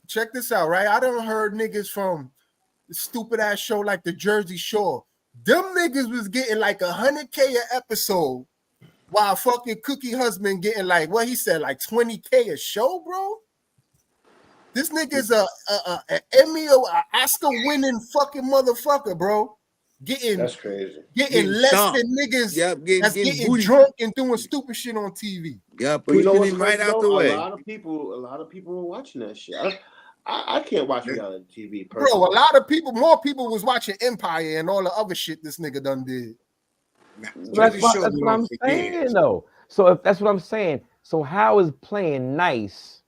Check this out, right? I done heard niggas from the stupid ass show like the Jersey Shore. Them niggas was getting like 100K an episode, while fucking Cookie husband getting like what he said, like 20K a show, bro. This nigga's a Emmy or Oscar winning fucking motherfucker, bro. That's crazy. Getting less than niggas that's getting drunk and doing stupid shit on TV. Yeah, pushing him right out the way. A lot of people were watching that shit. I can't watch reality TV, personally. Bro, more people was watching Empire and all the other shit this nigga done did. That's what I'm saying, though. So if that's what I'm saying, so how is playing nice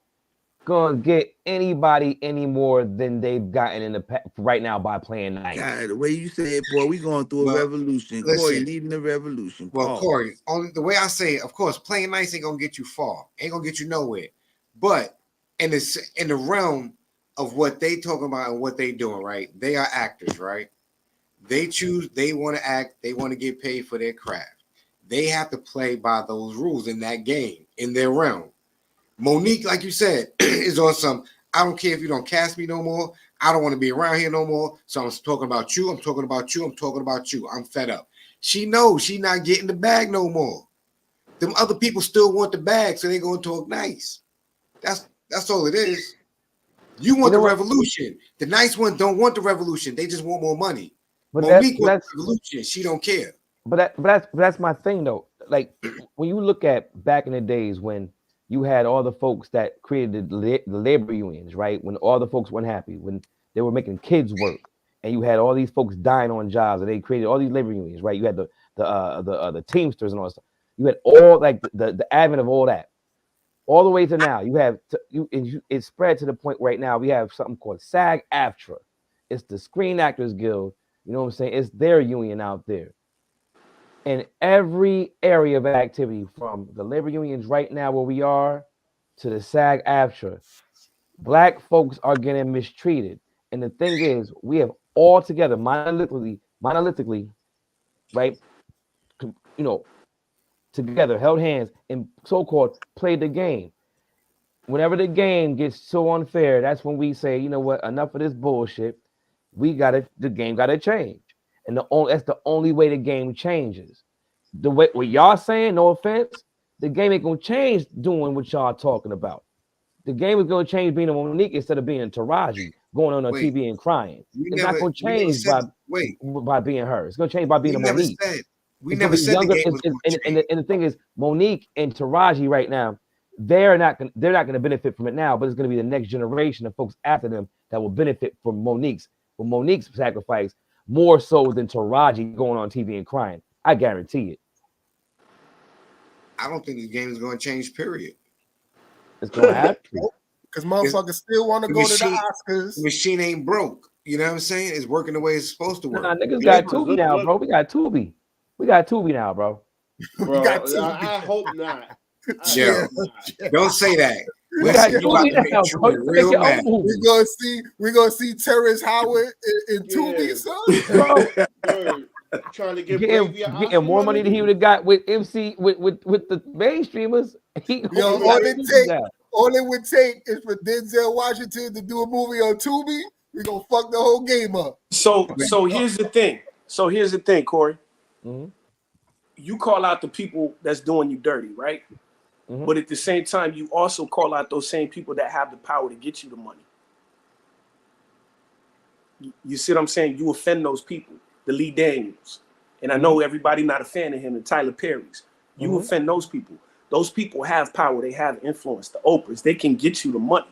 gonna get anybody any more than they've gotten in the right now by playing nice? God, the way you say it, boy, we going through a revolution. Corey leading the revolution. Well, Corey, only the way I say it, of course, playing nice ain't gonna get you far, ain't gonna get you nowhere. But in the realm of what they talking about and what they doing, right? They are actors, right? They want to act, they want to get paid for their craft. They have to play by those rules in that game, in their realm. Monique, like you said, is on some, I don't care if you don't cast me no more. I don't want to be around here no more. So I'm talking about you. I'm talking about you. I'm talking about you. I'm fed up. She knows she not getting the bag no more. Them other people still want the bag, so they going to talk nice. That's all it is. You want the revolution. The nice ones don't want the revolution. They just want more money. But Monique wants the revolution. She don't care. But that's my thing though. Like when you look at back in the days when you had all the folks that created the labor unions, right? When all the folks weren't happy, when they were making kids work, and you had all these folks dying on jobs, and they created all these labor unions, right? You had the Teamsters and all that stuff. You had all like the advent of all that, all the way to now. You have it spread to the point right now we have something called SAG-AFTRA. It's the Screen Actors Guild. You know what I'm saying? It's their union out there. In every area of activity, from the labor unions right now where we are to the SAG-AFTRA, Black folks are getting mistreated. And the thing is, we have all together, monolithically, right? Together, held hands and so-called played the game. Whenever the game gets so unfair, that's when we say, you know what, enough of this bullshit. The game gotta change. And that's the only way the game changes. The way what y'all saying, no offense, the game ain't gonna change doing what y'all talking about. The game is gonna change being a Monique instead of being a Taraji going on TV and crying. It's not gonna change by being her. It's gonna change by being a Monique. We never said the game was and the thing is, Monique and Taraji right now, they're not gonna benefit from it now, but it's gonna be the next generation of folks after them that will benefit from Monique's sacrifice more so than Taraji going on TV and crying. I guarantee it. I don't think the game is going to change. Period. It's gonna have to. Because motherfuckers still want to go to the Oscars. The machine ain't broke. You know what I'm saying? It's working the way it's supposed to work. Nah, niggas got Tubi now, bro. We got Tubi. We got Tubi now, bro. Bro, I hope not. Yeah. Don't say that. We got Tubi now, bro. We're gonna see Terrence Howard in Tubi, son. Trying to get getting more money than he would have got with MC with the mainstreamers. All it would take is for Denzel Washington to do a movie on Tubi. We're gonna fuck the whole game up. So here's the thing. Corey. Mm-hmm. You call out the people that's doing you dirty, right? Mm-hmm. But at the same time, you also call out those same people that have the power to get you the money. You see what I'm saying? You offend those people, the Lee Daniels. And I know everybody not a fan of him, and Tyler Perry's. You offend those people. Those people have power. They have influence. The Oprahs, they can get you the money.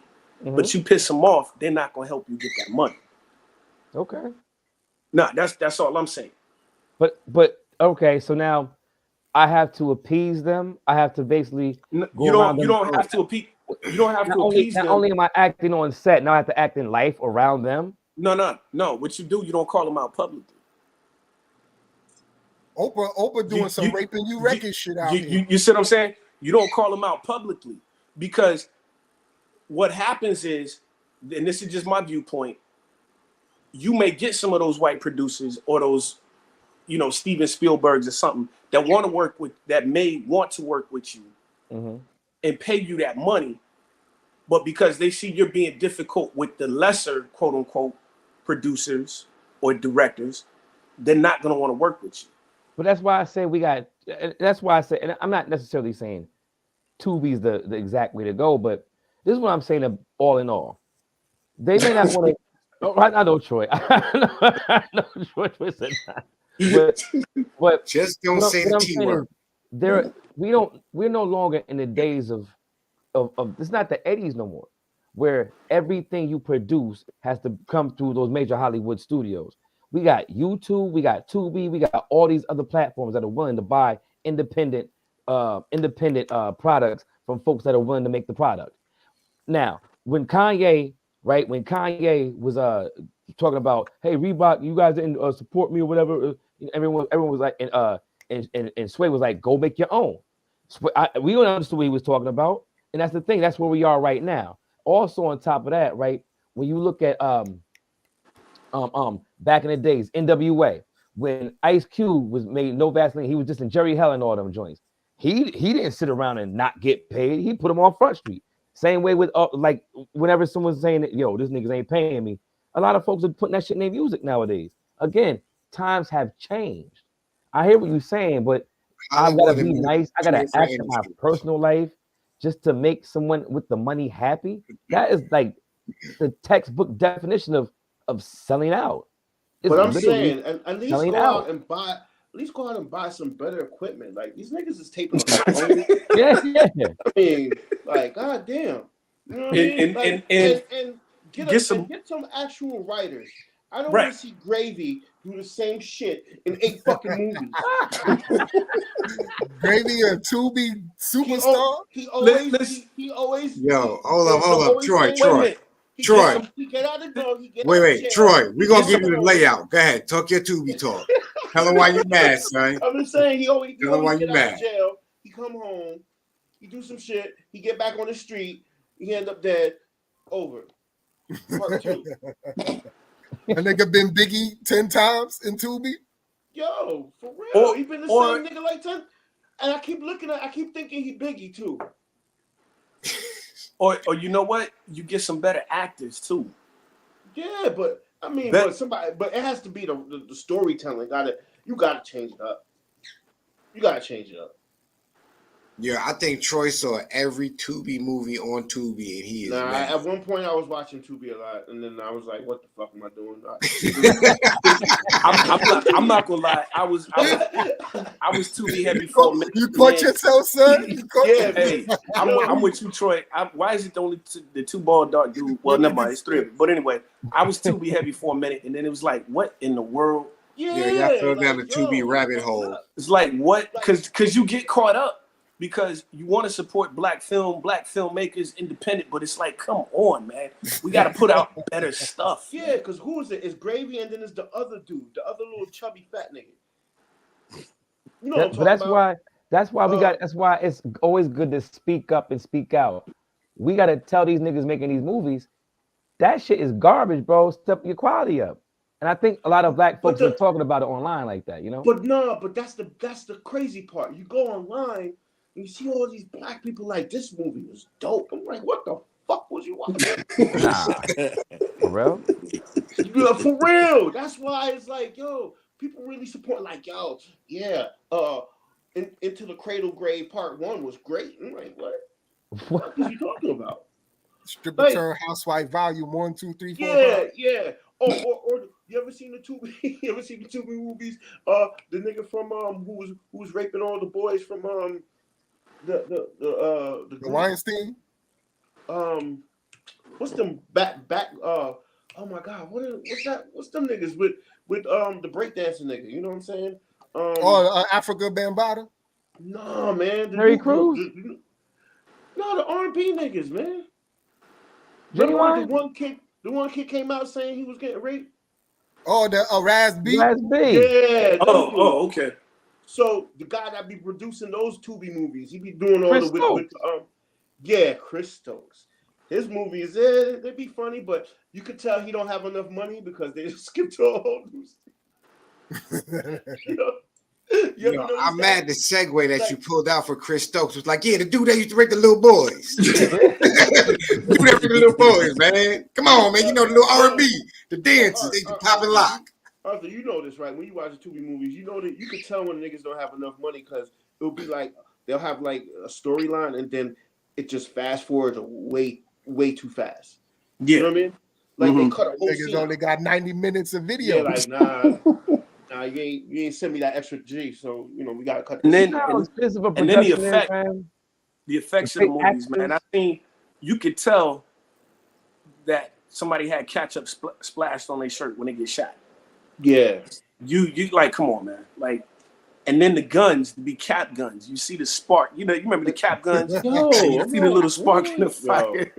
But you piss them off, they're not going to help you get that money. Okay. No, that's all I'm saying. But okay, so now I have to appease them. I have to basically you don't have to appease them. Not only am I acting on set, now I have to act in life around them. No. What you do, you don't call them out publicly. Oprah doing some raping you record shit out here. You see what I'm saying? You don't call them out publicly, because what happens is, and this is just my viewpoint, you may get some of those white producers or those, Steven Spielbergs or something that want to work with, that may want to work with you and pay you that money. But because they see you're being difficult with the lesser, quote unquote, producers or directors, they're not going to want to work with you. But that's why I say and I'm not necessarily saying Tubi's the exact way to go, but this is what I'm saying. All in all, they may not want to. I know Troy. I know Troy said that. But just don't say the T word. We're no longer in the days of it's not the 80s no more, where everything you produce has to come through those major Hollywood studios. We got YouTube, we got Tubi, we got all these other platforms that are willing to buy independent products from folks that are willing to make the product. Now, when Kanye was talking about, hey, Reebok, you guys didn't support me or whatever, everyone was like, and Sway was like, go make your own. We don't understand what he was talking about, and that's the thing. That's where we are right now. Also, on top of that, right, when you look at back in the days, NWA, when Ice Cube was made No Vaseline, he was just in Jerry Hell and all them joints. He didn't sit around and not get paid. He put them on Front Street. Same way with like whenever someone's saying that, yo, this niggas ain't paying me, a lot of folks are putting that shit in their music nowadays. Again, times have changed. I hear what you're saying, but I gotta be nice. I gotta act in my personal life just to make someone with the money happy. That is like the textbook definition of selling out. But I'm saying, at least go out and buy some better equipment. Like, these niggas is taping on their phone. Yeah. I mean, like, goddamn. You know what I mean? And get some actual writers. I don't want to see Gravy do the same shit in 8 fucking movies. Gravy a Tubi superstar? He always. Yo, hold up, Troy. Wait, Troy. We're gonna give you the layout. Go ahead, talk your Tubi talk. Tell him why you mad, son. I'm just saying, he always get out of jail. He come home, he do some shit, he get back on the street, he end up dead. Over. Part 2. A nigga been Biggie 10 times in Tubi? Yo, for real. He been the same nigga like 10. And I keep thinking he Biggie too. Or you know what? You get some better actors too. Yeah, but I mean, but it has to be the storytelling. You gotta change it up. Yeah, I think Troy saw every Tubi movie on Tubi, and he is. At one point, I was watching Tubi a lot, and then I was like, "What the fuck am I doing?" I'm not gonna lie. I was Tubi heavy for a minute. You caught yourself, son. Hey, I'm with you, Troy. Why is it only the 2 bald dark dude? Well, never mind, it's 3 of it. But anyway, I was Tubi heavy for a minute, and then it was like, what in the world? Yeah, y'all fell down the Tubi rabbit hole. It's like what? Because you get caught up. because you want to support black filmmakers, independent, but it's like, come on, man. We got to put out better stuff. Yeah, because who is it? It's Gravy, and then there's the other dude, the other little chubby fat nigga. You know what I'm talking about? That's why it's always good to speak up and speak out. We got to tell these niggas making these movies, that shit is garbage, bro. Step your quality up. And I think a lot of black folks are talking about it online like that, you know? But no, but that's the crazy part. You go online and you see all these black people like, this movie was dope. I'm like, what the fuck was you watching? Nah. For real? For real. That's why it's like, yo, people really support, like, yo, yeah, Into the Cradle Grave Part 1 was great. I'm like, what are you talking about? Stripper Turn Housewife Volume 1, 2, 3, 4. Yeah, 5. yeah. Or you ever seen the Tubi? You ever seen the Tubi movies? The nigga from who was raping all the boys from the Weinstein. What's them back? Oh my God, what's them niggas with the breakdancing nigga? You know what I'm saying? Africa Bambaataa. No, man. Terry Crews. No, the R&B niggas, man. Genuine? The one kid came out saying he was getting raped. Oh, the Raz B. Yeah. Oh, okay. So the guy that be producing those Tubi movies, he be doing all Chris the Chris Stokes. His movies, they be funny, but you could tell he don't have enough money because they skipped a whole new I'm mad the segue that you pulled out for Chris Stokes was like, yeah, the dude that used to rape the little boys. The dude that raped the little boys, man. Come on, man. You know the little R&B, the dances, they can pop and lock. Arthur, you know this, right? When you watch the Tubi movies, you know that you can tell when the niggas don't have enough money because it'll be like they'll have like a storyline and then it just fast forwards way too fast. Yeah. You know what I mean? Like they cut a whole Niggas scene. only got 90 minutes of video. Yeah, like nah, you ain't send me that extra G, so you know we gotta cut. And then the effects of the movies, man. I mean, you could tell that somebody had ketchup splashed on their shirt when they get shot. Yeah, you like, come on, man, like. And then the guns, to be cap guns. You see the spark. You remember the cap guns? Yo, you see the little spark in the fire.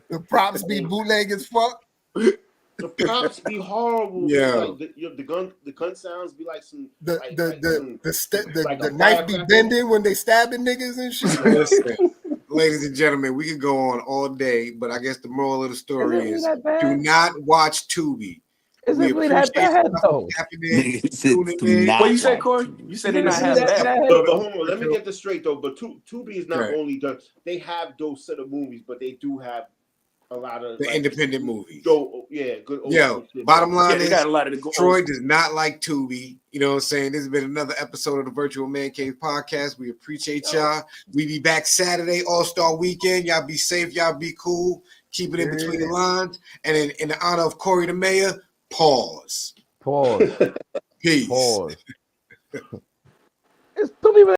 The props be bootleg as fuck. The props be horrible. Yeah. Like the gun sounds be like some The like knife be bending when they stabbing niggas and shit. Listen, ladies and gentlemen, we could go on all day, but I guess the moral of the story is do not watch Tubi. Is it really that bad though? What you said, Corey? You said they're not having that. But hold on, let me get this straight though. But Tubi is not only done. They have those set of movies, but they do have a lot of the independent movies. Good. Bottom line is, got a lot of the Troy does not like Tubi. You know what I'm saying? This has been another episode of the Virtual Man Cave podcast. We appreciate y'all. We be back Saturday, All-Star Weekend. Y'all be safe. Y'all be cool. Keep it in between the lines. And in the honor of Corey the Mayor, pause. Pause. Peace. Pause. It's Tubi.